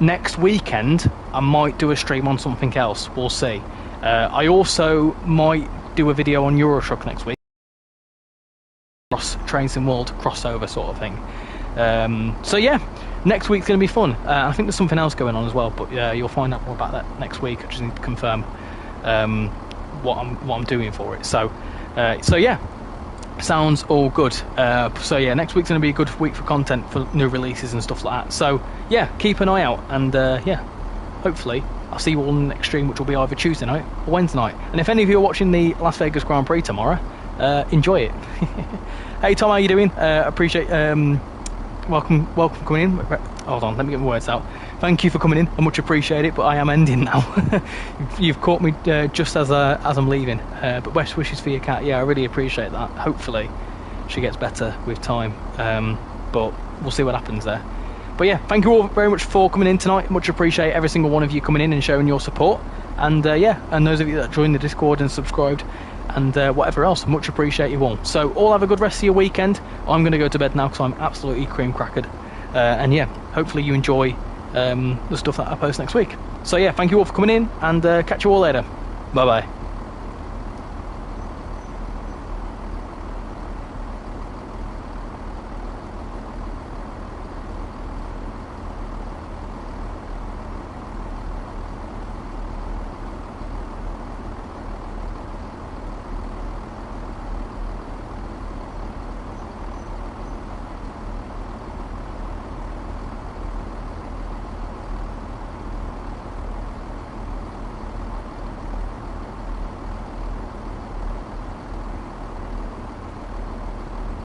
next weekend I might do a stream on something else, we'll see. I also might do a video on Eurotruck next week, trainsimworld crossover sort of thing. So yeah, next week's going to be fun. I think there's something else going on as well, but you'll find out more about that next week. I just need to confirm what I'm doing for it. So yeah, sounds all good. So yeah, next week's going to be a good week for content, for new releases and stuff like that. So yeah, keep an eye out, and yeah, hopefully I'll see you all in the next stream, which will be either Tuesday night or Wednesday night. And if any of you are watching the Las Vegas Grand Prix tomorrow, enjoy it. Hey Tom, how you doing? Appreciate welcome coming in. Hold on, let me get my words out. Thank you for coming in, I much appreciate it, but I am ending now. You've caught me just as I'm leaving, but best wishes for your cat. Yeah, I really appreciate that. Hopefully she gets better with time, but we'll see what happens there. But yeah, thank you all very much for coming in tonight. Much appreciate every single one of you coming in and showing your support, and yeah, and those of you that joined the Discord and subscribed and whatever else, much appreciate you all. So all have a good rest of your weekend. I'm going to go to bed now because I'm absolutely cream crackered, and yeah, hopefully you enjoy the stuff that I post next week. So yeah, thank you all for coming in, and catch you all later. Bye bye.